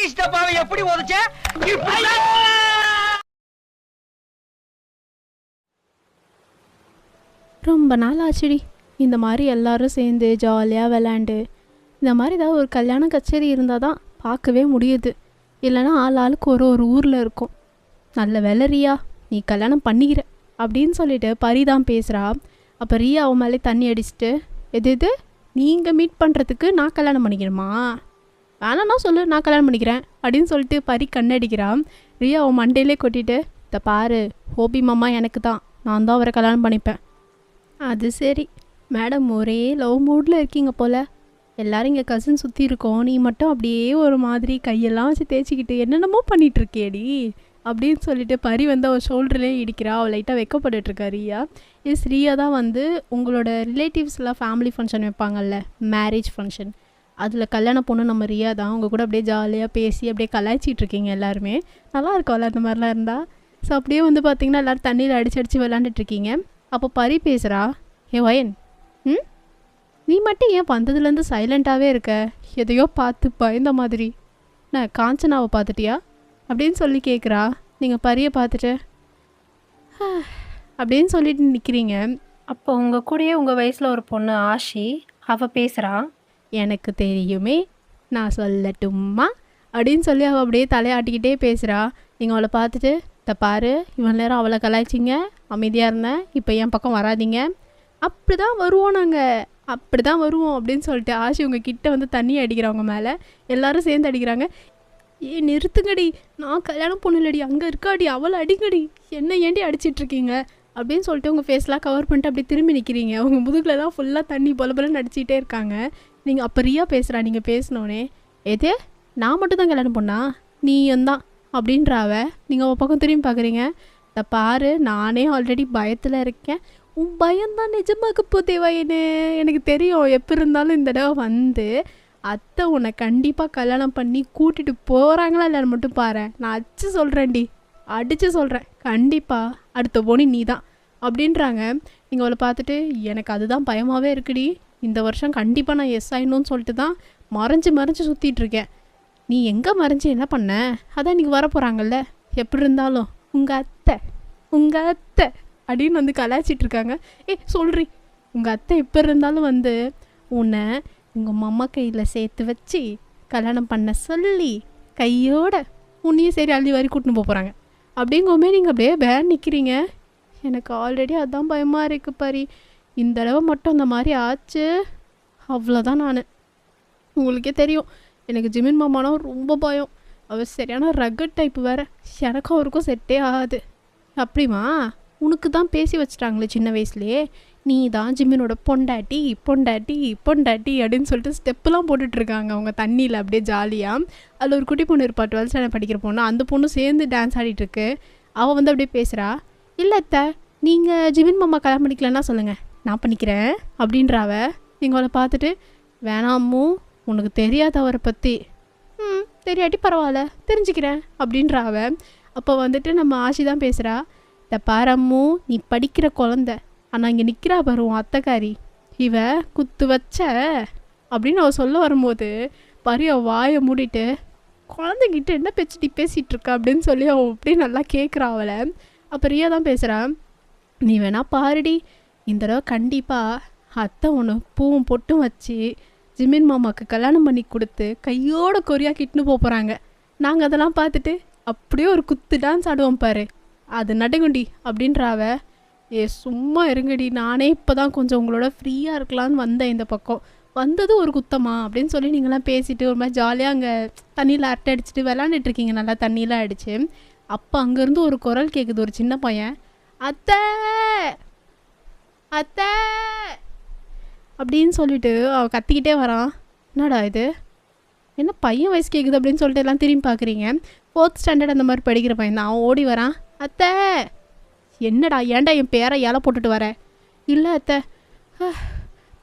சதீஷ் டப்பாவை எப்படி உதைச்ச? ரொம்ப நாள் ஆச்சுடி இந்த மாதிரி எல்லாரும் சேர்ந்து ஜாலியாக விளாண்டு. இந்த மாதிரி ஏதாவது ஒரு கல்யாண கச்சேரி இருந்தால் தான் பார்க்கவே முடியுது. இல்லைனா ஆளுக்கு ஒரு ஊரில் இருக்கும். நல்ல வேலை ரியா, நீ கல்யாணம் பண்ணிக்கிற அப்படின்னு சொல்லிட்டு பரி தான் பேசுகிறா. அப்போ ரியா அவன் மேலே தண்ணி அடிச்சுட்டு, எது நீங்கள் மீட் பண்ணுறதுக்கு நான் கல்யாணம் பண்ணிக்கிறேம்மா, வேணான்னா சொல்லு, நான் கல்யாணம் பண்ணிக்கிறேன் அப்படின்னு சொல்லிட்டு பரி கண்ணடிக்கிறான். ரியா அவன் மண்டையிலே கொட்டிட்டு, இதை பாரு, ஹோபி மாமா எனக்கு தான், நான் தான் அவரை கல்யாணம் பண்ணிப்பேன். அது சரி மேடம், ஒரே லவ் மூடில் இருக்கீங்க போல். எல்லோரும் இங்கே கசின் சுற்றி இருக்கோம், நீ மட்டும் அப்படியே ஒரு மாதிரி கையெல்லாம் வச்சு தேய்ச்சிக்கிட்டு என்னென்னமோ பண்ணிகிட்ருக்கேடி அப்படின்னு சொல்லிட்டு பரி வந்து அவள் ஷோல்டர்லேயே இடிக்கிறா. அவள் லைட்டாக வெக்கப்பட்டுருக்கா ரியா. ரியா தான் வந்து உங்களோட ரிலேட்டிவ்ஸ்லாம் ஃபேமிலி ஃபங்க்ஷன் வைப்பாங்கல்ல, மேரேஜ் ஃபங்க்ஷன், அதில் கல்யாண பொண்ணு நம்ம ரியா தான். அவங்க கூட அப்படியே ஜாலியாக பேசி அப்படியே கலாய்ச்சிட்ருக்கீங்க எல்லாருமே. நல்லா இருக்கும்ல அந்த மாதிரிலாம் இருந்தால். ஸோ அப்படியே வந்து பார்த்திங்கன்னா எல்லோரும் தண்ணியில் அடிச்சு விளாண்டுட்ருக்கீங்க. அப்போ பரி பேசுகிறா, ஏ வயன், நீ மட்டும் ஏன் வந்ததுலேருந்து சைலண்ட்டாகவே இருக்க? எதையோ பார்த்து பயந்த மாதிரி. நான் காஞ்சனாவை பார்த்துட்டியா அப்படின்னு சொல்லி கேட்குறா. நீங்கள் பரியை பார்த்துட்டு அப்படின்னு சொல்லிட்டு நிற்கிறீங்க. அப்போ உங்கள் கூடயே உங்கள் வயசில் ஒரு பொண்ணு ஆஷி, அவள் பேசுகிறா, எனக்கு தெரியுமே, நான் சொல்லட்டுமா அப்படின்னு சொல்லி அவள் அப்படியே தலையாட்டிக்கிட்டே பேசுகிறா. நீங்கள் அவளை பார்த்துட்டு, இதை பாரு, இவன் நேரம் அவளை கலாய்ச்சிங்க, அமைதியாக இருந்தேன், இப்போ என் பக்கம் வராதிங்க, அப்படி தான் வருவோம், நாங்கள் அப்படி தான் வருவோம் அப்படின்னு சொல்லிட்டு ஆஷி உங்கள் கிட்டே வந்து தண்ணி அடிக்கிறவங்க மேலே எல்லோரும் சேர்ந்து அடிக்கிறாங்க. நிறுத்துங்கடி, நான் கல்யாணம் பொண்ணுலடி, அங்கே இருக்காடி, அவளை அடிங்கடி, என்ன ஏண்டி அடிச்சிட்ருக்கீங்க அப்படின்னு சொல்லிட்டு உங்கள் ஃபேஸ்லாம் கவர் பண்ணிட்டு அப்படி திரும்பி நிற்கிறீங்க. அவங்க முதுகில் தான் ஃபுல்லாக தண்ணி பொலன்னு அடிச்சிக்கிட்டே இருக்காங்க. நீங்கள் அப்போ ரியா பேசுகிறா. நீங்கள் பேசினோன்னே, எதே நான் மட்டும் தான் கல்யாணம் பொண்ணா, நீயும் தான் அப்படின்றாவ. நீங்கள் உங்கள் பக்கம் திரும்பி பார்க்குறீங்க. இதை பாரு, நானே ஆல்ரெடி பயத்தில் இருக்கேன், உன் பயம்தான் நிஜமாக போதேவாயின்னு எனக்கு தெரியும். எப்போ இருந்தாலும் இந்த தடவை வந்து அத்தை உன்னை கண்டிப்பாக கல்யாணம் பண்ணி கூட்டிகிட்டு போகிறாங்களா இல்லைன்னு மட்டும் பாரு, நான் அடித்து சொல்கிறேன் கண்டிப்பாக அடுத்த போனி நீ தான் அப்படின்றாங்க. நீங்கள் அவளை பார்த்துட்டு, எனக்கு அதுதான் பயமாகவே இருக்குடி, இந்த வருஷம் கண்டிப்பாக நான் எஸ் ஆயிடணும்னு சொல்லிட்டு தான் மறைஞ்சு சுற்றிட்டுருக்கேன். நீ எங்கே மறைஞ்சி என்ன பண்ண? அதான் இன்றைக்கி வர போகிறாங்கல்ல, எப்படி இருந்தாலும் உங்கள் அத்தை அப்படின்னு வந்து கலாய்ச்சிட்ருக்காங்க. சொல்கிறி, உங்கள் அத்தை எப்போ இருந்தாலும் வந்து உன்னை உங்கள் மாமா கையில் சேர்த்து வச்சு கல்யாணம் பண்ண சொல்லி கையோட உன்னையும் சரி அள்ளி வாரி கூட்டின்னு போகிறாங்க அப்படிங்கவுமே நீங்கள் அப்படியே நிற்கிறீங்க. எனக்கு ஆல்ரெடி அதுதான் பயமாக இருக்குது பரி, இந்த தடவை மட்டும் அந்த மாதிரி ஆச்சு அவ்வளோதான். நான் உங்களுக்கே தெரியும், எனக்கு ஜிமின் மாமானா ரொம்ப பயம். அவர் சரியான ரகட் டைப்பு வேறு, எனக்கும் அவருக்கும் செட்டே ஆகாது. அப்படிமா, உனக்கு தான் பேசி வச்சுட்டாங்களே சின்ன வயசுலேயே, நீ தான் ஜிம்மினோட பொண்டாட்டி அப்படின்னு சொல்லிட்டு ஸ்டெப்புலாம் போட்டுட்ருக்காங்க அவங்க தண்ணியில் அப்படியே ஜாலியாக. அதில் ஒரு குட்டி பொண்ணு இருப்பா, 12th ஸ்டாண்டர்ட் படிக்கிற பொண்ணு, அந்த பொண்ணு சேர்ந்து டான்ஸ் ஆடிட்டுருக்கு. அவள் வந்து அப்படியே பேசுகிறா, இல்லை அத்தை, நீங்கள் ஜிமின் மாமா கல்யாணம் பண்ணிக்கலன்னா சொல்லுங்கள், நான் பண்ணிக்கிறேன் அப்படின்றாவ. நீங்கள் அவளை பார்த்துட்டு, வேணாமோ உனக்கு தெரியாத அவரை பற்றி, தெரியாட்டி பரவாயில்ல தெரிஞ்சுக்கிறேன் அப்படின்றாவ. அப்போ வந்துட்டு நம்ம ஆஷி தான் பேசுகிறா, இந்த பாரம்மு, நீ படிக்கிற குழந்த, ஆனால் இங்கே நிற்கிறா பாரு உன் அத்தைக்காரி, இவ குத்து வச்ச அப்படின்னு அவள் சொல்ல வரும்போது பரி அவள் வாயை மூடிட்டு, குழந்தைகிட்ட என்ன பேச்சு பேசிகிட்டு இருக்கா அப்படின்னு சொல்லி அவள் அப்படியே நல்லா கேட்குறா அவளை. அப்போ ரியா தான் பேசுகிறா, நீ வேணா பாருடி, இந்த தடவை கண்டிப்பாக அத்தை ஒன்று பூவும் பொட்டும் வச்சு ஜிமின் மாமாவுக்கு கல்யாணம் பண்ணி கொடுத்து கையோட கொரியா கிட்டுன்னு போகிறாங்க. நாங்கள் அதெல்லாம் பார்த்துட்டு அப்படியே ஒரு குத்து டான்ஸ் ஆடுவோம் பாரு, அது நடுங்குண்டி அப்படின்றாவ. சும்மா இருங்கடி, நானே இப்போ தான் கொஞ்சம் உங்களோட ஃப்ரீயாக இருக்கலான்னு வந்தேன், இந்த பக்கம் வந்தது ஒரு குத்தமா அப்படின்னு சொல்லி நீங்களாம் பேசிட்டு ஒரு மாதிரி ஜாலியாக அங்கே தண்ணியில் அரட்டை அடிச்சுட்டு விளாண்டுட்ருக்கீங்க நல்லா தண்ணியெலாம் அடிச்சு. அப்போ அங்கேருந்து ஒரு குரல் கேட்குது, ஒரு சின்ன பையன், அத்தை அப்படின்னு சொல்லிட்டு அவள் கத்திக்கிட்டே வரான். என்னடா இது, என்ன பையன் வயசு கேட்குது அப்படின்னு சொல்லிட்டு எல்லாம் திரும்பி பார்க்குறீங்க. 4th ஸ்டாண்டர்ட் அந்த மாதிரி படிக்கிற பையன் தான். அவன் ஓடி வரான், அத்தை என்னடா, ஏன்டா என் பேரை இலை போட்டுட்டு வர? இல்லை அத்தை,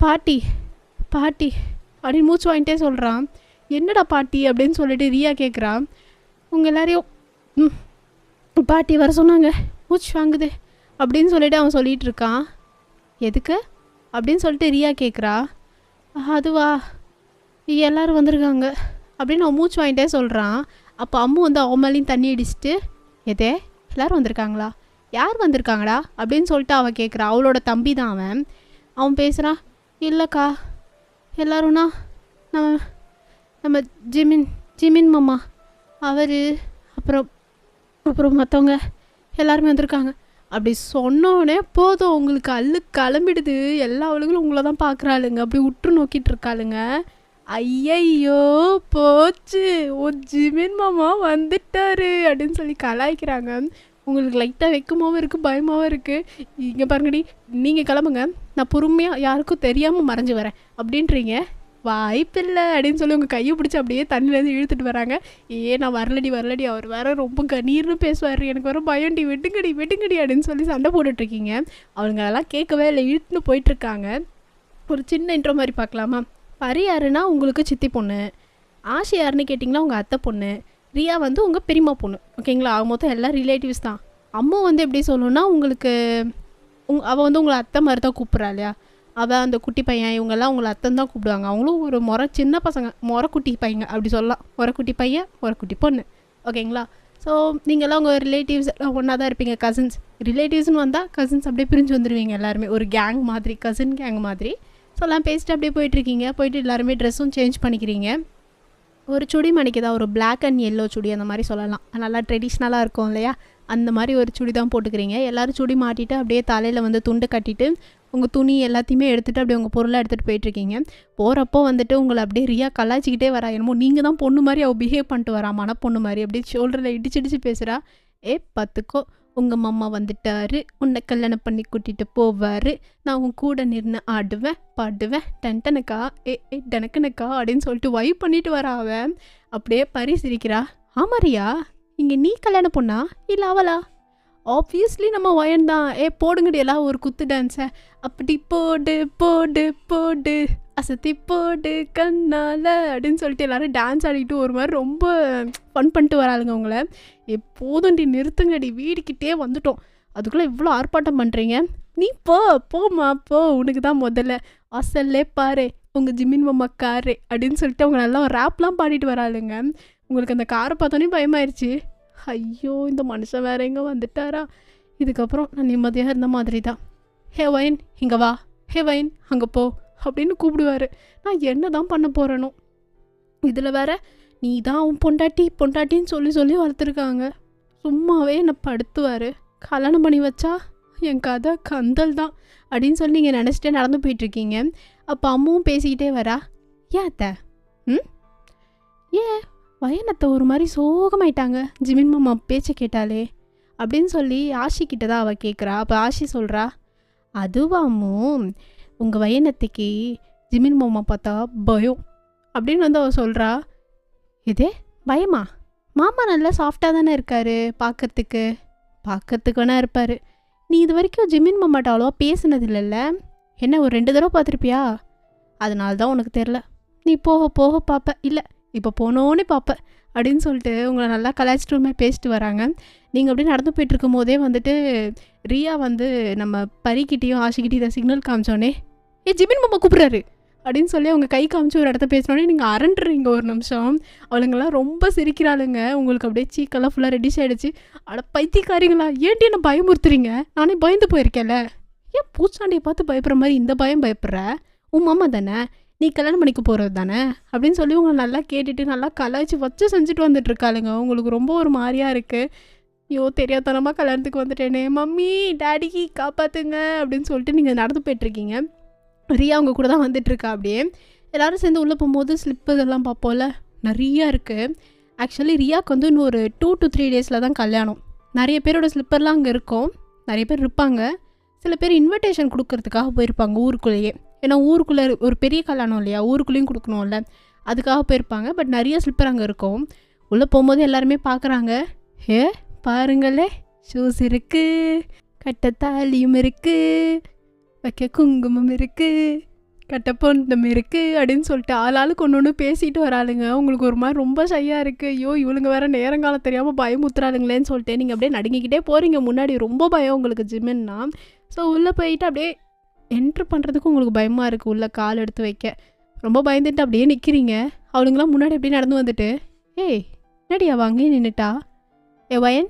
பாட்டி அப்படின்னு மூச்சு வாங்கிட்டே சொல்கிறான். என்னடா பாட்டி அப்படின்னு சொல்லிட்டு ரியா கேட்குறான். உங்கள் எல்லாரையும் பாட்டி வர சொன்னாங்க, மூச்சு வாங்குது அப்படின்னு சொல்லிட்டு அவன் சொல்லிகிட்டு இருக்கான். எதுக்கு அப்படின்னு சொல்லிட்டு ரியா கேட்குறா. அதுவா, எல்லோரும் வந்திருக்காங்க அப்படின்னு அவன் மூச்சு வாங்கிட்டே சொல்கிறான். அப்போ அம்மு வந்து அவன் மேலேயும் தண்ணி அடிச்சுட்டு, எதே எல்லோரும் வந்திருக்காங்களா, யார் வந்திருக்காங்கடா அப்படின்னு சொல்லிட்டு அவன் கேட்குறா. அவளோட தம்பி தான் அவன் பேசுகிறான். இல்லைக்கா, எல்லோரும்னா நம்ம நம்ம ஜிமின் மாமா அவர் அப்புறம் அப்புறம் மற்றவங்க எல்லாருமே வந்திருக்காங்க. அப்படி சொன்னோடனே போதும் உங்களுக்கு கிளம்பிடுது. எல்லா அவளுங்களும் உங்களை தான் பார்க்குறாளுங்க, அப்படி உற்று நோக்கிட்டு இருக்காளுங்க. ஐயையோ போச்சு, ஜிமின் மாமா வந்துட்டாரு அப்படின்னு சொல்லி கலாய்க்கிறாங்க. உங்களுக்கு லைட்டாக வெக்கமாகவும் இருக்குது, பயமாகவும் இருக்குது. இங்கே பாருங்கடி, நீங்கள் கிளம்புங்க, நான் பொறுமையாக யாருக்கும் தெரியாமல் மறைஞ்சு வரேன் அப்படின்றீங்க. வாய்ப்பில்லை அப்படின்னு சொல்லி உங்கள் கையை பிடிச்சி அப்படியே தண்ணியிலேருந்து இழுத்துட்டு வராங்க. நான் வரலடி, அவர் வேற ரொம்ப கண்ணீர்னு பேசுவார், எனக்கு வர பயம்டி, வெட்டுங்கடி அப்படின்னு சொல்லி சண்டை போட்டுட்ருக்கீங்க. அவங்க அதெல்லாம் கேட்கவே இல்லை, இழுத்துன்னு போயிட்டுருக்காங்க. ஒரு சின்ன இன்ட்ரோ மாதிரி பார்க்கலாமா? பரி யாருன்னா உங்களுக்கு சித்தி பொண்ணு, ஆஷி யாருன்னு கேட்டிங்கன்னா உங்கள் அத்தை பொண்ணு, ரியா வந்து உங்கள் பெரியம்மா பொண்ணு. ஓகேங்களா? அவங்க மொத்தம் எல்லாம் ரிலேட்டிவ்ஸ் தான். அம்மா வந்து எப்படி சொல்லணும்னா உங்களுக்கு அவள் வந்து உங்களை அத்தை மாதிரி தான் கூப்பிட்றா இல்லையா? அவள் அந்த குட்டி பையன் இவங்கெல்லாம் உங்களை அத்தன் தான் கூப்பிடுவாங்க. அவங்களும் ஒரு சின்ன பசங்க, குட்டி பையங்க அப்படி சொல்லலாம். குட்டி பையன் குட்டி பொண்ணு. ஓகேங்களா? ஸோ நீங்கள்லாம் உங்கள் ரிலேட்டிவ்ஸ் ஒன்றா தான் இருப்பீங்க, கசின்ஸ். ரிலேட்டிவ்ஸ்னு வந்தால் கசின்ஸ் அப்படியே பிரிஞ்சு வந்துடுவீங்க எல்லாருமே, ஒரு கேங் மாதிரி, கசின் கேங் மாதிரி. ஸோ எல்லாம் பேசிட்டு அப்படியே போயிட்டுருக்கீங்க. போயிட்டு எல்லாருமே ட்ரெஸ்ஸும் சேஞ்ச் பண்ணிக்கிறீங்க. ஒரு சுடி மணிக்குதான், ஒரு பிளாக் அண்ட் எல்லோ சுடி அந்த மாதிரி சொல்லலாம், நல்லா ட்ரெடிஷ்னலாக இருக்கும் இல்லையா? அந்த மாதிரி ஒரு சுடி தான் போட்டுக்கிறீங்க. எல்லோரும் சுடி மாட்டிட்டு அப்படியே தலையில் வந்து துண்டு கட்டிட்டு உங்கள் துணி எல்லாத்தையுமே எடுத்துகிட்டு அப்படியே உங்கள் பொருளை எடுத்துகிட்டு போயிட்டுருக்கீங்க. போகிறப்போ வந்துட்டு உங்களை அப்படியே ரியா கலாய்ச்சிக்கிட்டே வரா. என்னமோ நீங்கள் தான் பொண்ணு மாதிரி அவள் பிஹேவ் பண்ணிட்டு வரா, மனப்பொண்ணு மாதிரி. அப்படியே ஷோல்டரில் இடிச்சு பேசுகிறா. பார்த்துக்கோ, உங்கள் மாமா வந்துட்டாரு, உன்னை கல்யாணம் பண்ணி கூட்டிகிட்டு போவார், நான் உன் கூட நின்று ஆடுவேன் பாடுவேன், டன்டனுக்கா டனக்குனக்கா அப்படின்னு சொல்லிட்டு வைப் பண்ணிட்டு வரா அவன். அப்படியே பரி சிரிக்கிறா. ஆமாரியா, இங்கே நீ கல்யாணம் பொண்ணா இல்லை அவளா? ஆப்வியஸ்லி நம்ம வயன்தான். போடுங்கடி எல்லாம் ஒரு குத்து டான்ஸை, அப்படி போடு போடு போடு அசத்தி போடு கண்ணால அப்படின்னு சொல்லிட்டு எல்லோரும் டான்ஸ் ஆடிக்கிட்டு ஒரு மாதிரி ரொம்ப ஃபன் பண்ணிட்டு வராளுங்க அவங்கள. எப்போதும்டி நிறுத்துங்கடி, வீடுக்கிட்டே வந்துட்டோம், அதுக்குள்ளே இவ்வளோ ஆர்ப்பாட்டம் பண்ணுறீங்க. நீ போமா போ, உனக்கு தான் முதல்ல அசல்லே பாரு உங்கள் ஜிமின் மாமா காரு அப்படின்னு சொல்லிட்டு அவங்க நல்லா ரேப்லாம் பாடிட்டு வராளுங்க. உங்களுக்கு அந்த காரை பார்த்தோன்னே பயமாயிருச்சு. ஐயோ, இந்த மனுஷன் வேற எங்கே வந்துட்டாரா, இதுக்கப்புறம் நான் நிம்மதியாக இருந்த மாதிரி தான். ஹே வைன் இங்கே வா, ஹே வைன் அங்கே போ அப்படின்னு கூப்பிடுவார். நான் என்ன தான் பண்ண போகிறேனோ. இதில் வேற நீ தான் அவன் பொண்டாட்டின்னு சொல்லி வளர்த்துருக்காங்க. சும்மாவே என்னை படுத்துவார். கல்யாணம் பண்ணி வச்சா என் கதை கந்தல் தான் அப்படின்னு சொல்லி நீங்கள் நினச்சிட்டே நடந்து போயிட்டுருக்கீங்க. அப்போ அம்மாவும் பேசிக்கிட்டே வரா. ஏன் அத்தை? ஏன் வயனத்தை ஒரு மாதிரி சோகமாயிட்டாங்க, ஜிமின் மாமா பேச்சை கேட்டாலே அப்படின்னு சொல்லி ஆஷிக்கிட்ட தான் அவள் கேட்குறா. அப்போ ஆஷி சொல்கிறா, அதுவாமோ உங்கள் வயனத்தைக்கு ஜிமின் மாமா பார்த்தா பயம் அப்படின்னு வந்து அவள் சொல்கிறா. இதே பயமா? மாமா நல்லா சாஃப்டாக தானே இருக்கார், பார்க்கறதுக்கு வேணா இருப்பார். நீ இது வரைக்கும் ஜிமின் மாமாட்ட அவ்வளோவா பேசுனது இல்லைல்ல, என்ன ஒரு 2 தடவை பார்த்துருப்பியா? அதனால தான் உனக்கு தெரில, நீ போக பார்ப்ப, இல்லை இப்போ போனோன்னே பார்ப்பேன் அப்படின்னு சொல்லிட்டு உங்களை நல்லா கலாய்ச்சிட்டு பேசிட்டு வராங்க. நீங்கள் அப்படியே நடந்து போயிட்டுருக்கும் போதே வந்துட்டு ரியா வந்து நம்ம பரிக்கிட்டேயும் ஆஷிக்கிட்டையும் இதை சிக்னல் காமிச்சோன்னே ஜிமின் மாமா கூப்பிட்றாரு அப்படின்னு சொல்லி அவங்க கை காமிச்சு ஒரு இடத்த பேசினோடனே நீங்கள் அரண்டுறீங்க ஒரு நிமிஷம். அவளுங்கெல்லாம் ரொம்ப சிரிக்கிறாளுங்க. உங்களுக்கு அப்படியே சீக்கெல்லாம் ஃபுல்லாக ரெடிஷ் ஆகிடுச்சு. அட பைத்தியக்காரிங்களா, ஏன்டி என்ன பயமுறுத்துறீங்க? நானே பயந்து போயிருக்கேன்ல, ஏன் பூச்சாண்டியை பார்த்து பயப்படுற மாதிரி இந்த பயப்படுற? உன் மாமா தானே, நீ கல்யாணம் பண்ணிக்க போகிறது தானே அப்படின்னு சொல்லி உங்களை நல்லா கேட்டுட்டு நல்லா கலாய்ச்சி வச்சு செஞ்சுட்டு வந்துட்டுருக்காளுங்க. உங்களுக்கு ரொம்ப ஒரு மாதிரியாக இருக்குது. ஐயோ, தெரியாதனமாக கல்யாணத்துக்கு வந்துட்டேனே, மம்மி டேடிக்கு காப்பாற்றுங்க அப்படின்னு சொல்லிட்டு நீங்கள் நடந்து போய்ட்டுருக்கீங்க. ரியா அவங்க கூட தான் வந்துட்டுருக்கா. அப்படியே எல்லோரும் சேர்ந்து உள்ளே போகும்போது ஸ்லிப்பு இதெல்லாம் பார்ப்போம்ல, நிறையா இருக்குது. ஆக்சுவலி ரியாவுக்கு வந்து இன்னும் ஒரு 2 to 3 டேஸில் தான் கல்யாணம். நிறைய பேரோட ஸ்லிப்பர்லாம் அங்கே இருக்கும், நிறைய பேர் இருப்பாங்க. சில பேர் இன்விடேஷன் கொடுக்கறதுக்காக போயிருப்பாங்க ஊருக்குள்ளேயே. ஏன்னா ஊருக்குள்ளே ஒரு பெரிய கல்யாணம் இல்லையா, ஊருக்குள்ளேயும் கொடுக்கணும்ல, அதுக்காக போயிருப்பாங்க. பட் நிறைய ஸ்லிப்பர் அங்கே இருக்கும். உள்ளே போகும்போது எல்லாருமே பார்க்குறாங்க. பாருங்களே, ஷூஸ் இருக்குது, கட்ட தாலியும் இருக்குது, வைக்க குங்குமம் இருக்குது, கட்ட பொண்ணும் இருக்குது அப்படின்னு சொல்லிட்டு ஆளாளுக்கு ஒன்று பேசிட்டு வராளுங்க. உங்களுக்கு ஒரு மாதிரி ரொம்ப ஷையாக இருக்குது. ஐயோ, இவளுங்க வேறு நேரங்காலம் தெரியாமல் பயமுத்துறாளுங்களேன்னு சொல்லிட்டு நீங்கள் அப்படியே நடுங்கிக்கிட்டே போகிறீங்க. முன்னாடி ரொம்ப பயம் உங்களுக்கு ஜிமின்னா. ஸோ உள்ளே போயிட்டு அப்படியே என்ட்ரு பண்ணுறதுக்கு உங்களுக்கு பயமாக இருக்குது, உள்ளே கால் எடுத்து வைக்க. ரொம்ப பயந்துட்டு அப்படியே நிற்கிறீங்க. அவளுங்களாம் முன்னாடி அப்படியே நடந்து வந்துட்டு, ஏய் என்னடி அவள் அங்கேயே நின்றுட்டா, ஏ வயன்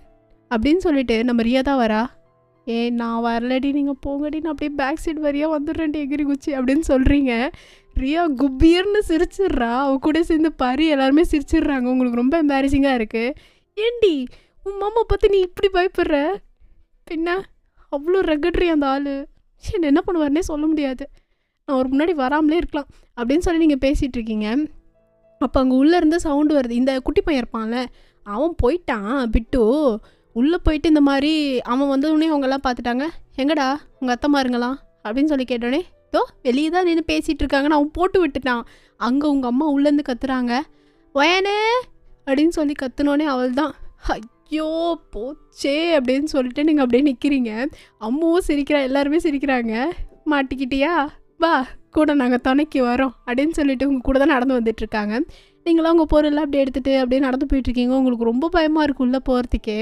அப்படின்னு சொல்லிட்டு நம்ம ரியா தான் வரா. நான் வரலடி, நீங்கள் போங்கடி, நான் அப்படியே பேக் சைடு வரியாக வந்துடுறேன்டி எகிரி குச்சி அப்படின்னு சொல்கிறீங்க. ரியா குப்பியர்னு சிரிச்சிட்றா. அவ கூட சேர்ந்து பரி எல்லாருமே சிரிச்சிடுறாங்க. உங்களுக்கு ரொம்ப எம்பாரசிங்காக இருக்குது. ஏண்டி உன் மாமா பார்த்து நீ இப்படி பயப்படுற? பின்ன அவ்வளோ ரகட்ரி அந்த ஆள். என்ன பண்ணுவார்னே சொல்ல முடியாது. நான் ஒரு முன்னாடி வராமலே இருக்கலாம் அப்படின்னு சொல்லி நீங்கள் பேசிகிட்டு இருக்கீங்க. அப்போ அங்கே உள்ளேருந்து சவுண்டு வருது. இந்த குட்டி பையன் இருப்பான்ல, அவன் போயிட்டான் பிட்டு. உள்ளே போயிட்டு இந்த மாதிரி அவன் வந்தோடனே அவங்கெல்லாம் பார்த்துட்டாங்க. எங்கடா உங்கள் அத்தைமாருங்களாம் அப்படின்னு சொல்லி கேட்டோடனே, இதோ வெளியே தான் நின்று பேசிகிட்டு இருக்காங்கன்னு அவன் போட்டு விட்டுட்டான். அங்கே உங்கள் அம்மா உள்ளேருந்து கத்துறாங்க, வயனே அப்படின்னு சொல்லி கத்துனோடனே அவள் தான், ஐயோ போச்சே அப்படின்னு சொல்லிட்டு நீங்கள் அப்படியே நிற்கிறீங்க. அம்மாவும் சிரிக்கிறா, எல்லாருமே சிரிக்கிறாங்க. மாட்டிக்கிட்டியா, வா கூட நாங்கள் துணைக்கு வரோம் அப்படின்னு சொல்லிட்டு உங்கள் கூட தான் நடந்து வந்துட்டுருக்காங்க. நீங்களாம் உங்கள் பொருளெல்லாம் அப்படியே எடுத்துகிட்டு அப்படியே நடந்து போயிட்டுருக்கீங்க. உங்களுக்கு ரொம்ப பயமாக இருக்கும் உள்ளே போகிறதுக்கே.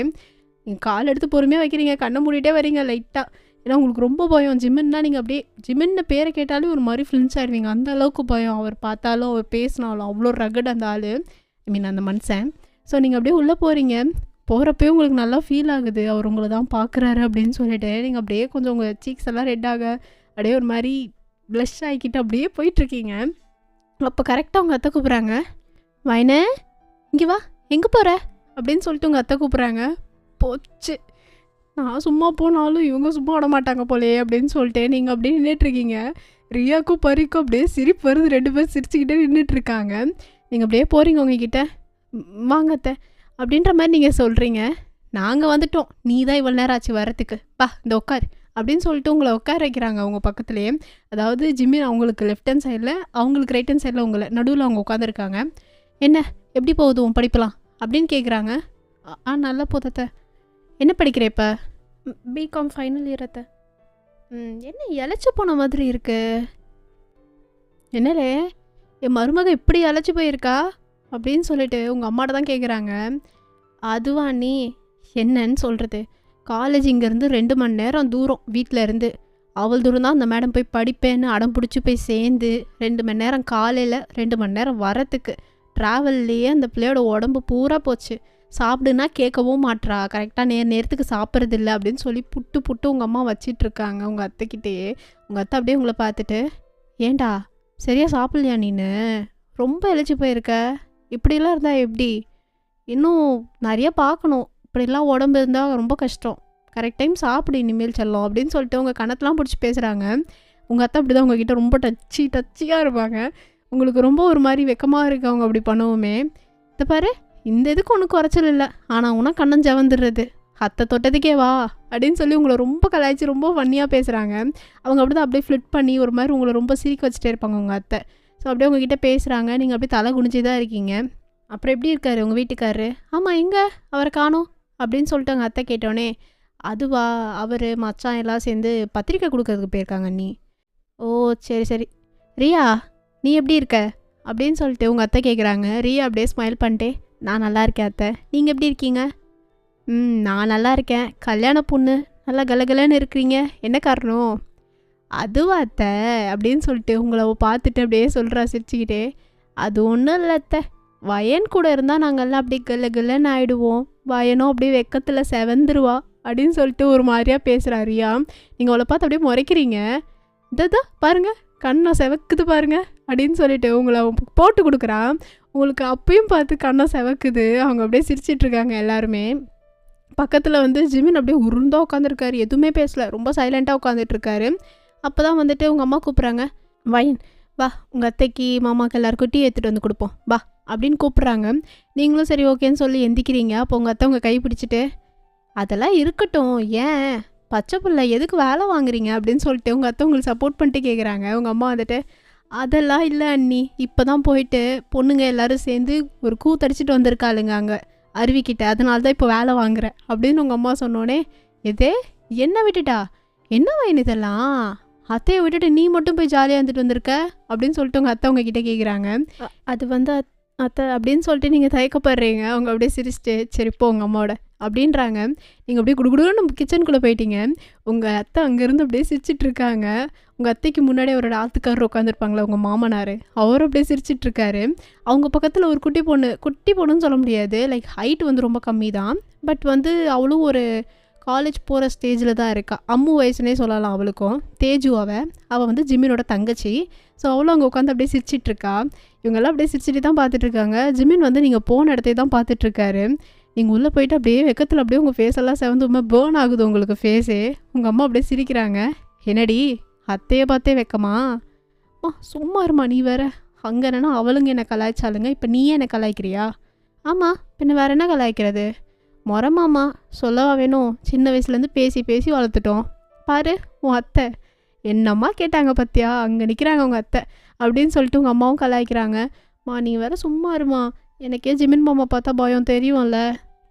நீங்கள் கால் எடுத்து பொறுமையாக வைக்கிறீங்க, கண்ணை மூடிட்டே வரீங்க லைட்டாக. ஏன்னா உங்களுக்கு ரொம்ப பயம். ஜிமின்னா நீங்கள் அப்படியே ஜிமின்னு பேரை கேட்டாலே ஒரு மாதிரி ஃப்ளின்ஸ் ஆகிடுவீங்க. அந்த அளவுக்கு பயம். அவர் பார்த்தாலும் அவர் பேசினாலும் அவ்வளோ ரகட் அந்த ஆள், ஐ மீன் அந்த மனுஷன். ஸோ நீங்கள் அப்படியே உள்ளே போகிறீங்க. போகிறப்பே உங்களுக்கு நல்லா ஃபீல் ஆகுது அவர் உங்களை தான் பார்க்குறாரு அப்படின்னு சொல்லிட்டு. நீங்கள் அப்படியே கொஞ்சம் உங்கள் சீக்ஸ் எல்லாம் ரெட்டாக அப்படியே ஒரு மாதிரி ப்ளஷ் ஆகிக்கிட்டு அப்படியே போயிட்டுருக்கீங்க. அப்போ கரெக்டாக உங்கள் அத்தை கூப்பிட்றாங்க, வயனே இங்கே வா, எங்கே போகிற அப்படின்னு சொல்லிட்டு உங்கள் அத்தை கூப்பிட்றாங்க. போச்சு, நான் சும்மா போனாலும் இவங்க சும்மா விட மாட்டாங்க போலே அப்படின்னு சொல்லிட்டு நீங்கள் அப்படியே நின்றுட்டுருக்கீங்க. ரியாக்கும் பரிக்கும் அப்படியே சிரிப்பு வருது. 2 பேர் சிரிச்சுக்கிட்டே நின்றுட்டுருக்காங்க. நீங்கள் அப்படியே போகிறீங்க உங்ககிட்ட, வாங்க அத்தை அப்படின்ற மாதிரி நீங்கள் சொல்கிறீங்க. நாங்கள் வந்துட்டோம், நீ தான் இவ்வளோ நேரம் ஆச்சு வரத்துக்கு, வா இந்த உட்கார் அப்படின்னு சொல்லிட்டு உங்களை உட்கார வைக்கிறாங்க அவங்க பக்கத்துலேயே. அதாவது ஜிம்மி அவங்களுக்கு லெஃப்ட் ஹேண்ட் சைடில், அவங்களுக்கு ரைட் ஹேண்ட் சைடில் உங்களை நடுவில் அவங்க உட்காந்துருக்காங்க. என்ன எப்படி போகுது உன் படிப்பலாம் அப்படின்னு கேட்குறாங்க. நல்லா போதத்த. என்ன படிக்கிற இப்போ? பிகாம் ஃபைனல் இயர் அத்தை. என்ன இழைச்சி போன மாதிரி இருக்கு? என்னலே என் மருமக இப்படி இழைச்சி போயிருக்கா அப்படின்னு சொல்லிட்டு உங்கள் அம்மாட்ட தான் கேட்குறாங்க. அதுவா நீ என்னன்னு சொல்கிறது, காலேஜ் இங்கேருந்து 2 மணி நேரம் தூரம் வீட்டில் இருந்து. அவள் தூரம் தான் அந்த மேடம் போய் படிப்பேன்னு அடம் பிடிச்சி போய் சேர்ந்து 2 மணி நேரம் காலையில் 2 மணி நேரம் வரத்துக்கு ட்ராவல்லையே அந்த பிள்ளையோட உடம்பு பூரா போச்சு. சாப்பிடுனா கேட்கவும் மாட்றா, கரெக்டாக நேரத்துக்கு சாப்பிட்றதில்ல அப்படின்னு சொல்லி புட்டு உங்கள் அம்மா வச்சிட்ருக்காங்க உங்கள் அத்தைக்கிட்டேயே. உங்கள் அத்தை அப்படியே உங்களை பார்த்துட்டு, ஏண்டா சரியாக சாப்பிட்லையா நீனு, ரொம்ப இழைச்சி போயிருக்க, இப்படிலாம் இருந்தால் எப்படி, இன்னும் நிறைய பார்க்கணும், இப்படிலாம் உடம்பு இருந்தால் ரொம்ப கஷ்டம், கரெக்ட் டைம் சாப்பிடு இனிமேல் செல்லம் அப்படின்னு சொல்லிட்டு உங்கள் கணத்தெலாம் பிடிச்சி பேசுகிறாங்க. உங்கள் அத்தை அப்படி தான் உங்ககிட்ட ரொம்ப டச்சியாக இருப்பாங்க. உங்களுக்கு ரொம்ப ஒரு மாதிரி வெக்கமாக இருக்குது அவங்க அப்படி பண்ணுவோமே. இதை பாரு, இந்த இதுக்கு ஒன்றும் குறைச்சல் இல்லை, ஆனால் உனக்கு கண்ணன் ஜவந்துடுறது, அத்தை தொட்டதுக்கே வா அப்படின்னு சொல்லி உங்களை ரொம்ப கலாய்ச்சி ரொம்ப ஃபன்னியாக பேசுகிறாங்க. அவங்க அப்படி தான் அப்படியே ஃப்ளிட் பண்ணி ஒரு மாதிரி உங்களை ரொம்ப சிரிக்க வச்சுட்டே இருப்பாங்க உங்கள் அத்தை. ஸோ அப்படியே உங்ககிட்ட பேசுகிறாங்க. நீங்கள் அப்படியே தலை குனிஞ்சே தான் இருக்கீங்க. அப்புறம் எப்படி இருக்காரு உங்கள் வீட்டுக்காரரு? ஆமாம், எங்கே அவரை காணோம் அப்படின்னு சொல்லிட்டு அவங்க அத்தை கேட்டோன்னே, அதுவா அவர் மச்சான் எல்லாம் சேர்ந்து பத்திரிக்கை கொடுக்கறதுக்கு போயிருக்காங்க நீ. ஓ சரி. ரியா நீ எப்படி இருக்க அப்படின்னு சொல்லிட்டு உங்கள் அத்தை கேட்குறாங்க. ரியா அப்படியே ஸ்மைல் பண்ணிட்டே, நான் நல்லா இருக்கேன் அத்தை, நீங்கள் எப்படி இருக்கீங்க? நான் நல்லா இருக்கேன். கல்யாண பொண்ணு நல்லா கலகலன்னு இருக்கிறீங்க, என்ன காரணம்? அதுவா அத்தை அப்படின்னு சொல்லிட்டு உங்களை பார்த்துட்டு அப்படியே சொல்கிறா சிரிச்சுக்கிட்டே, அது ஒன்றும் இல்லை அத்தை, வயன் கூட இருந்தால் நாங்கள்லாம் அப்படியே கலகலன்னு ஆகிடுவோம், வயனும் அப்படியே வெக்கத்தில் செவந்துருவா அப்படின்னு சொல்லிட்டு ஒரு மாதிரியாக பேசுகிறா ரியா. நீங்கள் அவளை பார்த்து அப்படியே முறைக்கிறீங்க. இதை பாருங்கள் கண்ணை செவக்குது பாருங்க அப்படின்னு சொல்லிட்டு உங்களை போட்டு கொடுக்குறான். உங்களுக்கு அப்பயும் பார்த்து கண்ணை செவக்குது. அவங்க அப்படியே சிரிச்சிட்ருக்காங்க எல்லாருமே. பக்கத்தில் வந்து ஜிமின் அப்படியே உருண்டா உட்காந்துருக்காரு, எதுவுமே பேசலை, ரொம்ப சைலண்ட்டாக உட்காந்துட்ருக்காரு. அப்போ தான் வந்துட்டு உங்கள் அம்மா கூப்பிட்றாங்க, வயன் வா உங்கள் அத்தைக்கு மாமாவுக்கு எல்லாருக்கும் டீ எடுத்துகிட்டு வந்து கொடுப்போம் வா அப்படின்னு கூப்பிட்றாங்க. நீங்களும் சரி ஓகேன்னு சொல்லி எந்திக்கிறீங்க. அப்போ உங்கள் அத்தை உங்கள் கை பிடிச்சிட்டு, அதெல்லாம் இருக்கட்டும், ஏன் பச்சை பிள்ளை எதுக்கு வேலை வாங்குறீங்க அப்படின்னு சொல்லிட்டு உங்கள் அத்தை உங்களுக்கு சப்போர்ட் பண்ணிட்டு கேட்குறாங்க. உங்கள் அம்மா வந்துட்டு, அதெல்லாம் இல்லை அண்ணி, இப்போ தான் போயிட்டு பொண்ணுங்க எல்லோரும் சேர்ந்து ஒரு கூத்தடிச்சிட்டு வந்திருக்காளுங்க அங்கே அருவிக்கிட்ட, அதனால தான் இப்போ வேலை வாங்குறேன் அப்படின்னு உங்கள் அம்மா சொன்னோடனே, எதே என்ன விட்டுட்டா, என்ன வயன் இதெல்லாம், அத்தையை விட்டுட்டு நீ மட்டும் போய் ஜாலியாக இருந்துட்டு வந்திருக்க அப்படின்னு சொல்லிட்டு உங்கள் அத்தை உங்ககிட்ட கேட்குறாங்க. அது வந்து அத்தை அப்படின்னு சொல்லிட்டு நீங்கள் தயக்கப்படுறீங்க. அவங்க அப்படியே சிரிச்சிட்டு, சரி இப்போ உங்கள் அம்மாவோட அப்படின்றாங்க. நீங்கள் அப்படியே குடுகுடுன்னு நம்ம கிச்சனுக்குள்ளே போயிட்டீங்க. உங்கள் அத்தை அங்கேருந்து அப்படியே சிரிச்சிட்ருக்காங்க. உங்கள் அத்தைக்கு முன்னாடி அவரோட ஆத்துக்காரர் உட்காந்துருப்பாங்களே உங்கள் மாமனார், அவரும் அப்படியே சிரிச்சிட்ருக்காரு. அவங்க பக்கத்தில் ஒரு குட்டி பொண்ணுன்னு சொல்ல முடியாது, லைக் ஹைட் வந்து ரொம்ப கம்மி தான். பட் வந்து அவளும் ஒரு காலேஜ் போகிற ஸ்டேஜில் தான் இருக்கா. அம்மு வயசுனே சொல்லலாம் அவளுக்கும். தேஜு அவள் வந்து ஜிம்மினோட தங்கச்சி. ஸோ அவளும் அங்கே உட்காந்து அப்படியே சிரிச்சிட்ருக்கா. இவங்கெல்லாம் அப்படியே சிரிச்சிட்டு தான் பார்த்துட்ருக்காங்க. ஜிம்மின் வந்து நீங்கள் போன இடத்தையே தான் பார்த்துட்ருக்காரு. நீங்கள் உள்ளே போயிட்டு அப்படியே வெக்கத்தில் அப்படியே உங்கள் ஃபேஸெல்லாம் செவந்து பேர்ன் ஆகுது உங்களுக்கு ஃபேஸே. உங்கள் அம்மா அப்படியே சிரிக்கிறாங்க. என்னடி அத்தையை பார்த்தே வெக்கமா? சும்மா இருமா நீ வேற. அங்கே என்னன்னா அவளுங்க என்னை கலாய்ச்சாலுங்க, இப்போ நீயே என்னை கலாய்க்கிறியா? ஆமாம், பின்ன வேறு என்ன கலாய்க்கிறது? மொரமாமா சொல்லவா வேணும், சின்ன வயசுலேருந்து பேசி பேசி வளர்த்துட்டோம். பாரு உன் அத்தை என்னம்மா கேட்டாங்க பார்த்தியா, அங்கே நிற்கிறாங்க உங்கள் அத்தை அப்படின்னு சொல்லிட்டு உங்கள் அம்மாவும் கலாய்க்கிறாங்க. நீ வேறு சும்மா இருமா, எனக்கே ஜிமின் மாமா பார்த்தா பயம், தெரியும்ல?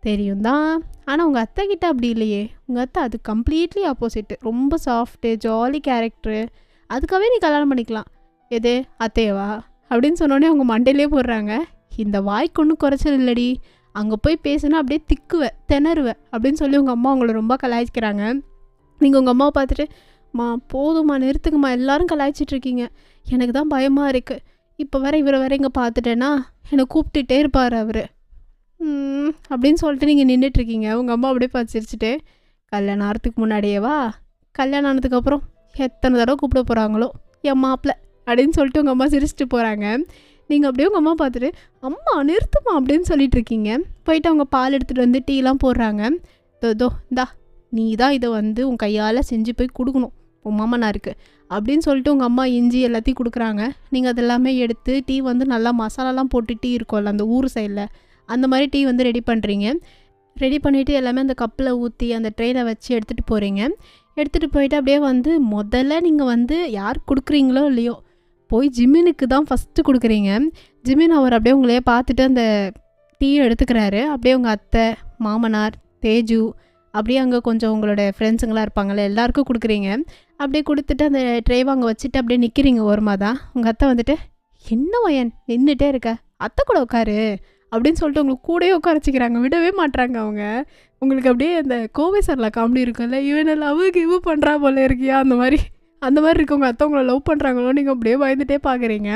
தெரியும் தான், ஆனால் உங்கள் அத்தை கிட்ட அப்படி இல்லையே. உங்கள் அத்தை அது கம்ப்ளீட்லி ஆப்போசிட்டு, ரொம்ப சாஃப்ட்டு ஜாலி கேரக்டரு. அதுக்காகவே நீ கல்யாணம் பண்ணிக்கலாம். எது அத்தையவா அப்படின்னு சொன்னோடனே அவங்க மண்டையிலே போடுறாங்க. இந்த வாய்க்கு ஒன்றும் குறைச்சல் இல்லடி, அங்கே போய் பேசுனா அப்படியே திணறுவேன் அப்படின்னு சொல்லி உங்கள் அம்மா அவங்கள ரொம்ப கலாய்க்கிறாங்க. நீங்கள் உங்கள் அம்மாவை பார்த்துட்டு போதுமா நிறுத்துக்குமா, எல்லோரும் கலாய்ச்சிட்ருக்கீங்க, எனக்கு தான் பயமாக இருக்குது. இப்போ வேறு இவரை வேறு இங்கே பார்த்துட்டேன்னா என்னை கூப்பிட்டுட்டே இருப்பார் அவர் அப்படின்னு சொல்லிட்டு நீங்கள் நின்றுட்டுருக்கீங்க. உங்கள் அம்மா அப்படியே பார்த்து சிரிச்சுட்டு, கல்யாணம் ஆகிறதுக்கு முன்னாடியேவா, கல்யாணம் ஆனதுக்கப்புறம் எத்தனை தடவை கூப்பிட போகிறாங்களோ என் மாப்பிள்ளை அப்படின்னு சொல்லிட்டு உங்கள் அம்மா சிரிச்சிட்டு போகிறாங்க. நீங்கள் அப்படியே உங்கள் அம்மா பார்த்துட்டு அம்மா நிறுத்துமா அப்படின்னு சொல்லிட்டு இருக்கீங்க. போயிட்டு அவங்க பால் எடுத்துகிட்டு வந்து டீலாம் போடுறாங்க. இந்தா நீ தான் இதை வந்து உன் கையால் செஞ்சு போய் கொடுக்கணும் உன் மாமனாருக்கு அப்படின்னு சொல்லிட்டு உங்கள் அம்மா இஞ்சி எல்லாத்தையும் கொடுக்குறாங்க. நீங்கள் அதெல்லாமே எடுத்து டீ வந்து நல்லா மசாலாலாம் போட்டு டீ இருக்கும்ல அந்த ஊர் சைடில், அந்த மாதிரி டீ வந்து ரெடி பண்ணுறீங்க. ரெடி பண்ணிவிட்டு எல்லாமே அந்த கப்பில் ஊற்றி அந்த ட்ரெயினை வச்சு எடுத்துகிட்டு போகிறீங்க. எடுத்துகிட்டு போயிட்டு அப்படியே வந்து முதல்ல நீங்கள் வந்து யார் கொடுக்குறீங்களோ இல்லையோ போய் ஜிமினுக்கு தான் ஃபஸ்ட்டு கொடுக்குறீங்க. ஜிமின் அவர் அப்படியே உங்களையே பார்த்துட்டு அந்த டீயை எடுத்துக்கிறாரு. அப்படியே உங்கள் அத்தை, மாமனார், தேஜு, அப்படியே அங்கே கொஞ்சம் உங்களோட ஃப்ரெண்ட்ஸுங்களாம் இருப்பாங்கள்ல எல்லாருக்கும் கொடுக்குறீங்க. அப்படியே கொடுத்துட்டு அந்த ட்ரேவை அங்கே வச்சுட்டு அப்படியே நிற்கிறீங்க ஓரமாக தான். உங்கள் அத்தை வந்துட்டு என்ன வயன் நின்றுட்டே இருக்க, அத்தை கூட உட்காரு அப்படின்னு சொல்லிட்டு உங்களுக்கு கூடயே உட்கார வச்சுக்கிறாங்க, விடவே மாட்டுறாங்க அவங்க. உங்களுக்கு அப்படியே அந்த கோவை சாரில் காமெடி இருக்கும்ல, இவனை லவ்வுக்கு இவ் பண்ணுறா போல இருக்கியா, அந்த மாதிரி இருக்கு. உங்கள் அத்தை உங்களை லவ் பண்ணுறாங்களோ நீங்கள் அப்படியே பயந்துகிட்டே பார்க்குறீங்க.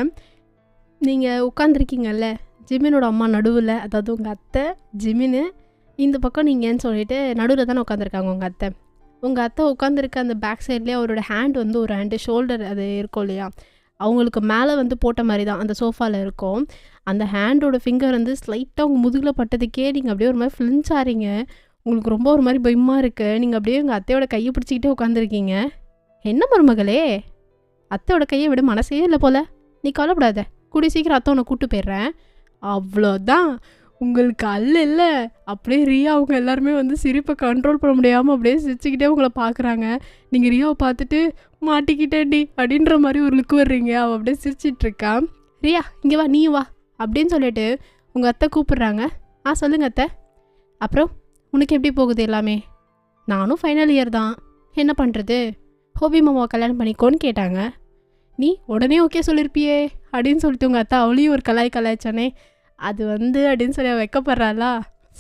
நீங்கள் உட்காந்துருக்கீங்கல்ல ஜிமினோட அம்மா நடுவில், அதாவது உங்கள் அத்தை ஜிமின்னு இந்த பக்கம் நீங்கன்னு சொல்லிட்டு நடுவில் தானே உட்காந்துருக்காங்க உங்கள் அத்தை உட்காந்துருக்க அந்த பேக் சைட்லேயே அவரோட ஹேண்ட் வந்து ஒரு ஹேண்டு ஷோல்டர் அது இருக்கும் இல்லையா, அவங்களுக்கு மேலே வந்து போட்ட மாதிரி தான் அந்த சோஃபாவில் இருக்கும். அந்த ஹேண்டோட ஃபிங்கர் வந்து ஸ்லைட்டாக உங்கள் முதுகில் பட்டதுக்கே நீங்கள் அப்படியே ஒரு மாதிரி ஃப்ளின்ச் ஆகிறீங்க. உங்களுக்கு ரொம்ப ஒரு மாதிரி பயமாக இருக்குது. நீங்கள் அப்படியே உங்கள் அத்தையோட கையை பிடிச்சிக்கிட்டே உட்காந்துருக்கீங்க. என்ன மருமகளே, அத்தையோட கையை விட மனசே இல்லை போல், நீ கவலைப்படாத, கூடிய சீக்கிரம் அத்தை உன்னை கூப்பிட்டு போயிடுறேன். அவ்வளோதான், உங்களுக்கு இல்லை அப்படியே ரியா அவங்க எல்லாருமே வந்து சிரிப்பை கண்ட்ரோல் பண்ண முடியாமல் அப்படியே சிரிச்சுக்கிட்டே உங்களை பார்க்குறாங்க. நீங்கள் ரியாவை பார்த்துட்டு மாட்டிக்கிட்டேன்டி அப்படின்ற மாதிரி ஒரு லுக்கு வர்றீங்க. அவள் அப்படியே சிரிச்சிட்ருக்கா. ரியா இங்கே வா, நீ வா அப்படின்னு சொல்லிட்டு உங்கள் அத்தை கூப்பிட்றாங்க. சொல்லுங்கள் அத்தை, அப்புறம் உனக்கு எப்படி போகுது எல்லாமே? நானும் ஃபைனல் இயர் தான், என்ன பண்ணுறது, ஹோபி மாமாவை கல்யாணம் பண்ணிக்கோன்னு கேட்டாங்க. நீ உடனே ஓகே சொல்லியிருப்பியே அப்படின்னு சொல்லிட்டு உங்கள் அத்தை அவளையும் ஒரு கலாய்ச்சானே, அது வந்து அப்படின்னு சொல்லி வைக்கப்படுறாளா,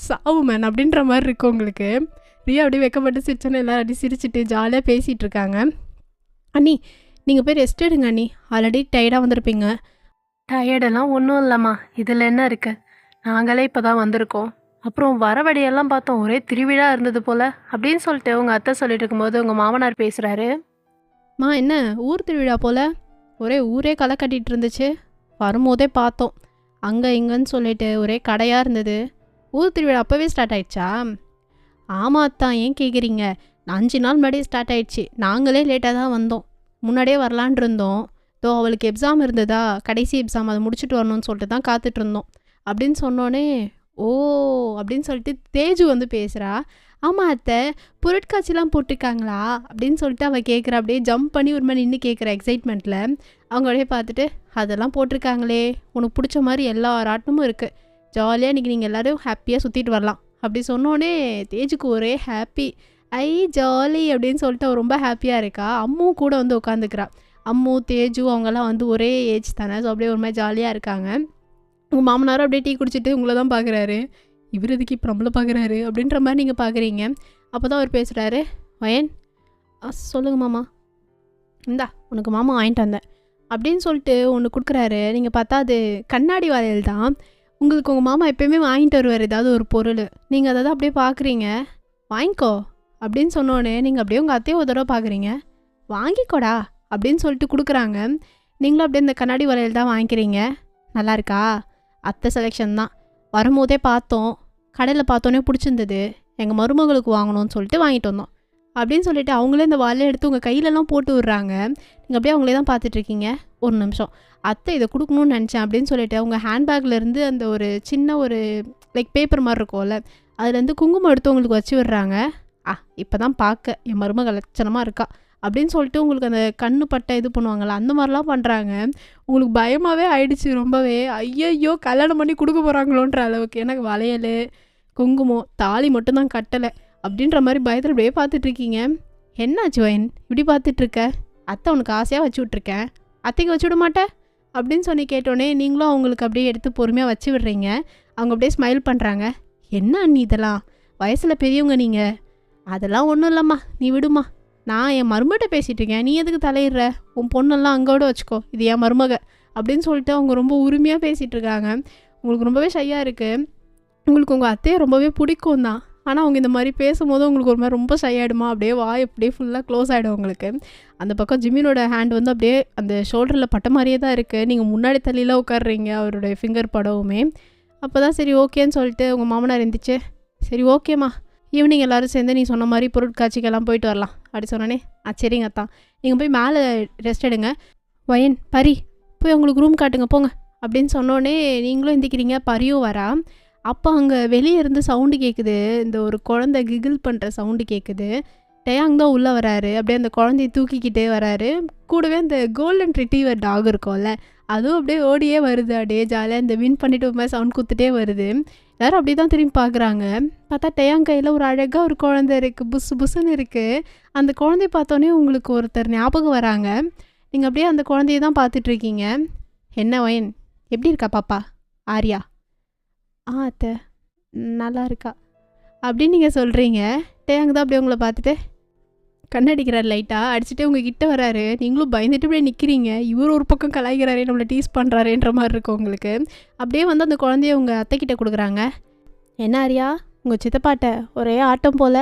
சாவு மேன் அப்படின்ற மாதிரி இருக்கும் உங்களுக்கு. ரியா அப்படியே வைக்கப்பட்டு சிரிச்சோன்னே எல்லோரும் அப்படி சிரிச்சிட்டு ஜாலியாக பேசிகிட்டு இருக்காங்க. அண்ணி நீங்கள் போய் ரெஸ்ட் எடுங்க அண்ணி, ஆல்ரெடி டயர்டாக வந்திருப்பீங்க. டயர்டெல்லாம் ஒன்றும் இல்லைம்மா, இதில் என்ன இருக்குது, நாங்களே இப்போ தான் வந்திருக்கோம். அப்புறம் வர வழியெல்லாம் பார்த்தோம், ஒரே திருவிழா இருந்தது போல் அப்படின்னு சொல்லிட்டு உங்கள் அத்தை சொல்லிட்டு இருக்கும்போது உங்கள் மாமனார் பேசுகிறாரு. என்ன ஊர் திருவிழா போல், ஒரே ஊரே களை கட்டிகிட்டு இருந்துச்சு, வரும்போதே பார்த்தோம், அங்கே இங்கன்னு சொல்லிட்டு ஒரே கடையாக இருந்தது. ஊர் திருவிழா அப்போவே ஸ்டார்ட் ஆகிடுச்சா? ஆமாம் தான், ஏன் கேட்குறீங்க, 5 நாள் முன்னாடியே ஸ்டார்ட் ஆகிடுச்சு. நாங்களே லேட்டாக தான் வந்தோம், முன்னாடியே வரலான் இருந்தோம். அவளுக்கு எக்ஸாம் இருந்ததா, கடைசி எக்ஸாம், அதை முடிச்சுட்டு வரணும்னு சொல்லிட்டு தான் காத்துட்ருந்தோம் அப்படின்னு சொன்னோன்னே, ஓ அப்படின்னு சொல்லிட்டு தேஜு வந்து பேசுகிறா. ஆமாம் அத்தை, பொருட்காட்சிலாம் போட்டிருக்காங்களா அப்படின்னு சொல்லிட்டு அவள் கேட்குற, அப்படியே ஜம்ப் பண்ணி ஒரு மாதிரி நின்று கேட்குற எக்ஸைட்மெண்ட்டில். அவங்க அப்படியே பார்த்துட்டு, அதெல்லாம் போட்டிருக்காங்களே, உனக்கு பிடிச்ச மாதிரி எல்லா ராட்டமும் இருக்குது, ஜாலியாக இன்றைக்கி நீங்கள் எல்லோரும் ஹாப்பியாக சுற்றிட்டு வரலாம் அப்படி சொன்னோன்னே தேஜுக்கு ஒரே ஹாப்பி. ஜாலி அப்படின்னு சொல்லிட்டு அவள் ரொம்ப ஹாப்பியாக இருக்கா. அம்மும் கூட வந்து உட்காந்துக்கிறா. அம்மு தேஜு அவங்கெல்லாம் வந்து ஒரே ஏஜ் தானே, ஸோ அப்படியே ஒரு மாதிரி ஜாலியாக இருக்காங்க. உங்கள் மாமனாரும் அப்படியே டீ குடிச்சிட்டு உங்களை தான் பார்க்குறாரு. இவர் எதுக்கு இப்போ நம்மளை பார்க்குறாரு அப்படின்ற மாதிரி நீங்கள் பார்க்குறீங்க. அப்போ தான் அவர் பேசுகிறாரு. வயன், சொல்லுங்கள் மாமா. இந்தா உனக்கு மாமா வாங்கிட்டு வந்தேன் அப்படின்னு சொல்லிட்டு ஒன்று கொடுக்குறாரு. நீங்கள் பார்த்தா அது கண்ணாடி வளையல் தான். உங்களுக்கு உங்கள் மாமா எப்போயுமே வாங்கிட்டு வருவார் ஏதாவது ஒரு பொருள். நீங்கள் அதை தான் அப்படியே பார்க்குறீங்க. வாங்கிக்கோ அப்படின்னு சொன்னோடனே நீங்கள் அப்படியே உங்கள் அத்தையை ஒரு தடவை பார்க்குறீங்க. வாங்கிக்கோடா அப்படின்னு சொல்லிட்டு கொடுக்குறாங்க. நீங்களும் அப்படியே இந்த கண்ணாடி வளையல் தான் வாங்கிக்கிறீங்க. நல்லா இருக்கா? அத்தை செலெக்ஷன் தான். வரும்போதே பார்த்தோம், கடையில் பார்த்தோன்னே பிடிச்சிருந்தது, எங்கள் மருமகளுக்கு வாங்கணும்னு சொல்லிட்டு வாங்கிட்டு வந்தோம் அப்படின்னு சொல்லிட்டு அவங்களே இந்த வாழை எடுத்து உங்கள் கையிலலாம் போட்டு விட்றாங்க. நீங்கள் அப்படியே அவங்களே தான் பார்த்துட்ருக்கீங்க. ஒரு நிமிஷம், அத்தை இதை கொடுக்கணும்னு நினச்சேன் அப்படின்னு சொல்லிட்டு அவங்க ஹேண்ட்பேக்லேருந்து அந்த ஒரு சின்ன ஒரு லைக் பேப்பர் மாதிரி இருக்கும்ல, அதுலேருந்து குங்குமம் எடுத்து உங்களுக்கு வச்சு விடுறாங்க. இப்போ தான் பார்க்க என் மருமக லட்சணமாக இருக்கா அப்படின்னு சொல்லிட்டு உங்களுக்கு அந்த கண்ணு பட்டை இது பண்ணுவாங்கள்ல, அந்த மாதிரிலாம் பண்ணுறாங்க. உங்களுக்கு பயமாகவே ஆயிடுச்சு ரொம்பவே. ஐயையோ கல்யாணம் பண்ணி கொடுக்க போகிறாங்களோன்ற அளவுக்கு. எனக்கு வளையல், குங்குமம், தாலி மட்டும்தான் கட்டலை அப்படின்ற மாதிரி பயத்தில் அப்படியே பார்த்துட்ருக்கீங்க. என்னாச்சு வயன் இப்படி பார்த்துட்ருக்க? அத்தை உனக்கு ஆசையாக வச்சு விட்ருக்கேன், அத்தைக்கு வச்சு விட மாட்டேன் அப்படின்னு சொல்லி கேட்டோன்னே நீங்களும் அவங்களுக்கு அப்படியே எடுத்து பொறுமையாக வச்சு விடுறீங்க. அவங்க அப்படியே ஸ்மைல் பண்ணுறாங்க. என்ன அண்ணி இதெல்லாம், வயசில் பெரியவங்க நீங்கள். அதெல்லாம் ஒன்றும் இல்லைம்மா, நீ விடுமா, நான் என் மருமகிட்ட பேசிகிட்டு இருக்கேன், நீ எதுக்கு தலையிடுற? உன் பொண்ணெல்லாம் அங்கோட வச்சுக்கோ, இது என் மருமக அப்படின்னு சொல்லிட்டு அவங்க ரொம்ப உரிமையாக பேசிகிட்டு இருக்காங்க. உங்களுக்கு ரொம்பவே ஷையாக இருக்குது. உங்களுக்கு உங்கள் அத்தையை ரொம்பவே பிடிக்கும் தான், ஆனால் அவங்க இந்த மாதிரி பேசும்போது உங்களுக்கு ஒரு மாதிரி ரொம்ப ஷை ஆகிடுமா, அப்படியே வாய் அப்படியே ஃபுல்லாக க்ளோஸ் ஆகிடும் உங்களுக்கு. அந்த பக்கம் ஜிமினோட ஹேண்ட் வந்து அப்படியே அந்த ஷோல்டரில் பட்ட மாதிரியே தான் இருக்குது. நீங்கள் முன்னாடி தள்ளிலாம் உட்காடுறீங்க அவருடைய ஃபிங்கர் படவுமே. அப்போ தான் சரி ஓகேன்னு சொல்லிட்டு உங்கள் மாமனார் இருந்துச்சு. சரி ஓகேம்மா, ஈவினிங் எல்லோரும் சேர்ந்து நீ சொன்ன மாதிரி பொருட்காட்சிக்கெல்லாம் போயிட்டு வரலாம் அப்படி சொன்னோன்னே, சரிங்க அத்தான், நீங்கள் போய் மேலே ரெஸ்ட் எடுங்க, வயன் பரி போய் உங்களுக்கு ரூம் காட்டுங்க போங்க அப்படின்னு சொன்னோடனே நீங்களும் எந்திக்கிறீங்க. பரியும் வரா. அப்போ அங்கே வெளியே இருந்து சவுண்டு கேட்குது, இந்த ஒரு குழந்தை கிகிள் பண்ணுற சவுண்டு கேட்குது. டயாங் தான் உள்ளே வராரு. அப்படியே அந்த குழந்தைய தூக்கிக்கிட்டே வராரு. கூடவே அந்த கோல்டன் ரிட்ரீவர் டாக் இருக்கும்ல, அதுவும் அப்படியே ஓடியே வருது. அப்படியே ஜாலியாக இந்த வின் பண்ணிட்டு ஒரு மாதிரி சவுண்ட் கொடுத்துட்டே வருது. எல்லோரும் அப்படி தான் திரும்பி பார்க்குறாங்க. பார்த்தா டயாங் கையில் ஒரு அழகாக ஒரு குழந்தை இருக்குது, புஸ்ஸு புஸ்ஸுன்னு இருக்குது. அந்த குழந்தைய பார்த்தோன்னே உங்களுக்கு ஒருத்தர் ஞாபகம் வராங்க. நீங்கள் அப்படியே அந்த குழந்தைய தான் பார்த்துட்ருக்கீங்க. என்ன வயன், எப்படி இருக்கா பாப்பா? ஆர்யா? அத்தை நல்லா இருக்கா அப்படின்னு நீங்கள் சொல்கிறீங்க. டேயாங்க தான் அப்படியே உங்களை பார்த்துட்டு கண்ணடிக்கிறார், லைட்டாக அடிச்சுட்டு உங்ககிட்ட வராரு. நீங்களும் பயந்துட்டு அப்படியே நிற்கிறீங்க. இவர் ஒரு பக்கம் கலாய்க்கிறாரே, நம்மளை டீஸ் பண்ணுறாரேன்ற மாதிரி இருக்கும் உங்களுக்கு. அப்படியே வந்து அந்த குழந்தைய உங்கள் அத்தைக்கிட்ட கொடுக்குறாங்க. என்ன ஆரியா, உங்கள் சித்தப்பாட்ட ஒரே ஆட்டம் போல்?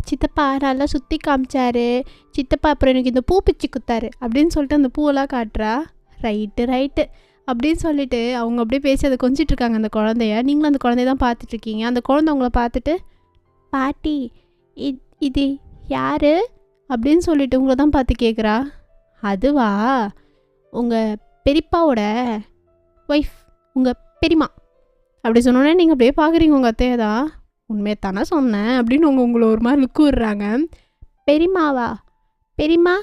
சித்தப்பா நல்லா சுற்றி காமிச்சாரு, சித்தப்பா அப்புறம் எனக்கு இந்த பூ பிச்சு குத்தாரு அப்படின்னு சொல்லிட்டு அந்த பூவெல்லாம் காட்டுறா. ரைட்டு அப்படின்னு சொல்லிட்டு அவங்க அப்படியே பேசி அதை கொஞ்சிட்டு இருக்காங்க அந்த குழந்தைய. நீங்களும் அந்த குழந்தைய தான் பார்த்துட்ருக்கீங்க. அந்த குழந்தை உங்களை பார்த்துட்டு, பாட்டி இது யார் அப்படின்னு சொல்லிட்டு உங்களை தான் பார்த்து கேட்குறா. அதுவா, உங்கள் பெரியப்பாவோட ஒய்ஃப், உங்கள் பெரியம்மா அப்படி சொன்னோன்னே நீங்கள் அப்படியே பார்க்குறீங்க உங்கள் அத்தையை தான். உண்மையை தானே சொன்னேன் அப்படின்னு உங்களை ஒரு மாதிரி லுக்கு விடுறாங்க. பெரியம்மாவா? பெரியம்மா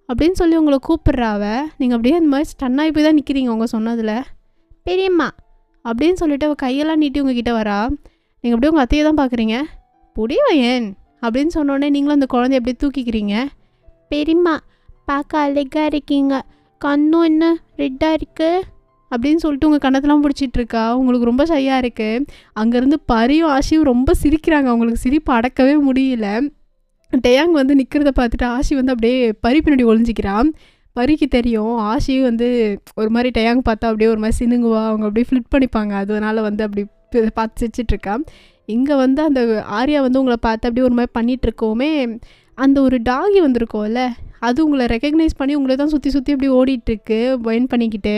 அப்படின்னு சொல்லி உங்களை கூப்பிட்றாவ. நீங்கள் அப்படியே அந்த மாதிரி ஸ்டன்னாகி போய் தான் நிற்கிறீங்க அவங்க சொன்னதில். பெரியம்மா அப்படின்னு சொல்லிட்டு அவள் கையெல்லாம் நீட்டி உங்ககிட்ட வரா. நீங்கள் அப்படியே உங்கள் அத்தையை தான் பார்க்குறீங்க. புடிவயன் அப்படின்னு சொன்னோடனே நீங்களும் அந்த குழந்தைய அப்படியே தூக்கிக்கிறீங்க. பெரியம்மா பார்க்க அழகாக இருக்கீங்க, கண்ணும் என்ன ரெட்டாக இருக்குது அப்படின்னு சொல்லிட்டு உங்கள் கண்ணத்தெல்லாம் பிடிச்சிட்ருக்கா. உங்களுக்கு ரொம்ப ஷையாக இருக்குது. அங்கேருந்து பரியும் ஆஷியும் ரொம்ப சிரிக்கிறாங்க. அவங்களுக்கு சிரிப்பு அடக்கவே முடியல. டேயாங் வந்து நிற்கிறத பார்த்துட்டு ஆஷி வந்து அப்படியே பரி பின்னாடி ஒளிஞ்சிக்கிறான். பரிக்கு தெரியும் ஆஷியும் வந்து ஒரு மாதிரி டேயாங் பார்த்தா அப்படியே ஒரு மாதிரி சினுங்குவா, அவங்க அப்படியே ஃப்ளிட் பண்ணிப்பாங்க. அதனால் வந்து அப்படி பார்த்து சிரிச்சிட்ருக்கான். இங்கே வந்து அந்த ஆர்யா வந்து உங்களை பார்த்து அப்படியே ஒரு மாதிரி பண்ணிகிட்ருக்கோமே, அந்த ஒரு டாகி வந்திருக்கோம்ல, அது உங்களை ரெக்கக்னைஸ் பண்ணி உங்களை தான் சுற்றி சுற்றி அப்படியே ஓடிட்டுருக்கு வைன் பண்ணிக்கிட்டு.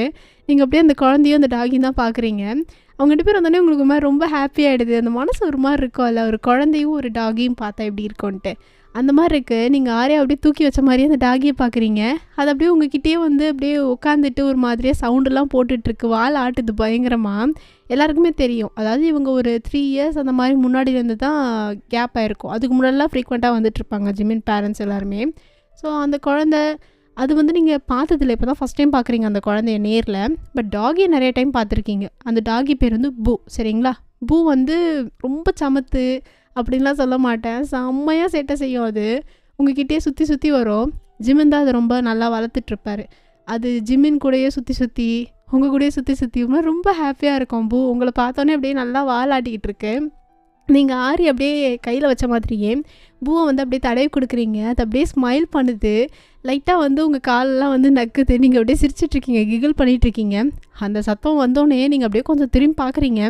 நீங்கள் அப்படியே அந்த குழந்தையும் அந்த டாகியும் தான் பார்க்குறீங்க. அவங்க 2 பேர் வந்தோடனே உங்களுக்கு மாதிரி ரொம்ப ஹாப்பி ஆகிடுது. அந்த மனசு ஒரு மாதிரி இருக்கும்ல, ஒரு குழந்தையும் ஒரு டாகியும் பார்த்தா எப்படி இருக்கும்ன்ட்டு அந்த மாதிரி இருக்குது. நீங்கள் ஆரியா அப்படியே தூக்கி வச்ச மாதிரியே அந்த டாகியை பார்க்குறீங்க. அது அப்படியே உங்ககிட்டயே வந்து அப்படியே உட்காந்துட்டு ஒரு மாதிரியே சவுண்டெல்லாம் போட்டுட்ருக்கு, வால் ஆட்டுது பயங்கரமாக. எல்லாருக்குமே தெரியும், அதாவது இவங்க ஒரு 3 இயர்ஸ் அந்த மாதிரி முன்னாடிலேருந்து தான் கேப் ஆகிருக்கும். அதுக்கு முன்னாடிலாம் ஃப்ரீக்வெண்ட்டாக வந்துட்டுருப்பாங்க ஜிமின் பேரண்ட்ஸ் எல்லாருமே. ஸோ அந்த குழந்தை அது வந்து நீங்கள் பார்த்ததில்ல, இப்போ தான் ஃபஸ்ட் டைம் பார்க்குறீங்க அந்த குழந்தைய நேரில். பட் டாகியை நிறைய டைம் பார்த்துருக்கீங்க. அந்த டாகி பேர் வந்து பூ, சரிங்களா? பூ வந்து ரொம்ப சமத்து அப்படின்லாம் சொல்ல மாட்டேன், செம்மையாக சேட்டை செய்யும். அது உங்ககிட்டயே சுற்றி சுற்றி வரும். ஜிமின் தான் அது ரொம்ப நல்லா வளர்த்துட்ருப்பார். அது ஜிமின் கூடயே சுற்றி சுற்றி உங்கள் கூடயே சுற்றி சுற்றியுமே ரொம்ப ஹாப்பியாக இருக்கும் பூ. உங்களை பார்த்தோன்னே அப்படியே நல்லா வாலாட்டிக்கிட்டு இருக்கு. நீங்கள் ஆரி அப்படியே கையில் வச்ச மாதிரியே பூவை வந்து அப்படியே தடவி கொடுக்குறீங்க. அது அப்படியே ஸ்மைல் பண்ணுது. லைட்டாக வந்து உங்கள் காலெல்லாம் வந்து நக்குது. நீங்கள் அப்படியே சிரிச்சிட்ருக்கீங்க, கிகிள் பண்ணிகிட்ருக்கீங்க. அந்த சத்தம் வந்தோடனே நீங்கள் அப்படியே கொஞ்சம் திரும்பி பார்க்குறீங்க.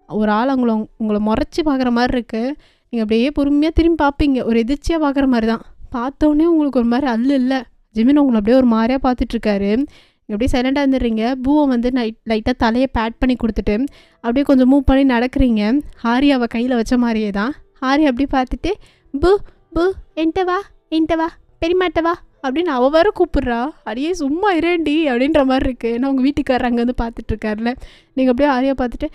ஒரு ஆள் உங்களை முறைச்சி பார்க்குற மாதிரி இருக்குது. நீங்கள் அப்படியே பொறுமையாக திரும்பி பார்ப்பீங்க. ஒரு எதிர்ச்சியாக பார்க்குற மாதிரி தான். பார்த்தோன்னே உங்களுக்கு ஒரு மாதிரி அல்லு இல்லை. ஜிமின் உங்களை அப்படியே ஒரு மாதிரியாக பார்த்துட்ருக்காரு. நீங்கள் அப்படியே சைலண்டாக இருந்துடுறீங்க. பூவை வந்து லைட்டாக தலையை பேட் பண்ணி கொடுத்துட்டு அப்படியே கொஞ்சம் மூவ் பண்ணி நடக்கிறீங்க. ஆரியாவை கையில் வச்ச மாதிரியே தான். ஆரியா அப்படி பார்த்துட்டு பூ பூ என்கிட்ட வா, என்கிட்ட வா, பெரியமாட்ட வா அப்படின்னு அவ வேற கூப்பிட்றா. அடியே சும்மா இரேண்டி அப்படின்ற மாதிரி இருக்குது. ஏன்னா உங்கள் வீட்டுக்காரர் அங்கே வந்து பார்த்துட்ருக்காருல. நீங்கள் அப்படியே ஆரியா பார்த்துட்டு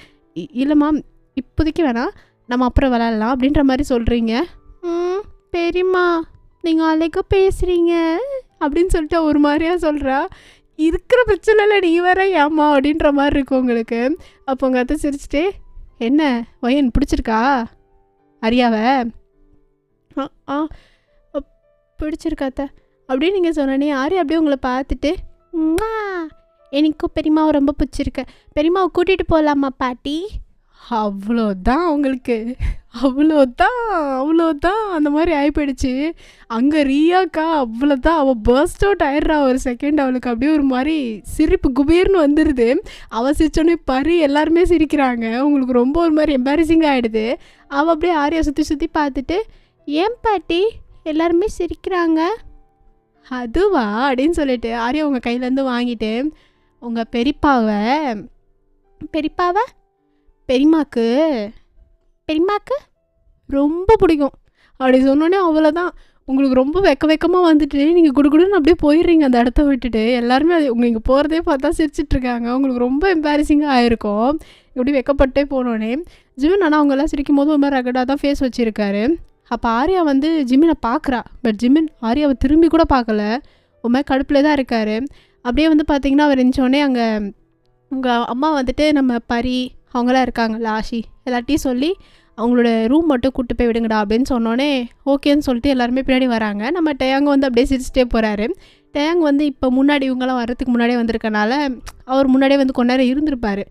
இல்லைம்மா இப்போதைக்கு வேணாம், நம்ம அப்புறம் விளாட்லாம் அப்படின்ற மாதிரி சொல்கிறீங்க. பெரியம்மா நீங்கள் அழகாக பேசுகிறீங்க அப்படின்னு சொல்லிட்டு ஒரு மாதிரியாக சொல்கிறா. இருக்கிற பிரச்சனையில் நீ வேற ஏம்மா அப்படின்ற மாதிரி இருக்கும் உங்களுக்கு. அப்போ உங்கள் அத்தை சிரிச்சிட்டே என்ன வயன் பிடிச்சிருக்கா அரியாவை? ஆ பிடிச்சிருக்கா அத்தை அப்படின்னு நீங்கள் சொன்னோன்னே ஆரியா அப்படியே உங்களை பார்த்துட்டு எனக்கும் பெரியம்மாவை ரொம்ப பிடிச்சிருக்கு, பெரியம்மாவை கூட்டிகிட்டு போகலாமா பாட்டி? அவ்வளோதான் உங்களுக்கு, அவ்வளோதான் அந்த மாதிரி ஆகிப்போயிடுச்சு. அங்கே ரியாக்கா அவ்வளோதான், அவள் பர்ஸ்ட் அவுட் ஆயிடுறா. ஒரு செகண்ட் அவளுக்கு அப்படியே ஒரு மாதிரி சிரிப்பு குபீர்னு வந்துடுது. அவள் சிரிச்சோன்னே பரி எல்லாருமே சிரிக்கிறாங்க. உங்களுக்கு ரொம்ப ஒரு மாதிரி எம்பாரசிங் ஆகிடுது. அவள் அப்படியே ஆரியா சுற்றி பார்த்துட்டு ஏன் பாட்டி எல்லாருமே சிரிக்கிறாங்க? அதுவா அப்படின்னு சொல்லிட்டு ஆரியா உங்கள் கையிலேருந்து வாங்கிட்டு உங்கள் பெரியம்மாக்கு ரொம்ப பிடிக்கும் அப்படி சொன்னோன்னே அவ்வளோதான். உங்களுக்கு ரொம்ப வெக்கமாக வந்துட்டு நீங்கள் குடுகுடுன்னு அப்படியே போயிடுறீங்க அந்த இடத்த விட்டுட்டு. எல்லாருமே அது நீங்கள் போகிறதே பார்த்தா சிரிச்சிட்ருக்காங்க. உங்களுக்கு ரொம்ப எம்பாரசிங்காக ஆகிருக்கும் இப்படி வெக்கப்பட்டே போனோடனே. ஜிமின் ஆனால் அவங்கெல்லாம் சிரிக்கும் போது ஒரு மாதிரி ரகடாக தான் ஃபேஸ் வச்சுருக்காரு. அப்போ ஆரியா வந்து ஜிமினை பார்க்குறா. பட் ஜிமின் ஆரியாவை திரும்பி கூட பார்க்கல. ஒரு மாதிரி கடுப்பில் தான் இருக்கார். அப்படியே வந்து பார்த்திங்கன்னா அவர் இருந்தோடனே அங்கே உங்கள் அம்மா வந்துட்டு நம்ம பரி அவங்களாம் இருக்காங்கல்ல ஆஷி எல்லாத்தையும் சொல்லி அவங்களோட ரூம் மட்டும் கூப்பிட்டு போய் விடுங்கடா அப்படின்னு சொன்னோன்னே ஓகேன்னு சொல்லிட்டு எல்லாருமே பின்னாடி வராங்க. நம்ம டேயாங் வந்து அப்படியே சிரிச்சிட்டே போகிறாரு. டேயாங் வந்து இப்போ முன்னாடி இவங்கெல்லாம் வர்றதுக்கு முன்னாடியே வந்திருக்கனால அவர் முன்னாடியே வந்து கொஞ்ச நேரம் இருந்திருப்பார்.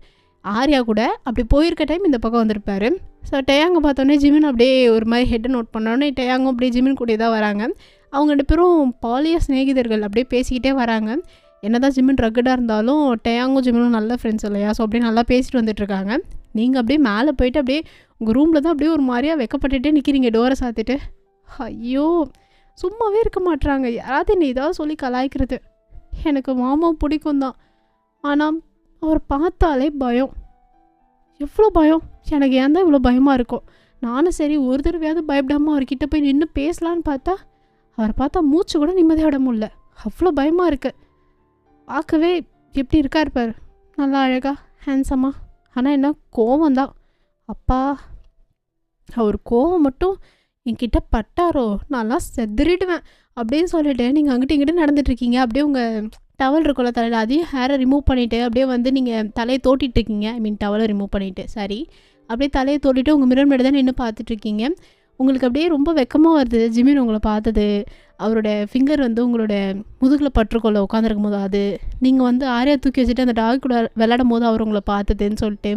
ஆரியா கூட அப்படி போயிருக்க டைம் இந்த பக்கம் வந்திருப்பார். ஸோ டேயாங்கை பார்த்தோன்னே ஜிமின் அப்படியே ஒரு மாதிரி ஹெட்டை நோட் பண்ணோன்னே டேயாங்கும் அப்படியே ஜிமின் கூட தான் வராங்க. அவங்க 2 பேரும் பாலிய சிநேகிதர்கள் அப்படியே பேசிக்கிட்டே வராங்க. என்ன தான் ஜிமின் ரக்கடாக இருந்தாலும் டேயாங்கும் ஜிமினும் நல்ல ஃப்ரெண்ட்ஸ் இல்லையா? ஸோ அப்படியே நல்லா பேசிட்டு வந்துட்டுருக்காங்க. நீங்கள் அப்படியே மேலே போயிட்டு அப்படியே உங்கள் ரூமில் தான் அப்படியே ஒரு மாதிரியாக வெக்கப்பட்டுகிட்டே நிற்கிறீங்க டோரை சாத்திட்டு. ஐயோ சும்மாவே இருக்க மாட்டுறாங்க. யாராவது என்னை ஏதாவது சொல்லி கலாய்க்கிறது. எனக்கு மாமா பிடிக்கும் தான், ஆனால் அவரை பார்த்தாலே பயம். எவ்வளோ பயம் எனக்கு. ஏன் தான் இவ்வளோ பயமாக இருக்கும். நானும் சரி ஒரு தடவையாவது பயப்படாமல் அவர்கிட்ட போய் நின்று பேசலான்னு பார்த்தா அவரை பார்த்தா மூச்சு கூட நிம்மதியாக விட முடியல. அவ்வளோ பயமாக இருக்குது. பார்க்கவே எப்படி இருக்கா இருப்பார், நல்லா அழகாக ஹேண்ட்ஸமாக. ஆனால் என்ன கோவம் தான். அப்பா அவர் கோவம் மட்டும் என்கிட்ட பட்டாரோ நல்லா செதறிடுவேன் அப்படின்னு சொல்லிட்டு நீங்கள் அங்கிட்ட இங்கிட்ட நடந்துட்டுருக்கீங்க. அப்படியே உங்கள் டவல் இருக்குல்ல தலையில் அதையும் ஹேரை ரிமூவ் பண்ணிவிட்டு அப்படியே வந்து நீங்கள் தலையை தோட்டிகிட்ருக்கீங்க. ஐ மீன் டவலை ரிமூவ் பண்ணிவிட்டு சாரி அப்படியே தலையை தோட்டிட்டு உங்கள் மிரர் மேலே தான் நின்று பார்த்துட்ருக்கீங்க. உங்களுக்கு அப்படியே ரொம்ப வெக்கமாக வருது ஜிமின் உங்களை பார்த்தது. அவரோட ஃபிங்கர் வந்து உங்களோட முதுகில் பற்றுக்கொள்ள உட்காந்துருக்கும் போது அது நீங்கள் வந்து ஆரியா தூக்கி வச்சுட்டு அந்த டாக் கூட விளையாடும் போது அவர் உங்களை பார்த்ததுன்னு சொல்லிட்டு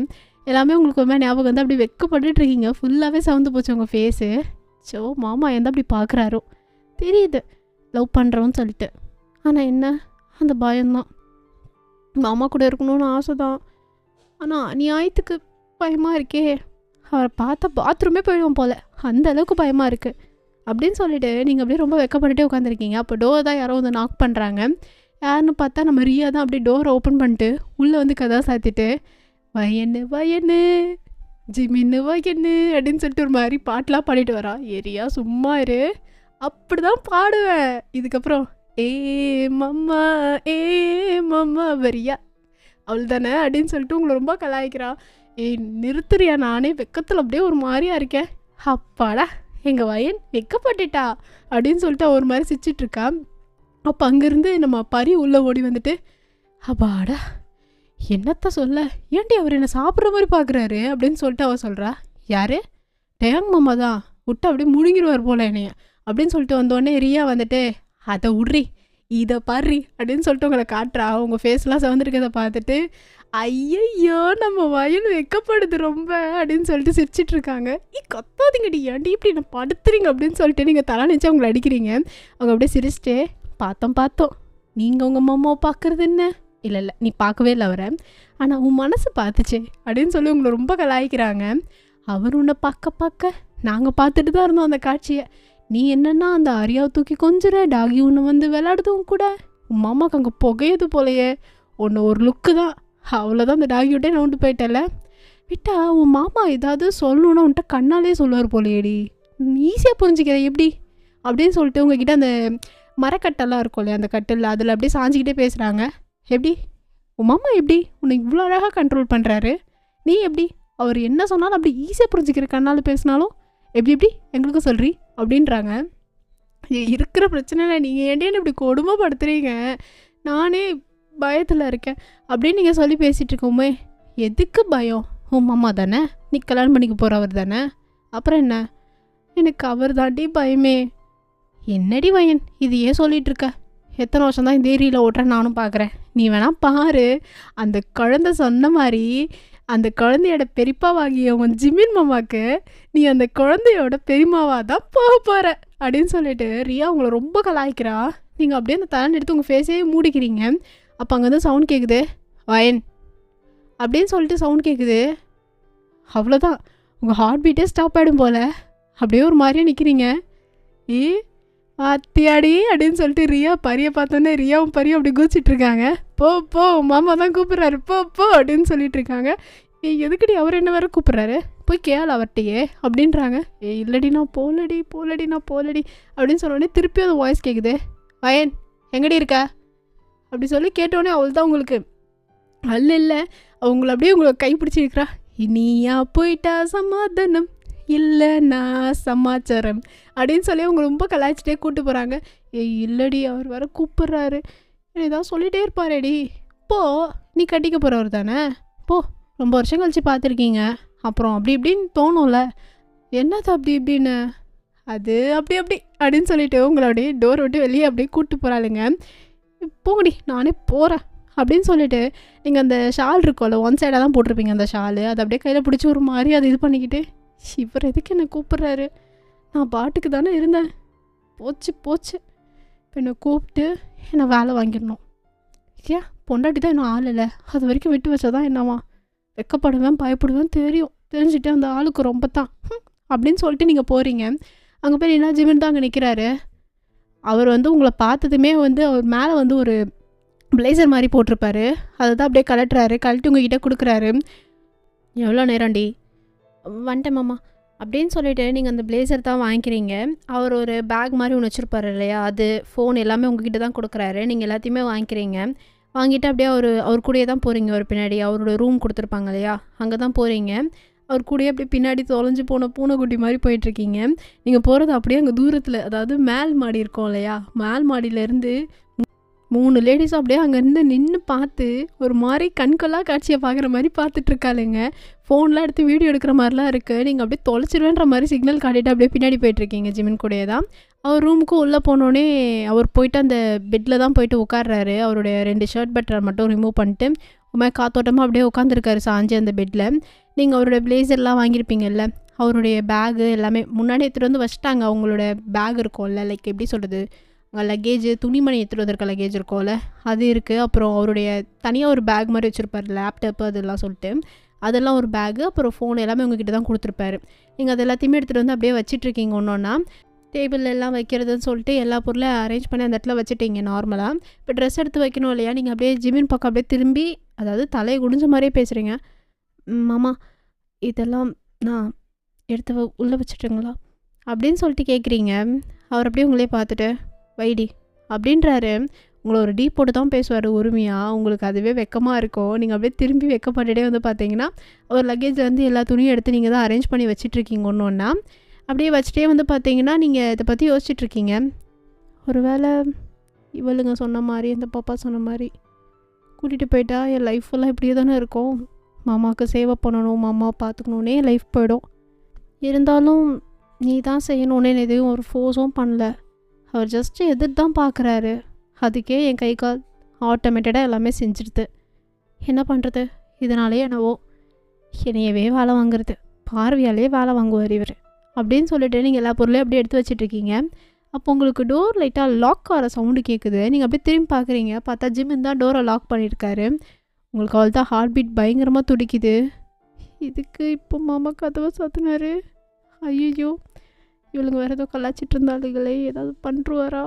எல்லாமே உங்களுக்கு ஒரு மாதிரி ஞாபகம் வந்து அப்படி வெக்கப்பட்டுருக்கீங்க. ஃபுல்லாகவே சவுந்து போச்சு உங்கள் ஃபேஸு. ஸோ மாமா எந்த அப்படி பார்க்குறாரோ தெரியுது லவ் பண்ணுறோன்னு சொல்லிட்டு. ஆனால் என்ன அந்த பயம்தான். மாமா கூட இருக்கணும்னு ஆசை தான், ஆனால் நியாயத்துக்கு பயமாக இருக்கே. அவரை பார்த்தா பாத்ரூமே போயிடுவோம் போல், அந்த அளவுக்கு பயமாக இருக்குது அப்படின்னு சொல்லிட்டு நீங்கள் அப்படியே ரொம்ப வெக்கப்பட்டுட்டே உட்காந்துருக்கீங்க. அப்போ டோர் தான் யாரோ வந்து நாக் பண்ணுறாங்க. யாருன்னு பார்த்தா நம்ம ரியா தான் அப்படியே டோரை ஓப்பன் பண்ணிட்டு உள்ளே வந்து கதா சாத்திட்டு வயனு ஜிமின்னு வயனு அப்படின்னு சொல்லிட்டு ஒரு மாதிரி பாட்டெலாம் பாடிட்டு வரா. ஏரியா சும்மா இரு, அப்படி தான் பாடுவேன் இதுக்கப்புறம். ஏ மம்மா வரியா அவள் தானே அப்படின்னு சொல்லிட்டு உங்களை ரொம்ப கலாய்க்கிறான். நிறுத்துறியா, நானே வெக்கத்தில் அப்படியே ஒரு மாதிரியா இருக்கேன். அப்பாடா எங்கள் வயன் வெக்கப்பட்டுட்டா அப்படின்னு சொல்லிட்டு ஒரு மாதிரி சிரிச்சிட்ருக்கா. அப்போ அங்கேருந்து நம்ம பரி உள்ளே ஓடி வந்துட்டு அப்பாடா என்னத்த சொல்ல, ஏன்டி அவர் என்னை சாப்பிட்ற மாதிரி பார்க்குறாரு அப்படின்னு சொல்லிட்டு அவள் சொல்கிறா. யார்? டேங் மாமா தான், விட்டு அப்படியே முழுங்கிடுவார் போல் என்னைய அப்படின்னு சொல்லிட்டு வந்தோடனே ரியா வந்துட்டு அதை விட்றி, இதை பாரு அப்படின்னு சொல்லிட்டு உங்களை காட்டுறா. உங்கள் ஃபேஸ்லாம் செவந்திருக்கிறத பார்த்துட்டு ஐயையோ நம்ம வயல் வைக்கப்படுது ரொம்ப அப்படின்னு சொல்லிட்டு சிரிச்சிட்டு இருக்காங்க. கொத்தாதீங்கடி, ஏன்டி இப்படி நான் படுத்துறீங்க அப்படின்னு சொல்லிட்டு நீங்கள் தலை நினச்சி அவங்களை அடிக்கிறீங்க. அவங்க அப்படியே சிரிச்சிட்டே பார்த்தோம் நீங்கள் உங்கள் மாமாவை பார்க்குறது என்ன, இல்லை நீ பார்க்கவே இல்லை அவரை, ஆனால் உன் மனசு பார்த்துச்சே அப்படின்னு சொல்லி உங்களை ரொம்ப கலாய்க்கிறாங்க. அவர் உன்னை பார்க்க நாங்கள் பார்த்துட்டு தான் இருந்தோம் அந்த காட்சியை. நீ என்னன்னா அந்த அரியாவை தூக்கி கொஞ்சிற, டாகி உன்னை வந்து விளையாடுதும் கூட, உன் மாமாவுக்கு அங்கே புகையுது போலையே, உன்னை ஒரு லுக்கு தான், அவ்வளோதான் அந்த டாகியோட்டே நவுண்டு போயிட்டல. விட்டா உன் மாமா ஏதாவது சொல்லணுன்னா உன்ட்ட கண்ணாலே சொல்லுவார் போலையேடி, ஈஸியாக புரிஞ்சுக்கிற எப்படி அப்படின்னு சொல்லிட்டு உங்ககிட்ட அந்த மரக்கட்டெல்லாம் இருக்கும் இல்லையா, அந்த கட்டில் அதில் அப்படியே சாஞ்சிக்கிட்டே பேசுகிறாங்க. எப்படி உன் மாமா எப்படி உன்னை இவ்வளோ அழகாக கண்ட்ரோல் பண்ணுறாரு, நீ எப்படி அவர் என்ன சொன்னாலும் அப்படி ஈஸியாக புரிஞ்சுக்கிற, கண்ணால் பேசினாலும் எப்படி எங்களுக்கும் சொல்கிறீ அப்படின்றாங்க. இருக்கிற பிரச்சனைல நீங்கள் ஏன்டேன்னு இப்படி கொடுமைப்படுத்துறீங்க, நானே பயத்தில் இருக்கேன் அப்படின்னு நீங்கள் சொல்லி பேசிகிட்டு இருக்கோமே. எதுக்கு பயம், உன் மாமா தானே, நீ கல்யாணம் பண்ணிக்க போகிறவர் தானே, அப்புறம் என்ன, எனக்கு அவர் தாண்டி பயமே. என்னடி வயன் இது ஏன் சொல்லிகிட்டு இருக்க, எத்தனை வருஷம் தான் இந்த ஏரியில் ஓட்டுறேன் நானும் பார்க்குறேன், நீ வேணால் பாரு, அந்த குழந்தை சொன்ன மாதிரி அந்த குழந்தையோட பெரியப்பாவாகிய உன் ஜிமின் மாமாவுக்கு நீ அந்த குழந்தையோட பெரியமாவாக தான் போக போகிற அப்படின்னு சொல்லிட்டு ரியா உங்களை ரொம்ப கலாய்க்கிறா. நீங்கள் அப்படியே அந்த தலை எடுத்து உங்கள் ஃபேஸே மூடிக்கிறீங்க. அப்போ அங்கே வந்து சவுண்ட் கேட்குது, வயன் அப்படின்னு சொல்லிட்டு சவுண்ட் கேட்குது. அவ்வளோதான், உங்கள் ஹார்ட் பீட்டே ஸ்டாப் ஆகிடும் போல். அப்படியே ஒரு மாதிரியே நிற்கிறீங்க. அத்தியாடி அப்படின்னு சொல்லிட்டு ரியா பரியை பார்த்தோன்னே ரியாவும் பரியும் அப்படி குதிச்சிட்ருக்காங்க. போ மாமா தான் கூப்பிட்றாரு, போ அப்படின்னு சொல்லிட்டு இருக்காங்க. எதுக்கடி அவர் என்ன வேறு கூப்பிட்றாரு, போய் கேளு அவர்கிட்டையே அப்படின்றாங்க. இல்லடி நான் போலடி அப்படின்னு சொன்னோடனே திருப்பி அந்த வாய்ஸ் கேட்குது, வயன் எங்கடி இருக்கா அப்படி சொல்லி கேட்டோடனே அவள் தான் உங்களுக்கு இல்லை அவங்கள அப்படியே உங்களை கைப்பிடிச்சிருக்கிறா. இனியா போயிட்டா சமாதானம் இல்லைண்ணா சமாச்சாரம் அப்படின்னு சொல்லி அவங்க ரொம்ப கலாய்ச்சிட்டே கூப்பிட்டு போகிறாங்க. இல்லடி அவர் வேறு கூப்பிட்றாரு, ஏதாவது சொல்லிகிட்டே இருப்பாரேடி, போ நீ கட்டிக்க போகிறவர் தானே, போ ரொம்ப வருஷம் கழிச்சு பார்த்துருக்கீங்க, அப்புறம் அப்படி இப்படின்னு தோணும்ல, என்னது அப்படி இப்படின்னு, அது அப்படி அப்படின்னு சொல்லிட்டு உங்களை அப்படியே டோர் விட்டு வெளியே அப்படியே கூப்பிட்டு போகிறாளுங்க. போங்கடி நானே போகிறேன் அப்படின்னு சொல்லிட்டு நீங்கள் அந்த ஷால் இருக்கும்ல, ஒன் சைடாக தான் போட்டிருப்பீங்க அந்த ஷாலு, அதை அப்படியே கையில் பிடிச்சி ஒரு மாதிரி அதை இது பண்ணிக்கிட்டு, இவர் எதுக்கு என்னை கூப்பிட்றாரு, நான் பாட்டுக்கு தானே இருந்தேன், போச்சு இப்போ என்னை கூப்பிட்டு என்னை வேலை வாங்கிடணும், ஏன் பொண்டாட்டி தான் இன்னும் ஆள் இல்லை, அது வரைக்கும் விட்டு வச்சாதான் என்னவா, வெக்கப்படுவேன் பயப்படுவேன் தெரிஞ்சுட்டு அந்த ஆளுக்கு ரொம்ப தான் அப்படின்னு சொல்லிட்டு நீங்கள் போகிறீங்க. அங்கே போய் என்ன ஜிமின் தான் அங்கே நிற்கிறாரு. அவர் வந்து உங்களை பார்த்ததுமே வந்து அவர் மேலே வந்து ஒரு பிளேசர் மாதிரி போட்டிருப்பாரு, அதை தான் அப்படியே கழட்டி உங்ககிட்ட கொடுக்குறாரு. எவ்வளோ நேரம்டி, வந்துட்டேன் மாமா அப்படின்னு சொல்லிட்டு நீங்கள் அந்த பிளேசர் தான் வாங்கிக்கிறீங்க. அவர் ஒரு பேக் மாதிரி ஒன்று வச்சுருப்பாரு இல்லையா, அது ஃபோன் எல்லாமே உங்ககிட்ட தான் கொடுக்குறாரு. நீங்கள் எல்லாத்தையுமே வாங்கிக்கிறீங்க. வாங்கிட்டு அப்படியே அவர் கூடயே தான் போகிறீங்க. ஒரு பின்னாடி அவரோட ரூம் கொடுத்துருப்பாங்க இல்லையா, அங்கே தான் போகிறீங்க. அவர் கூடயே அப்படியே பின்னாடி தொலைஞ்சு போன பூனைக்குட்டி மாதிரி போயிட்டுருக்கீங்க. நீங்கள் போகிறது அப்படியே அங்கே தூரத்தில், அதாவது மேல் மாடி இருக்கும் இல்லையா, மேல் மாடியிலேருந்து 3 லேடிஸும் அப்படியே அங்கேருந்து நின்று பார்த்து ஒரு மாதிரி கண்கொள்ளா காட்சியை பார்க்குற மாதிரி பார்த்துட்ருக்காளுங்க. ஃபோன்லாம் எடுத்து வீடியோ எடுக்கிற மாதிரிலாம் இருக்குது. நீங்கள் அப்படியே தொலைச்சிருவேன்ற மாதிரி சிக்னல் காட்டிட்டு அப்படியே பின்னாடி போயிட்டுருக்கீங்க ஜிமின் கூடயே தான். அவர் ரூமுக்கும் உள்ளே போனோடனே அவர் போயிட்டு அந்த பெட்டில் தான் போயிட்டு உட்கார்றாரு. அவருடைய 2 ஷர்ட் பட்டரை மட்டும் ரிமூவ் பண்ணிட்டு உண்மையாக காத்தோட்டமாக அப்படியே உட்காந்துருக்காரு சாஞ்சு அந்த பெட்டில். நீங்கள் அவரோட பிளேசர்லாம் வாங்கியிருப்பீங்கல்ல, அவருடைய பேகு எல்லாமே முன்னாடி எடுத்துகிட்டு வந்து வச்சுட்டாங்க. அவங்களோட பேக் இருக்கும்ல, லைக் எப்படி சொல்கிறது, லக்கேஜ் துணிமணி எடுத்துகிட்டு வந்திருக்க லக்கேஜ் இருக்கும்ல, அது இருக்குது. அப்புறம் அவருடைய தனியாக ஒரு பேக் மாதிரி வச்சுருப்பார், லேப்டாப்பு அதெல்லாம் சொல்லிட்டு, அதெல்லாம் ஒரு பேகு. அப்புறம் ஃபோன் எல்லாமே உங்ககிட்ட தான் கொடுத்துருப்பாரு. நீங்கள் அது எல்லாத்தையுமே எடுத்துகிட்டு வந்து அப்படியே வச்சிட்ருக்கீங்க. ஒன்றா டேபிள் எல்லாம் வைக்கிறதுன்னு சொல்லிட்டு எல்லா பொருளையும் அரேஞ்ச் பண்ணி அந்த இடத்துல வச்சுட்டீங்க நார்மலாக. இப்போ ட்ரெஸ் எடுத்து வைக்கணும் இல்லையா, நீங்கள் அப்படியே ஜிமின் பக்கம் அப்படியே திரும்பி, அதாவது தலையை குடிஞ்ச மாதிரியே பேசுகிறீங்க. மாமா இதெல்லாம் நான் எடுத்து உள்ளே வச்சுட்டுங்களா அப்படின்னு சொல்லிட்டு கேட்குறீங்க. அவர் அப்படியே உங்களே பார்த்துட்டு வைடி அப்படின்றாரு. உங்களை ஒரு டீ போட்டு தான் பேசுவார் உரிமையாக. உங்களுக்கு அதுவே வெக்கமாக இருக்கும். நீங்கள் அப்படியே திரும்பி வெக்கப்பட்டுட்டே வந்து பார்த்தீங்கன்னா ஒரு லக்கேஜில் வந்து எல்லா துணியும் எடுத்து நீங்கள் தான் அரேஞ்ச் பண்ணி வச்சிட்ருக்கீங்க ஒன்றா. அப்படியே வச்சுட்டே வந்து பார்த்தீங்கன்னா நீங்கள் இதை பற்றி யோசிச்சுட்ருக்கீங்க. ஒரு வேளை இவளுங்க சொன்ன மாதிரி, இந்த பாப்பா சொன்ன மாதிரி கூட்டிகிட்டு போயிட்டா என் லைஃப் ஃபுல்லாக இப்படியே தானே இருக்கும். மாமாவுக்கு சேவை பண்ணணும், மாமாவை பார்த்துக்கணுன்னே லைஃப் போயிடும். இருந்தாலும் நீ தான் செய்யணுன்னே எதையும் ஒரு ஃபோர்ஸும் பண்ணல. அவர் ஜஸ்ட்டு எதிர்த்து தான் பார்க்குறாரு. அதுக்கே என் கை கால் ஆட்டோமேட்டடாக எல்லாமே செஞ்சிடுது. என்ன பண்ணுறது? இதனாலே என்னவோ என்னையவே வேலை வாங்குறது, பார்வையாலே வேலை வாங்குவார் இவர் அப்படின்னு சொல்லிட்டு நீங்கள் எல்லா பொருளையும் அப்படியே எடுத்து வச்சிட்ருக்கீங்க. அப்போ உங்களுக்கு டோர் லைட்டாக லாக் ஆகிற சவுண்டு கேட்குது. நீங்கள் அப்படியே திரும்பி பார்க்குறீங்க. பார்த்தா ஜிமின் தான் டோரை லாக் பண்ணியிருக்காரு. உங்களுக்கு அவள் தான் ஹார்ட் பீட் பயங்கரமாக துடிக்குது. இதுக்கு இப்போ மாமா கதவை சாத்தினாரு. ஐயோ, இவளுங்க வேறு ஏதோ கலாச்சிட்டு இருந்தாளுங்களே, ஏதாவது பண்ணுருவாரா?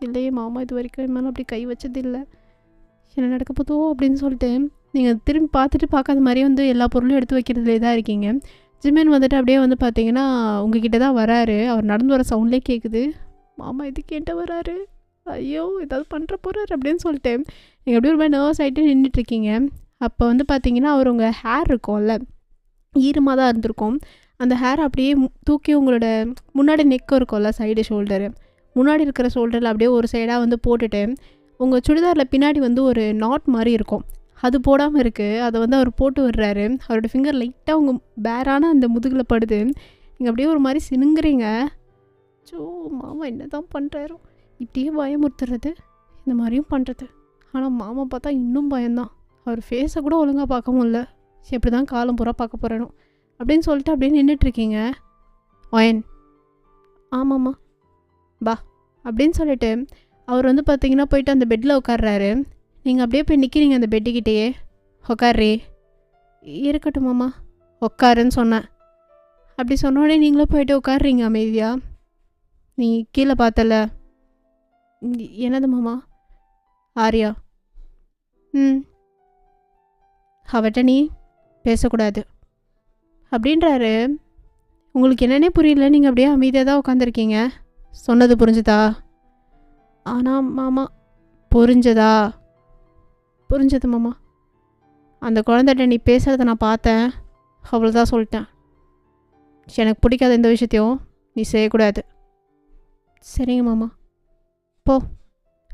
இல்லையே, மாமா இது வரைக்கும் என் மேலே அப்படி கை வச்சதில்லை. என்ன நடக்க போதோ அப்படின்னு சொல்லிட்டு நீங்கள் திரும்பி பார்த்துட்டு பார்க்காத மாதிரியே வந்து எல்லா பொருளும் எடுத்து வைக்கிறதுலே தான் இருக்கீங்க. ஜிமின் வந்துட்டு அப்படியே வந்து பார்த்தீங்கன்னா உங்ககிட்ட தான் வராரு. அவர் நடந்து வர சவுண்ட்லேயே கேட்குது. மாமா இது கேட்ட வராரு, ஐயோ ஏதாவது பண்ணுற போகிறாரு அப்படின்னு சொல்லிட்டு நீங்கள் அப்படியே ஒரு மாதிரி நர்வஸ் ஆகிட்டு நின்றுட்டுருக்கீங்க. அப்போ வந்து பார்த்தீங்கன்னா அவர் உங்கள் ஹேர் இருக்கும்ல, ஈரமாக தான் இருந்திருக்கும். அந்த ஹேர் அப்படியே தூக்கி உங்களோட முன்னாடி நெக் இருக்கும்ல, சைடு ஷோல்டரு, முன்னாடி இருக்கிற ஷோல்டரில் அப்படியே ஒரு சைடாக வந்து போட்டுட்டு உங்கள் சுடிதாரில் பின்னாடி வந்து ஒரு நாட் மாதிரி இருக்கும், அது போடாமல் இருக்குது. அதை வந்து அவர் போட்டு விடுறாரு. அவரோட ஃபிங்கர் லைட்டாக உங்கள் பேரான அந்த முதுகில் படுது. நீங்கள் அப்படியே ஒரு மாதிரி சினுங்குறீங்க. ஸோ மாமா என்ன தான் பண்ணுறாரோ, இப்படியே பயமுறுத்துறது, இந்த மாதிரியும் பண்ணுறது. ஆனால் மாமா பார்த்தா இன்னும் பயம்தான். அவர் ஃபேஸை கூட ஒழுங்காக பார்க்க முடியல. எப்படி தான் காலம் பூரா பார்க்க போகிறேனோ அப்படின்னு சொல்லிட்டு அப்படியே நின்றுட்டுருக்கீங்க. ஒயன், ஆமாம்மா பா அப்படின்னு சொல்லிட்டு அவர் வந்து பார்த்தீங்கன்னா போயிட்டு அந்த பெட்டில் உட்கார்றாரு. நீங்கள் அப்படியே போய் நிற்கிறீங்க அந்த பெட்டுக்கிட்டேயே. உட்கார்றே. இருக்கட்டும் மாமா, உட்காருன்னு சொன்னேன். அப்படி சொன்னோடனே நீங்களும் போயிட்டு உட்காடுறீங்க அமைதியாக. நீ கீழே பார்த்தல, என்னது மாமா? ஆரியா. அவட்ட நீ பேசக்கூடாது அப்படின்றாரு. உங்களுக்கு என்னென்னே புரியல, நீங்கள் அப்படியே அமைதியாக தான் உட்காந்துருக்கீங்க. சொன்னது புரிஞ்சுதா? ஆனால் மாமா, புரிஞ்சதா? புரிஞ்சது மாமா. அந்த குழந்தைகிட்ட நீ பேசுகிறத நான் பார்த்தேன், அவ்வளோதான் சொல்லிட்டேன். எனக்கு பிடிக்காத எந்த விஷயத்தையும் நீ செய்யக்கூடாது. சரிங்க மாமா, போ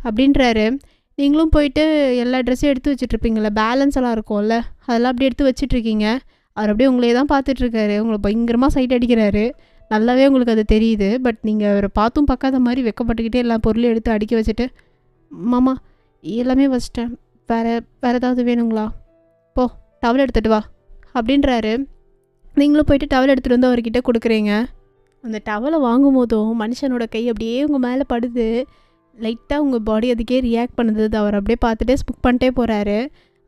அப்படின்றாரு. நீங்களும் போயிட்டு எல்லா ட்ரெஸ்ஸையும் எடுத்து வச்சிட்ருப்பீங்கள, பேலன்ஸ் எல்லாம் இருக்கும்ல, அதெல்லாம் அப்படியே எடுத்து வச்சிட்ருக்கீங்க. அவர் அப்படியே உங்களே தான் பார்த்துட்ருக்காரு. உங்களை பயங்கரமாக சைட் அடிக்கிறாரு. நல்லாவே உங்களுக்கு அது தெரியுது. பட் நீங்கள் அவரை பார்த்தும் பார்க்காத மாதிரி வெக்கப்பட்டுக்கிட்டே எல்லா பொருளையும் எடுத்து அடுக்கி வச்சுட்டு, மாமா எல்லாமே வச்சிட்டேன், வேறு ஏதாவது வேணுங்களா? போ டவல் எடுத்துகிட்டு வா அப்படின்றாரு. நீங்களும் போயிட்டு டவல் எடுத்துகிட்டு வந்து அவர்கிட்ட கொடுக்குறீங்க. அந்த டவலை வாங்கும் போதும் மனுஷனோட கை அப்படியே உங்கள் மேலே படுது. லைட்டாக உங்கள் பாடி அதுக்கே ரியாக்ட் பண்ணுது. அவர் அப்படியே பார்த்துட்டே ஸ்புக் பண்ணிட்டே போகிறாரு.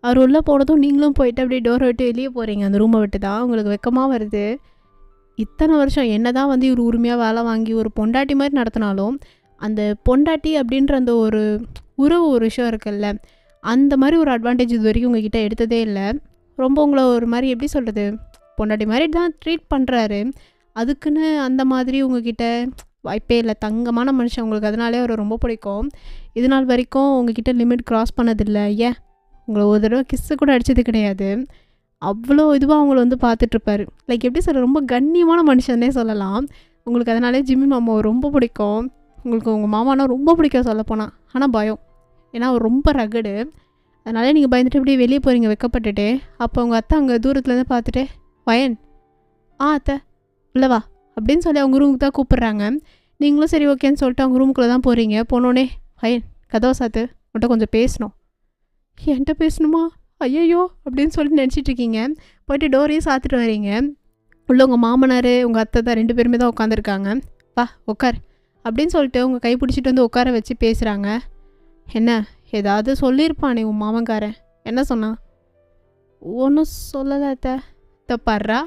அவர் உள்ளே போனதும் நீங்களும் போயிட்டு அப்படியே டோரை விட்டு வெளியே போகிறீங்க. அந்த ரூமை விட்டு தான் உங்களுக்கு வெக்கமாக வருது. இத்தனை வருஷம் என்ன தான் வந்து இவர் உரிமையாக வேலை வாங்கி ஒரு பொண்டாட்டி மாதிரி நடத்தினாலும், அந்த பொண்டாட்டி அப்படின்ற அந்த ஒரு உறவு ஒரு விஷயம் இருக்குல்ல, அந்த மாதிரி ஒரு அட்வான்டேஜ் இது வரைக்கும் உங்ககிட்ட எடுத்ததே இல்லை. ரொம்ப உங்களை ஒரு மாதிரி எப்படி சொல்கிறது, பொண்டாட்டி மாதிரி தான் ட்ரீட் பண்ணுறாரு. அதுக்குன்னு அந்த மாதிரி உங்ககிட்ட வாய்ப்பே இல்லை. தங்கமான மனுஷன், உங்களுக்கு அதனாலே அவரை ரொம்ப பிடிக்கும். இது நாள் வரைக்கும் உங்ககிட்ட லிமிட் க்ராஸ் பண்ணதில்லை. ஏன் உங்களை ஒரு தடவை கிஸ்ஸு கூட அடித்தது கிடையாது. அவ்வளோ இதுவாக அவங்கள வந்து பார்த்துட்ருப்பாரு. லைக் எப்படி சொல்ல, ரொம்ப கண்ணியமான மனுஷன்னே சொல்லலாம். உங்களுக்கு அதனாலே ஜிம்மி மாமாவை ரொம்ப பிடிக்கும். உங்களுக்கு உங்கள் மாமானா ரொம்ப பிடிக்கும் சொல்லப்போனால். ஆனால் பயம், ஏன்னா அவர் ரொம்ப ரகடு. அதனால நீங்கள் பயந்துட்டு அப்படியே வெளியே போகிறீங்க வெக்கப்பட்டுட்டு. அப்போ உங்கள் அத்தை அங்கே தூரத்துலேருந்து பார்த்துட்டு, வயன் அத்தை இல்லைவா அப்படின்னு சொல்லி அவங்க ரூமுக்கு தான் கூப்பிட்றாங்க. நீங்களும் சரி ஓகேன்னு சொல்லிட்டு அவங்க ரூமுக்குள்ளே தான் போகிறீங்க. போனோடனே, வயன் கதவை சாத்து, உன்கிட்ட கொஞ்சம் பேசணும். என்கிட்ட பேசணுமா? ஐயையோ அப்படின்னு சொல்லிட்டு நினச்சிட்ருக்கீங்க. போய்ட்டு டோரையும் சாத்திட்டு வரீங்க. உள்ள உங்கள் மாமனார் உங்கள் அத்தை தான் 2 பேருமே தான் உட்காந்துருக்காங்க. வா உட்கார் அப்படின்னு சொல்லிட்டு உங்கள் கை பிடிச்சிட்டு வந்து உட்கார வச்சு பேசுகிறாங்க. என்ன ஏதாவது சொல்லியிருப்பானே உன் மாமன்காரன், என்ன சொன்னான்? ஒன்றும் சொல்லலை அத்தை. தப்பாடுறா,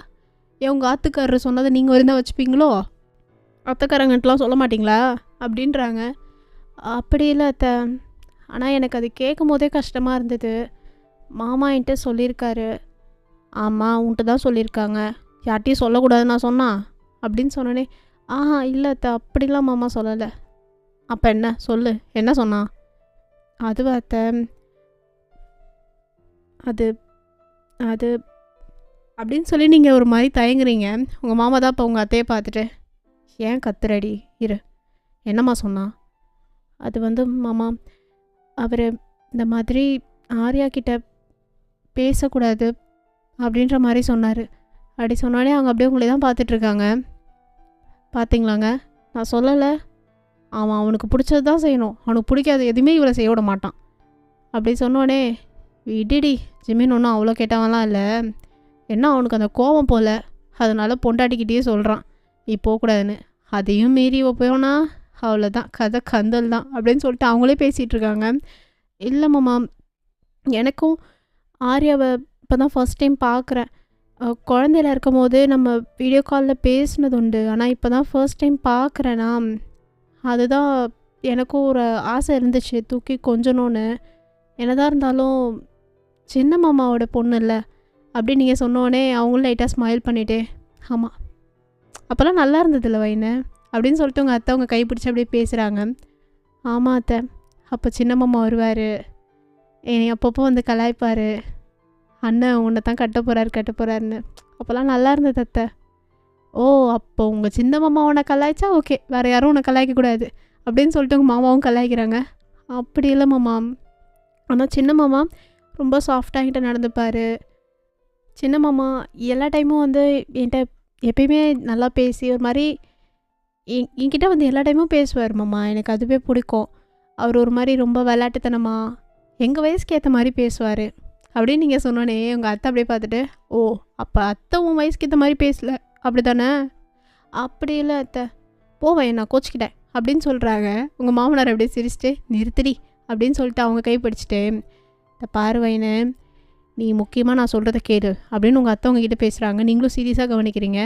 ஏன் உங்கள் ஆத்துக்காரர் சொன்னதை நீங்கள் இருந்தால் வச்சுப்பீங்களோ? அத்தைக்காரங்கன்ட்டுலாம் சொல்ல மாட்டிங்களா அப்படின்றாங்க. அப்படி இல்லை அத்தை, ஆனால் எனக்கு அது கேட்கும் போதே கஷ்டமாக இருந்தது. மாமா என்கிட்ட சொல்லியிருக்காரு. ஆமாம் உன்கிட்ட தான் சொல்லியிருக்காங்க, யார்கிட்டையும் சொல்லக்கூடாதுன்னு நான் சொன்னா அப்படின்னு சொன்னோன்னே, ஆஹா இல்லை அத்தை அப்படிலாம் மாமா சொல்லலை. அப்போ என்ன சொல்லு, என்ன சொன்னா? அதுவா அத்தை, அது அது அப்படின்னு சொல்லி நீங்கள் ஒரு மாதிரி தயங்குறீங்க. உங்கள் மாமா தான் இப்போ உங்கள் அத்தையை பார்த்துட்டு, ஏன் கத்துறடி, இரு என்னம்மா சொன்னா? அது வந்து மாமா, அவர் இந்த மாதிரி ஆர்யா கிட்ட பேசக்கூடாது அப்படின்ற மாதிரி சொன்னார். அப்படி சொன்னாலே அவங்க அப்படியே உங்களே தான் பார்த்துட்ருக்காங்க. பார்த்தீங்களாங்க, நான் சொல்லலை. அவன் அவனுக்கு பிடிச்சது தான் செய்யணும், அவனுக்கு பிடிக்காது எதுவுமே இவளை செய்ய விட மாட்டான் அப்படி சொன்னோடனே, விடுடி ஜிமின் ஒன்றும் அவ்வளோ கேட்டவன்லாம் இல்லை, என்ன அவனுக்கு அந்த கோபம் போல், அதனால் பொண்டாட்டிக்கிட்டே சொல்கிறான் நீ போகக்கூடாதுன்னு. அதையும் மீறி போனா அவ்வளோதான், கதை கந்தல் தான் அப்படின்னு சொல்லிட்டு அவங்களே பேசிகிட்டு இருக்காங்க. இல்லை மாமா, எனக்கும் ஆர்யாவை இப்போ தான் ஃபஸ்ட் டைம் பார்க்குறேன். குழந்தையில இருக்கும் போது நம்ம வீடியோ காலில் பேசினது உண்டு, ஆனால் இப்போ தான் ஃபர்ஸ்ட் டைம் பார்க்குறேன்னா அதுதான் எனக்கும் ஒரு ஆசை இருந்துச்சு தூக்கி கொஞ்சணும்னு. என்னதான் இருந்தாலும் சின்ன மாமாவோட பொண்ணு இல்லை அப்படின்னு நீங்கள் சொன்னோடனே அவங்களும் லைட்டாக ஸ்மைல் பண்ணிவிட்டு, ஆமாம் அப்போல்லாம் நல்லா இருந்ததில்ல வைன்னு அப்படின்னு சொல்லிட்டு உங்கள் அத்தை அவங்க கைப்பிடிச்சி அப்படியே பேசுகிறாங்க. ஆமாம் அத்தை, அப்போ சின்ன மாமா வருவார், என்னை அப்பப்போ வந்து கலாய்ப்பார், அண்ணன் உன்னை தான் கட்ட போகிறாருன்னு. அப்போல்லாம் நல்லா இருந்தது அத்தை. ஓ, அப்போ உங்கள் சின்ன மாமா உன்னை கலாய்ச்சா ஓகே, வேறு யாரும் உன்னை கலாய்க்கக்கூடாது அப்படின்னு சொல்லிட்டு உங்கள் மாமாவும் கலாய்க்கிறாங்க. அப்படி இல்லை மாமா, ஆனால் சின்ன மாமா ரொம்ப சாஃப்டாக என்கிட்ட நடந்துப்பார். சின்ன மாமா எல்லா டைமும் வந்து என்கிட்ட எப்பயுமே நல்லா பேசி ஒரு மாதிரி என்கிட்ட வந்து எல்லா டைமும் பேசுவார் மாமா, எனக்கு அதுவே பிடிக்கும். அவர் ஒரு மாதிரி ரொம்ப விளையாட்டுத்தனமாக எங்கள் வயசுக்கு ஏற்ற மாதிரி பேசுவார் அப்படின்னு நீங்கள் சொன்னோன்னே உங்கள் அத்தை அப்படியே பார்த்துட்டு, ஓ அப்போ அத்தை உன் வயசுக்கு ஏற்ற மாதிரி பேசல அப்படி தானே? அப்படி இல்லை அத்தை, போவேன் நான் கோச்சிக்கிட்டேன் அப்படின்னு சொல்கிறாங்க. உங்கள் மாமனார் அப்படியே சிரிச்சிட்டு, நிறுத்தடி அப்படின்னு சொல்லிட்டு அவங்க கைப்பிடிச்சிட்டு, இந்த பார்வைன்னு நீ முக்கியமாக நான் சொல்கிறத கேளு அப்படின்னு உங்கள் அத்தை உங்ககிட்ட பேசுகிறாங்க. நீங்களும் சீரியஸாக கவனிக்கிறீங்க.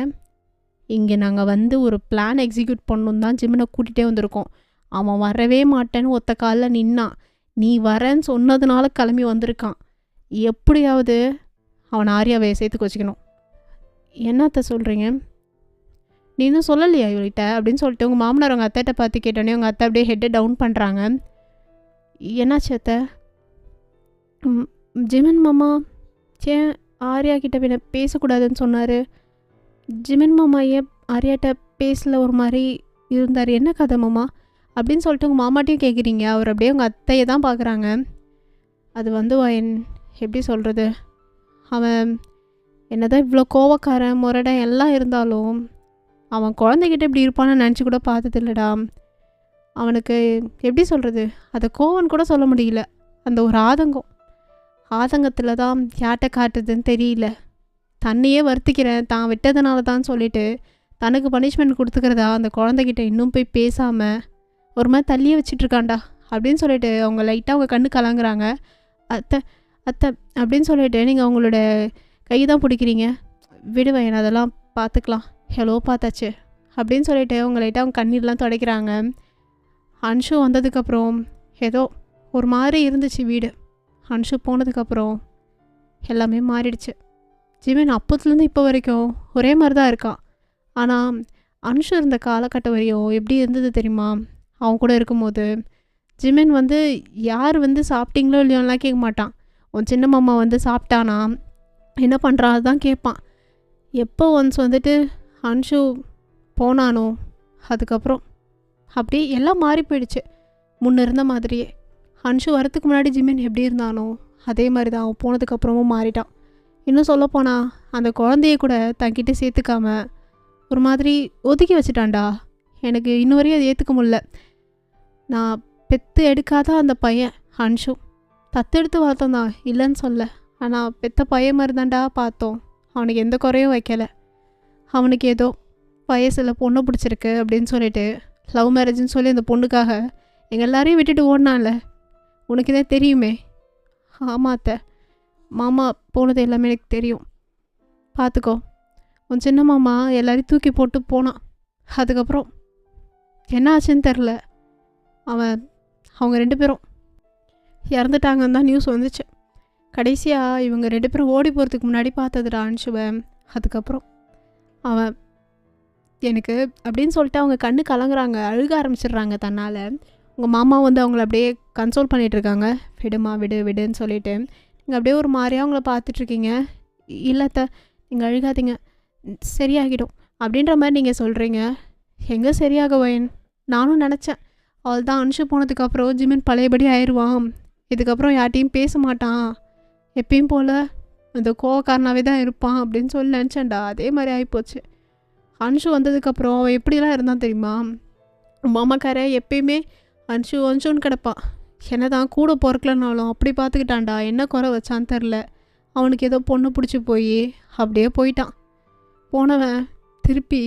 இங்கே நாங்கள் வந்து ஒரு பிளான் எக்ஸிக்யூட் பண்ணணும் தான் ஜிம்மினை கூட்டிகிட்டே வந்திருக்கோம். அவன் வரவே மாட்டேன்னு ஒத்த காலில் நின்னான், நீ வரேன்னு சொன்னதுனால கிளம்பி வந்திருக்கான். எப்படியாவது அவன் ஆர்யாவை சேர்த்துக்கு வச்சுக்கணும். என்னத்த சொல்கிறீங்க, நீ இன்னும் சொல்லலையா இவள்கிட்ட அப்படின்னு சொல்லிட்டு உங்கள் மாமனார் உங்கள் அத்தைகிட்ட பார்த்து கேட்டோன்னே உங்கள் அத்தை அப்படியே ஹெட்டை டவுன் பண்ணுறாங்க. என்னாச்சு அத்தை? ஜிமின் மாமா ஏன் ஆர்யா கிட்ட பின்ன பேசக்கூடாதுன்னு சொன்னார்? ஜிமின் மாமா ஏன் ஆர்யாட்ட பேசல, ஒரு மாதிரி இருந்தார், என்ன கதை மாமா அப்படின்னு சொல்லிட்டு உங்கள் மாமாட்டையும் கேட்குறீங்க. அவர் அப்படியே உங்கள் அத்தையை தான் பார்க்குறாங்க. அது வந்து வயன் எப்படி சொல்கிறது, அவன் என்னதான் இவ்வளோ கோவக்காரன் முரடன் எல்லாம் இருந்தாலும் அவன் குழந்தைகிட்ட இப்படி இருப்பான்னு நினச்சி கூட பார்த்தது இல்லைடா. அவனுக்கு எப்படி சொல்கிறது, அதை கோவன்னு கூட சொல்ல முடியல, அந்த ஒரு ஆதங்கத்தில் தான் யார்கிட்ட காட்டுறதுன்னு தெரியல. தன்னையே வருத்திக்கிறேன் தான் விட்டதுனால தான் சொல்லிட்டு தனக்கு பனிஷ்மெண்ட் கொடுத்துக்கிறதா அந்த குழந்தைகிட்ட இன்னும் போய் பேசாமல் ஒரு மாதிரி தள்ளியே வச்சிட்ருக்காண்டா அப்படின்னு சொல்லிட்டு அவங்க லைட்டாக அவங்க கண்ணு கலங்குறாங்க. அத்தை அப்படின்னு சொல்லிட்டு நீங்கள் அவங்களோட கை தான் பிடிக்கிறீங்க. விடுவேன் அதெல்லாம் பார்த்துக்கலாம், ஹலோ பார்த்தாச்சு அப்படின்னு சொல்லிட்டு அவங்க லைட்டாக அவங்க கண்ணீர்லாம் துடைக்கிறாங்க. அன்ஷு வந்ததுக்கப்புறம் ஏதோ ஒரு மாதிரி இருந்துச்சு வீடு. அன்ஷு போனதுக்கப்புறம் எல்லாமே மாறிடுச்சு. ஜிமின் அப்போத்துலேருந்து இப்போ வரைக்கும் ஒரே மாதிரி தான் இருக்கான். ஆனால் அன்ஷு இருந்த காலகட்டம் வரையும் எப்படி இருந்தது தெரியுமா? அவன் கூட இருக்கும்போது ஜிமின் வந்து யார் வந்து சாப்பிட்டீங்களோ இல்லையோலாம் கேட்க மாட்டான். உன் சின்ன மாமா வந்து சாப்பிட்டானா என்ன பண்ணுறான் அதுதான் கேட்பான். எப்போ ஒன்ஸ் வந்துட்டு அன்ஷு போனானோ அதுக்கப்புறம் அப்படியே எல்லாம் மாறி போயிடுச்சு. முன்ன இருந்த மாதிரியே அன்ஷு வரத்துக்கு முன்னாடி ஜிமின் எப்படி இருந்தானோ அதே மாதிரி தான் அவன் போனதுக்கப்புறமும் மாறிட்டான். இன்னும் சொல்லப்போனால் அந்த குழந்தைய கூட தங்கிட்ட சேர்த்துக்காம ஒரு மாதிரி ஒதுக்கி வச்சுட்டான்டா. எனக்கு இன்ன வரையும் அதை ஏற்றுக்க முடில. நான் பெற்று எடுக்காத அந்த பையன் அன்ஷு, தத்தெடுத்து வளர்த்தோம் தான் இல்லைன்னு சொல்ல, ஆனால் பெற்ற பையன் மாதிரி தான்டா பார்த்தோம். அவனுக்கு எந்த குறையும் வைக்கலை. அவனுக்கு ஏதோ வயசில் பொண்ணை பிடிச்சிருக்கு அப்படின்னு சொல்லிட்டு லவ் மேரேஜ்னு சொல்லி அந்த பொண்ணுக்காக எங்கள் எல்லாரையும் விட்டுட்டு ஓடினான்ல, உனக்கு இதே தெரியுமே. ஆமாத்த, மாமா போனது எல்லாமே எனக்கு தெரியும். பார்த்துக்கோ, உன் சின்ன மாமா எல்லாரையும் தூக்கி போட்டு போனான். அதுக்கப்புறம் என்ன ஆச்சுன்னு தெரில, அவங்க 2 பேரும் இறந்துட்டாங்கன்னு தான் நியூஸ் வந்துச்சு. கடைசியாக இவங்க 2 பேரும் ஓடி போகிறதுக்கு முன்னாடி பார்த்ததுடா அன்ஷுவை. அதுக்கப்புறம் அவன் எனக்கு அப்படின்னு சொல்லிட்டு அவங்க கண்ணு கலங்குறாங்க, அழுக ஆரம்பிச்சிடுறாங்க தன்னால். உங்கள் மாமா வந்து அவங்கள அப்படியே கன்சோல் பண்ணிகிட்ருக்காங்க, விடுமா விடுன்னு சொல்லிட்டு. நீங்கள் அப்படியே ஒரு மாதிரியாக அவங்கள பார்த்துட்ருக்கீங்க. இல்லைத்த நீங்கள் அழுகாதீங்க, சரியாகிடும் அப்படின்ற மாதிரி நீங்கள் சொல்கிறீங்க. எங்கே சரியாக வயன், நானும் நினச்சேன் அவள் தான் அன்ஷு போனதுக்கப்புறம் ஜிமின் பழையபடி ஆயிடுவான், இதுக்கப்புறம் யார்ட்டையும் பேச மாட்டான், எப்பயும் போல் அந்த கோவக்காரனாகவே தான் இருப்பான் அப்படின்னு சொல்லி நினச்சேன்டா. அதே மாதிரி ஆகிப்போச்சு. அன்ஷு வந்ததுக்கப்புறம் அவன் எப்படிலாம் இருந்தான் தெரியுமா? மாமாக்கார எப்பயுமே அஞ்சு அஞ்சுன்னு கிடப்பான். என்ன தான் கூட பிறக்கலனாலும் அப்படி பார்த்துக்கிட்டான்டா. என்ன குறை வச்சான்னு தெரில. அவனுக்கு ஏதோ பொண்ணு பிடிச்சி போய் அப்படியே போயிட்டான். போனவன் திருப்பி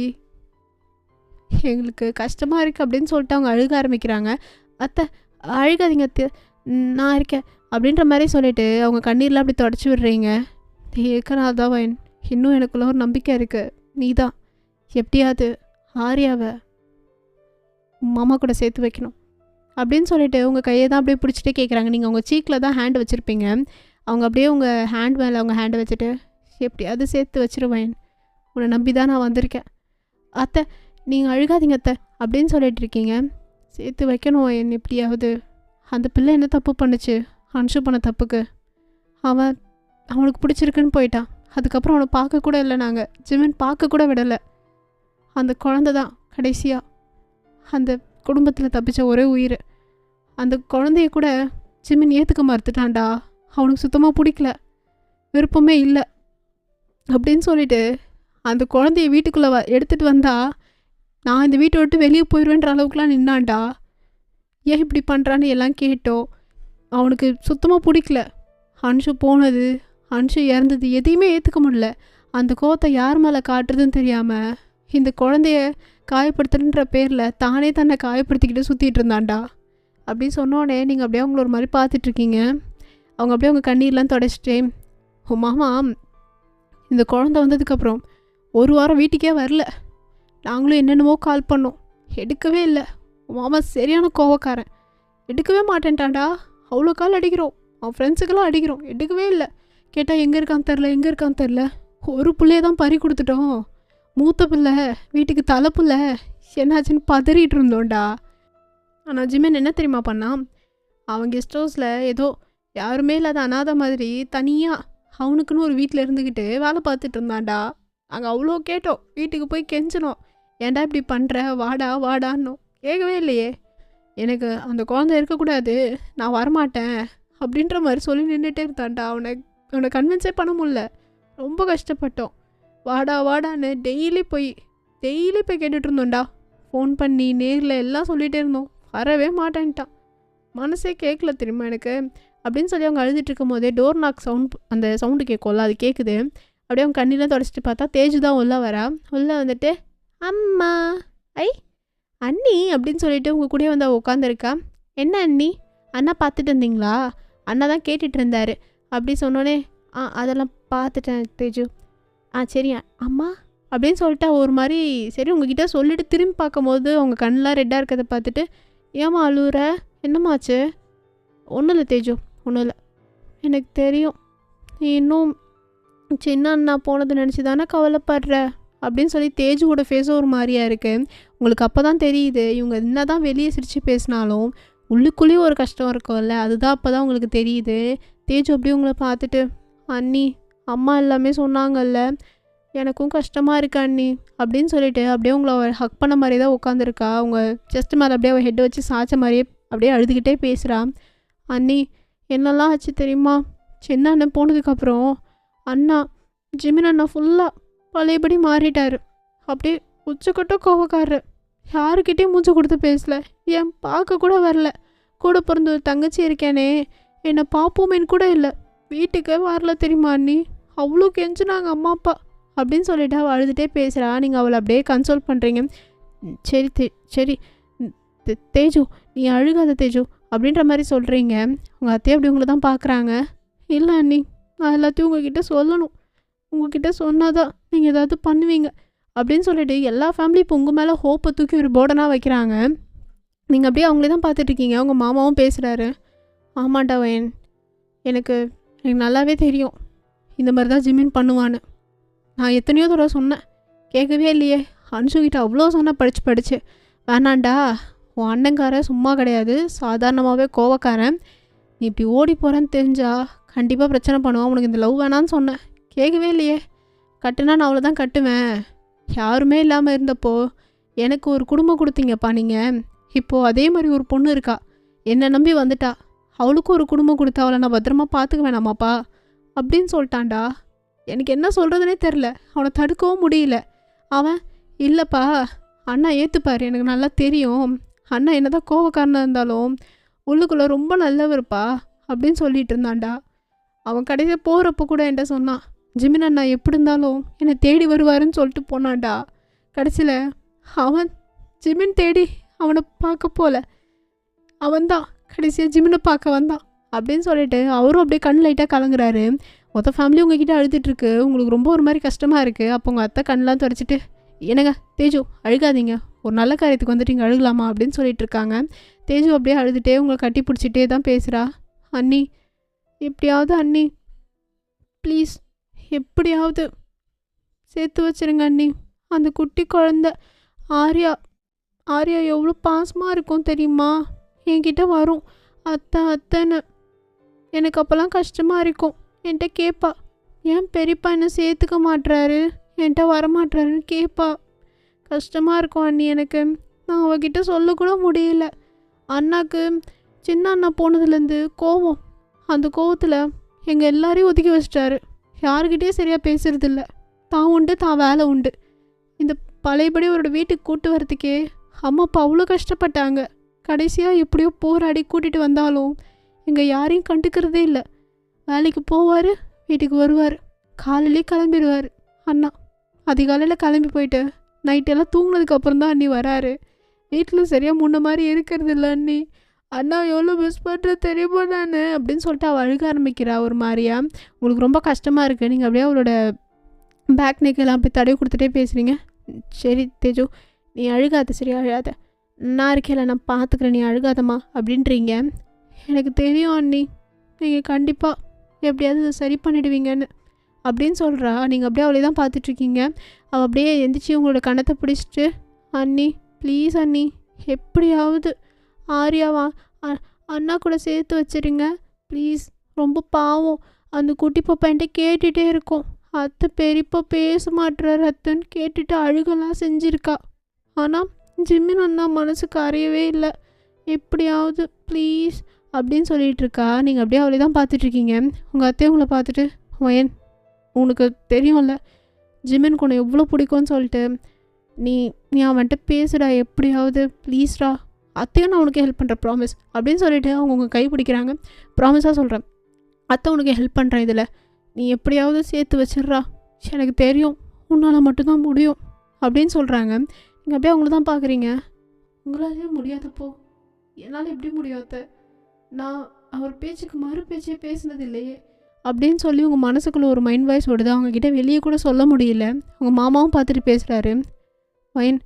எங்களுக்கு கஷ்டமாக இருக்குது அப்படின்னு சொல்லிட்டு அவங்க அழுக ஆரம்பிக்கிறாங்க. அத்தை அழுகாதீங்க அத்தை, நான் இருக்கேன் அப்படின்ற மாதிரி சொல்லிவிட்டு அவங்க கண்ணீர்லாம் அப்படி தொடச்சி விடுறீங்க. இருக்கிறான் தான் இன்னும் எனக்குள்ள ஒரு நம்பிக்கை இருக்குது. நீ தான் எப்படியாவது ஆரியாவை மாமா கூட சேர்த்து வைக்கணும் அப்படின்னு சொல்லிட்டு உங்கள் கையை தான் அப்படியே பிடிச்சிட்டே கேட்குறாங்க. நீங்கள் உங்கள் சீக்கில் தான் ஹேண்ட் வச்சுருப்பீங்க. அவங்க அப்படியே உங்கள் ஹேண்ட் மேலே அவங்க ஹேண்டை வச்சுட்டு எப்படியாவது சேர்த்து வச்சுருவேன், உன்னை நம்பி தான் நான் வந்திருக்கேன். அத்தை நீங்கள் அழுகாதீங்க அத்தை அப்படின்னு சொல்லிட்டு இருக்கீங்க. சேர்த்து வைக்கணும் என் எப்படியாவது. அந்த பிள்ளை என்ன தப்பு பண்ணுச்சு? அன்ஷு பண்ண தப்புக்கு அவனுக்கு பிடிச்சிருக்குன்னு போயிட்டான். அதுக்கப்புறம் அவனை பார்க்க கூட இல்லை. நாங்கள் ஜிமின் பார்க்க கூட விடலை. அந்த குழந்தை தான் கடைசியாக அந்த குடும்பத்தில் தப்பிச்ச ஒரே உயிர். அந்த குழந்தைய கூட ஜிமின் ஏற்றுக்க மறுத்துட்டான்டா. அவனுக்கு சுத்தமாக பிடிக்கல, விருப்பமே இல்லை அப்படின்னு சொல்லிட்டு அந்த குழந்தைய வீட்டுக்குள்ளே எடுத்துகிட்டு வந்தா நான் இந்த வீட்டை விட்டு வெளியே போயிடுவேன்ற அளவுக்குலாம் நின்னான்டா. ஏன் இப்படி பண்ணுறான்னு எல்லாம் கேட்டோம். அவனுக்கு சுத்தமாக பிடிக்கல. அன்ஷு போனது, அன்ஷு இறந்தது எதையுமே ஏற்றுக்க முடியல. அந்த கோவத்தை யார் மேலே காட்டுறதுன்னு தெரியாமல் இந்த குழந்தைய காயப்படுத்துன்ற பேரில் தானே தன்னை காயப்படுத்திக்கிட்டு சுற்றிட்டு இருந்தான்டா. அப்படி சொன்னோடனே நீங்கள் அப்படியே அவங்கள ஒரு மாதிரி பார்த்துட்ருக்கீங்க. அவங்க அப்படியே அவங்க கண்ணீர்லாம் தொடச்சிட்டே, மாமா இந்த குழந்தை வந்ததுக்கப்புறம் ஒரு வாரம் வீட்டுக்கே வரல. நாங்களும் என்னென்னமோ கால் பண்ணோம், எடுக்கவே இல்லை. மாமா சரியான கோவக்காரன், எடுக்கவே மாட்டேன்ட்டான்டா. அவ்வளோ கால் அடிக்கிறோம், அவன் ஃப்ரெண்ட்ஸுக்கெல்லாம் அடிக்கிறோம், எடுக்கவே இல்லை. கேட்டால் எங்கே இருக்கான்னு தெரில. ஒரு பிள்ளைய தான் பறி கொடுத்துட்டோம். மூத்த பிள்ளை, வீட்டுக்கு தலை பிள்ளை, என்னாச்சுன்னு பதறிட்டு இருந்தோம்டா. ஆனால் ஜிமின் என்ன தெரியுமா பண்ணான்? அவன் கெஸ்ட் ஹவுஸில் ஏதோ யாருமே இல்லாத அனாதை மாதிரி தனியாக அவனுக்குன்னு ஒரு வீட்டில் இருந்துக்கிட்டு வேலை பார்த்துட்டு இருந்தான்டா. நாங்கள் அவ்வளோ கேட்டோம், வீட்டுக்கு போய் கெஞ்சினோம், ஏன்டா இப்படி பண்ணுற, வாடான்னோம். கேட்கவே இல்லையே. எனக்கு அந்த குழந்தை இருக்கக்கூடாது, நான் வரமாட்டேன் அப்படின்ற மாதிரி சொல்லி நின்றுட்டே இருந்தான்டா. அவனை கன்வின்ஸே பண்ண முடியல. ரொம்ப கஷ்டப்பட்டோம். வாடான்னு டெய்லி போய் கேட்டுட்டு இருந்தோம்டா. ஃபோன் பண்ணி நேரில் எல்லாம் சொல்லிகிட்டே இருந்தோம். வரவே மாட்டேன்ட்டான். மனசே கேட்கல தெரியுமா எனக்கு அப்படின்னு சொல்லி அவங்க அழுதுட்டு இருக்கும் போதே டோர் நாக் அந்த சவுண்டு கேட்கும்ல, அது கேட்குது. அப்படியே அவங்க கண்ணிலாம் தொடச்சிட்டு பார்த்தா தேஜு தான் உள்ளே வரா. உள்ளே வந்துட்டு அம்மா அண்ணி அப்படின்னு சொல்லிட்டு உங்கள் கூட வந்து உட்காந்துருக்கா. என்ன அண்ணி, அண்ணா பார்த்துட்டு இருந்தீங்களா? அண்ணா தான் கேட்டுட்டு இருந்தார் அப்படி சொன்னோன்னே அதெல்லாம் பார்த்துட்டேன் தேஜு. சரி அம்மா அப்படின்னு சொல்லிட்டு ஒரு மாதிரி சரி உங்ககிட்ட சொல்லிவிட்டு திரும்பி பார்க்கும்போது அவங்க கண்ணெலாம் ரெட்டாக இருக்கிறத பார்த்துட்டு, ஏம்மா அழுவுற, என்னம்மாச்சு? ஒன்றும் இல்லை தேஜு, ஒன்றும் இல்லை. எனக்கு தெரியும் நீ இன்னும் சின்ன அண்ணா போனது நினச்சி தானே கவலைப்படுற அப்படின்னு சொல்லி தேஜுவோட ஃபேஸும் ஒரு மாதிரியாக இருக்குது. உங்களுக்கு அப்போ தான் தெரியுது இவங்க என்ன தான் வெளியே சிரித்து பேசினாலும் உள்ளுக்குள்ளேயும் ஒரு கஷ்டம் இருக்கும்ல, அதுதான் அப்போ தான் உங்களுக்கு தெரியுது. தேஜு அப்படியே உங்களை பார்த்துட்டு, அண்ணி அம்மா எல்லாமே சொன்னாங்கல்ல, எனக்கும் கஷ்டமாக இருக்கு அண்ணி அப்படின்னு சொல்லிட்டு அப்படியே உங்களை ஹக் பண்ண மாதிரி தான் உட்காந்துருக்கா. அவங்க செஸ்ட் மேலே அப்படியே அவள் ஹெட்டை வச்சு சாய்ச்ச மாதிரியே அப்படியே அழுதுகிட்டே பேசுகிறா. அண்ணி என்னெல்லாம் ஆச்சு தெரியுமா? சின்ன அண்ணன் போனதுக்கப்புறம் ஜிமின் அண்ணா ஃபுல்லாக பழையபடி மாறிட்டார். அப்படியே உச்சக்கட்டும் கோவக்காரரு. யாருக்கிட்டேயும் மூச்சு கொடுத்து பேசல, ஏன் பார்க்க கூட வரல. கூட பிறந்த ஒரு தங்கச்சி இருக்கேனே, என்னை பார்ப்போமேன்னு கூட இல்லை, வீட்டுக்கே வரல தெரியுமா அண்ணி? அவ்வளோ கெஞ்சினாங்க அம்மா அப்பா அப்படின்னு சொல்லிட்டு அவள் அழுதுகிட்டே பேசுகிறா. நீங்கள் அவளை அப்படியே கன்சோல் பண்ணுறீங்க. சரி சரி தேஜு நீ அழுகாத தேஜு அப்படின்ற மாதிரி சொல்கிறீங்க. உங்கள் அத்தையை அப்படி உங்களை தான் பார்க்குறாங்க. இல்லை அண்ணி, நான் எல்லாத்தையும் உங்ககிட்ட சொல்லணும், உங்ககிட்ட சொன்னாதான் நீங்கள் ஏதாவது பண்ணுவீங்க அப்படின்னு சொல்லிட்டு எல்லா ஃபேமிலி இப்போ உங்கள் மேலே ஹோப்பை தூக்கி ஒரு போர்டனாக வைக்கிறாங்க. நீங்கள் அப்படியே அவங்களே தான் பார்த்துட்ருக்கீங்க. அவங்க மாமாவும் பேசுகிறாரு. ஆமாண்டா எனக்கு நல்லாவே தெரியும் இந்த மாதிரி தான் ஜிமின் பண்ணுவான்னு. நான் எத்தனையோ தடவை சொன்னேன், கேட்கவே இல்லையே. அன்ஷுக்கிட்ட அவ்வளோ சொன்னால் படித்து வேணாண்டா, உன் அண்ணங்காரன் சும்மா கிடையாது, சாதாரணமாகவே கோவக்காரன். நீ இப்படி ஓடி போகிறேன்னு தெரிஞ்சா கண்டிப்பாக பிரச்சனை பண்ணுவான். உனக்கு இந்த லவ் வேணான்னு சொன்னேன், கேட்கவே இல்லையே. கட்டுனா நான் அவ்வளோ தான் கட்டுவேன். யாருமே இல்லாமல் இருந்தப்போ எனக்கு ஒரு குடும்பம் கொடுத்தீங்கப்பா நீங்கள். இப்போது அதே மாதிரி ஒரு பொண்ணு இருக்கா, என்னை நம்பி வந்துட்டா, அவளுக்கும் ஒரு குடும்பம் கொடுத்தா அவளை நான் பத்திரமா பார்த்துக்க வேணாமாப்பா அப்படின்னு சொல்லிட்டான்டா. எனக்கு என்ன சொல்கிறதுனே தெரில. அவனை தடுக்கவும் முடியல. அவன் இல்லைப்பா அண்ணா ஏற்றுப்பார், எனக்கு நல்லா தெரியும். அண்ணா என்னதான் கோவக்காரனாக இருந்தாலும் உள்ளுக்குள்ளே ரொம்ப நல்லவருப்பா அப்படின்னு சொல்லிட்டு இருந்தான்டா. அவன் கடைசியாக போகிறப்ப கூட என்கிட்ட சொன்னான், ஜிமின் அண்ணா எப்படி இருந்தாலும் என்னை தேடி வருவாருன்னு சொல்லிட்டு போனான்டா. கடைசியில் அவன் ஜிமின் தேடி அவனை பார்க்க போல, அவன்தான் கடைசியாக ஜிமினை பார்க்க வந்தான் அப்படின்னு சொல்லிட்டு அவரும் அப்படியே கண் லைட்டாக கலங்குறாரு. மொத்த ஃபேமிலி உங்ககிட்ட அழுதுட்டுருக்கு, உங்களுக்கு ரொம்ப ஒரு மாதிரி கஷ்டமாக இருக்குது. அப்போ உங்கள் அத்தை கண்ணெலாம் துடைச்சிட்டு, என்னங்க தேஜு அழுகாதீங்க, ஒரு நல்ல காரியத்துக்கு வந்துட்டு இங்கே அழுகலாமா அப்படின்னு சொல்லிட்டு இருக்காங்க. தேஜு அப்படியே அழுதுகிட்டே உங்களை கட்டி பிடிச்சிட்டே தான் பேசுகிறா. அண்ணி எப்படியாவது அண்ணி ப்ளீஸ் எப்படியாவது சேர்த்து வச்சுருங்க அண்ணி. அந்த குட்டி குழந்த ஆர்யா ஆர்யா எவ்வளோ பாசமாக இருக்கும் தெரியுமா? என்கிட்ட வரும் அத்தை அத்தைன்னு. எனக்கு அப்போல்லாம் கஷ்டமாக இருக்கும். என்கிட்ட கேட்பா, ஏன் பெரியப்பா என்ன சேர்த்துக்க மாட்டுறாரு, என்கிட்ட வரமாட்டுறாருன்னு கேட்பா. கஷ்டமாக இருக்கும் அண்ணி எனக்கு. நான் அவகிட்ட சொல்லக்கூட முடியல. அண்ணாக்கு சின்ன அண்ணா போனதுலேருந்து கோவம், அந்த கோவத்தில் எங்கள் எல்லாரையும் ஒதுக்கி வச்சிட்டாரு. யாருக்கிட்டேயும் சரியாக பேசுறதில்ல. தான் உண்டு தான் வேலை உண்டு. இந்த பழையபடி அவரோட வீட்டுக்கு கூட்டு வரத்துக்கே அம்மா அப்பா அவ்வளோ கஷ்டப்பட்டாங்க. கடைசியாக எப்படியோ போராடி கூட்டிகிட்டு வந்தாலும் எங்கள் யாரையும் கண்டுக்கிறதே இல்லை. வேலைக்கு போவார், வீட்டுக்கு வருவார், காலையிலே கிளம்பிடுவார். அண்ணா அதிகாலையில் கிளம்பி போயிட்டு நைட்டெல்லாம் தூங்கினதுக்கப்புறம் தான் அண்ணி வராரு. வீட்டில் சரியாக முன்ன மாதிரி இருக்கிறது இல்லை அண்ணி. அண்ணா எவ்வளோ மிஸ் பண்ணுற தெரியுமா நான் அப்படின்னு சொல்லிட்டு அவள் அழுக ஆரம்பிக்கிறா ஒரு மாதிரியா. உங்களுக்கு ரொம்ப கஷ்டமாக இருக்குது, நீங்கள் அப்படியே அவளோட பேக் நெக்கெல்லாம் அப்படி தடவி கொடுத்துட்டே பேசுகிறீங்க. சரி தேஜு நீ அழுகாத, சரி அழுகாத, நான் இருக்கேல நான் பார்த்துக்கிறேன், நீ அழுகாதம்மா அப்படின்றீங்க. எனக்கு தெரியும் அண்ணி, நீங்கள் கண்டிப்பாக எப்படியாவது இதை சரி பண்ணிடுவீங்கன்னு அப்படின்னு சொல்கிறா. நீங்கள் அப்படியே அவளே தான் பார்த்துட்ருக்கீங்க. அவள் அப்படியே எந்திரிச்சு உங்களோட கணத்தை பிடிச்சிட்டு, அண்ணி ப்ளீஸ் அண்ணி எப்படியாவது ஆர்யாவா அண்ணா கூட சேர்த்து வச்சுருங்க ப்ளீஸ். ரொம்ப பாவம், அந்த குட்டி பாப்பா என்கிட்ட கேட்டுகிட்டே இருக்கும், அத்தை பெரியப்பா பேச மாட்டுறாரு அத்தைன்னு கேட்டுட்டு அழுகலாம் செஞ்சுருக்கா. ஆனால் ஜிம்மின் அண்ணா மனசுக்கு அறையவே இல்லை. எப்படியாவது ப்ளீஸ் அப்படின்னு சொல்லிகிட்டு இருக்கா. நீங்கள் அப்படியே அவளே தான் பார்த்துட்ருக்கீங்க. உங்கள் அத்தையும் உங்களை பார்த்துட்டு, வயன் உனக்கு தெரியும்ல ஜிம்மினுக்கு உன்னை எவ்வளோ பிடிக்கும்னு சொல்லிட்டு, நீ நீ அவன்கிட்ட பேசுடா எப்படியாவது ப்ளீஸ்டா, அத்தையும் நான் உனக்கு ஹெல்ப் பண்ணுறேன் ப்ராமிஸ் அப்படின்னு சொல்லிட்டு அவங்க உங்கள் கை பிடிக்கிறாங்க. ப்ராமிஸாக சொல்கிறேன், அத்தை உனக்கு ஹெல்ப் பண்ணுறேன், இதில் நீ எப்படியாவது சேர்த்து வச்சிட்றா, எனக்கு தெரியும் உன்னால் மட்டும்தான் முடியும் அப்படின்னு சொல்கிறாங்க. நீங்கள் அப்படியே அவங்கள தான் பார்க்குறீங்க. உங்களாலே முடியாதப்போ என்னால் எப்படி முடியும் அத்தை, நான் அவர் பேச்சுக்கு மறு பேச்சே பேசினது இல்லையே அப்படின்னு சொல்லி உங்கள் மனசுக்குள்ளே ஒரு மைண்ட் வாய்ஸ் ஓடுது. அவங்கக்கிட்ட வெளியே கூட சொல்ல முடியல. உங்கள் மாமாவும் பார்த்துட்டு பேசுகிறாரு. வயன்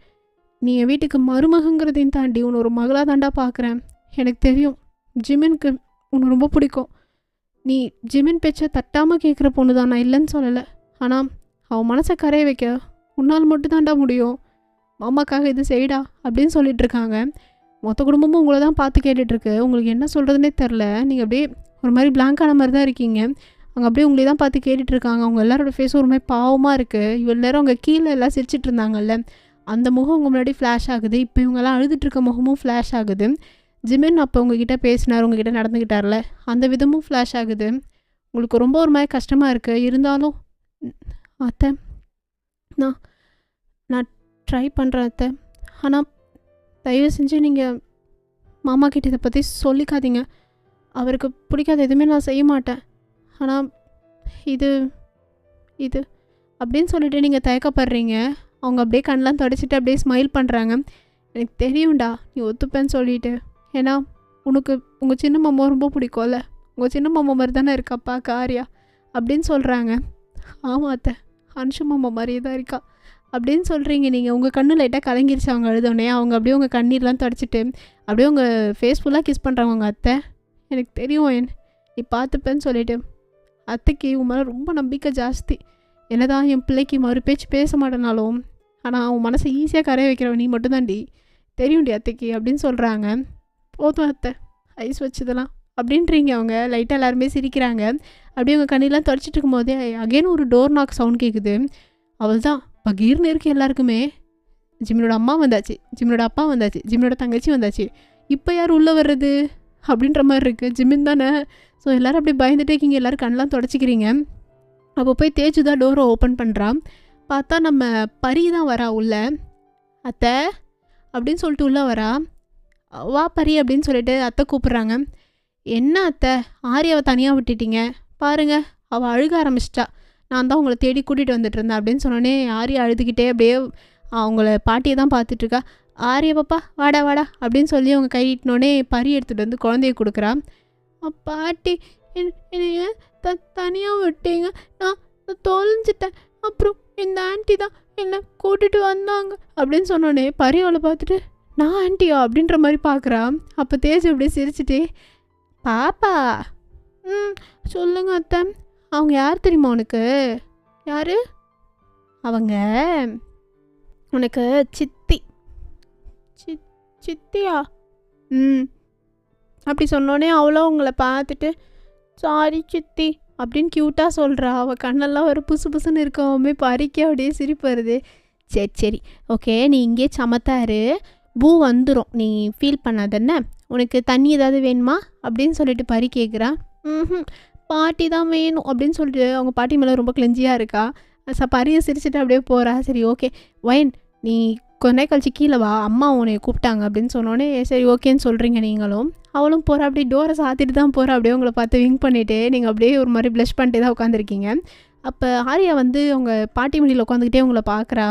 நீ என் வீட்டுக்கு மருமகங்கிறதையும் தாண்டி உன்னை ஒரு மகளாக தாண்டா பார்க்குறேன். எனக்கு தெரியும் ஜிமினுக்கு உன்னை ரொம்ப பிடிக்கும். நீ ஜிமின் பேச்சை தட்டாமல் கேட்குற பொண்ணு தான், நான் இல்லைன்னு சொல்லலை. ஆனால் அவன் மனசை கரைய வைக்க உன்னால் மட்டும் தாண்டா முடியும். மாமாக்காக இது செய்டா அப்படின்னு சொல்லிட்டு இருக்காங்க. மொத்த குடும்பமும் உங்களை தான் பார்த்து கேட்டுட்ருக்கு. உங்களுக்கு என்ன சொல்கிறதுனே தெரில. நீங்கள் அப்படியே ஒரு மாதிரி பிளாங்கான மாதிரி தான் இருக்கீங்க. அவங்க அப்படியே உங்களே தான் பார்த்து கேட்டுட்ருக்காங்க. அவங்க எல்லாரோட ஃபேஸும் ஒரு மாதிரி பாவமாக இருக்குது. இவ்வளோ நேரம் அவங்க கீழே எல்லாம் சிரிச்சிட்டு இருந்தாங்கல்ல, அந்த முகம் உங்கள் முன்னாடி ஃப்ளாஷ் ஆகுது. இப்போ இவங்கெல்லாம் அழுதுட்டுருக்க முகமும் ஃப்ளாஷ் ஆகுது. ஜிமின் அப்போ உங்ககிட்ட பேசினார், உங்ககிட்ட நடந்துக்கிட்டார்ல, அந்த விதமும் ஃப்ளாஷ் ஆகுது. உங்களுக்கு ரொம்ப ஒரு மாதிரி கஷ்டமாக இருக்குது. இருந்தாலும் அத்தை நான் ட்ரை பண்ணுறேன் அத்தை. ஆனால் தயவு செஞ்சு நீங்கள் மாமா கிட்ட இதை பற்றி சொல்லிக்காதீங்க. அவருக்கு பிடிக்காத எதுவுமே நான் செய்ய மாட்டேன். ஆனால் இது இது அப்படின்னு சொல்லிட்டு நீங்கள் தயக்கப்படுறீங்க. அவங்க அப்படியே கண்ணெலாம் தொடச்சிட்டு அப்படியே ஸ்மைல் பண்ணுறாங்க. எனக்கு தெரியும்டா நீ ஒத்துப்பேன்னு சொல்லிட்டு. ஏன்னா உனக்கு உங்கள் சின்ன மாமா ரொம்ப பிடிக்கும்ல, உங்கள் சின்ன மாமா மாதிரி தானே இருக்காப்பா காரியா அப்படின்னு சொல்கிறாங்க. ஆமாம் அத்தை, அனுஷு மாமா மாதிரியே தான் இருக்கா அப்படின்னு சொல்கிறீங்க நீங்கள். உங்கள் கண்ணு லைட்டாக கலங்கிருச்சு அவங்க அழுதோடனே. அவங்க அப்படியே உங்கள் கண்ணீர்லாம் தொடச்சிட்டு அப்படியே உங்கள் ஃபேஸ் ஃபுல்லாக கிஸ் பண்ணுறாங்க உங்கள் அத்தை. எனக்கு தெரியும் என் நீ பார்த்துப்பேன்னு சொல்லிட்டு. அத்தைக்கு உன் மேலே ரொம்ப நம்பிக்கை ஜாஸ்தி. என்னதான் என் பிள்ளைக்கு மறு பேச்சு பேச மாட்டேனாலும், ஆனால் அவன் மனசை ஈஸியாக கரைய வைக்கிறவன் நீ மட்டும்தான்டி, தெரியும்டி அத்தைக்கு அப்படின்னு சொல்கிறாங்க. போதும் அத்தை ஐஸ் வச்சதெல்லாம் அப்படின்றீங்க. அவங்க லைட்டாக எல்லாருமே சிரிக்கிறாங்க. அப்படியே உங்கள் கண்ணீர்லாம் தொடச்சிட்டு இருக்கும் போதே அகெயின் ஒரு டோர் நாக் சவுண்ட் கேட்குது. அவள் தான் பகீர்னு இருக்கு எல்லாருக்குமே. ஜிம்மினோட அம்மா வந்தாச்சு, ஜிம்மினோட அப்பா வந்தாச்சு, ஜிம்மினோட தங்கச்சி வந்தாச்சு, இப்போ யார் உள்ளே வர்றது அப்படின்ற மாதிரி இருக்குது. ஜிம்மின் தானே. ஸோ எல்லோரும் அப்படி பயந்துட்டே இருக்கீங்க. எல்லோரும் கண்ணெலாம் தொடச்சிக்கிறீங்க. அப்போ போய் தேஜு தான் டோரை ஓப்பன் பண்ணுறான். பார்த்தா நம்ம பரி தான் வரா உள்ள. அத்தை அப்படின்னு சொல்லிட்டு உள்ளே வரா. வா பரி அப்படின்னு சொல்லிட்டு அத்தை கூப்பிட்றாங்க. என்ன அத்தை, ஆரியாவை தனியாக விட்டுட்டீங்க பாருங்க, அவள் அழுக ஆரம்பிச்சிட்டா, நான் தான் உங்களை தேடி கூட்டிகிட்டு வந்துட்டு இருந்தேன் அப்படின்னு சொன்னோடனே ஆரியா அழுதுகிட்டே அப்படியே அவங்கள பாட்டியை தான் பார்த்துட்ருக்கா. ஆரியா பாப்பா வாடா வாடா அப்படின்னு சொல்லி அவங்க கையிட்டனோடனே பரி எடுத்துகிட்டு வந்து குழந்தைய கொடுக்குறா. பாட்டி என்னைய தனியாக விட்டீங்க, நான் தொலைஞ்சிட்டேன், அப்புறம் இந்த ஆண்டி தான் என்னை கூட்டிகிட்டு வந்தாங்க அப்படின்னு சொன்னோடனே பரி அவளை பார்த்துட்டு நான் ஆண்டியா அப்படின்ற மாதிரி பார்க்குறா. அப்போ தேஜ் அப்படியே சிரிச்சிட்டே பாப்பா சொல்லுங்க அத்தை, அவங்க யார் தெரியுமா உனக்கு? யார் அவங்க? உனக்கு சித்தி. சித்தியா? அப்படி சொன்னோடனே அவ்வளோ உங்களை பார்த்துட்டு சாரி சித்தி அப்படின்னு க்யூட்டாக சொல்கிறா. அவள் கண்ணெல்லாம் ஒரு புசு புசுன்னு இருக்கவுமே பறிக்க அப்படியே சிரிப்பு வருது. சரி ஓகே, நீ இங்கே சமத்தாரு, பூ வந்துடும், நீ ஃபீல் பண்ணாதென்ன. உனக்கு தண்ணி ஏதாவது வேணுமா அப்படின்னு சொல்லிட்டு பறி கேட்குறா. பாட்டி தான் வேணும் அப்படின்னு சொல்லிட்டு அவங்க பாட்டி மேலே ரொம்ப கிளஞ்சியாக இருக்கா. பரியை சிரிச்சுட்டு அப்படியே போகிறா. சரி ஓகே வைன், நீ கொஞ்ச நேரம் கழிச்சு கீழே வா, அம்மா உன்னை கூப்பிட்டாங்க அப்படின்னு சொன்னோடனே சரி ஓகேன்னு சொல்கிறீங்க நீங்களும். அவளும் போகிறா, அப்படியே டோரை சாத்திட்டு தான் போகிறா. அப்படியே உங்களை பார்த்து விங்க் பண்ணிவிட்டு நீங்கள் அப்படியே ஒரு மாதிரி ப்ளஷ் பண்ணிட்டே தான் உட்காந்துருக்கீங்க. அப்போ ஆரியா வந்து உங்கள் பாட்டி மடியில் உட்காந்துக்கிட்டே உங்களை பார்க்குறா.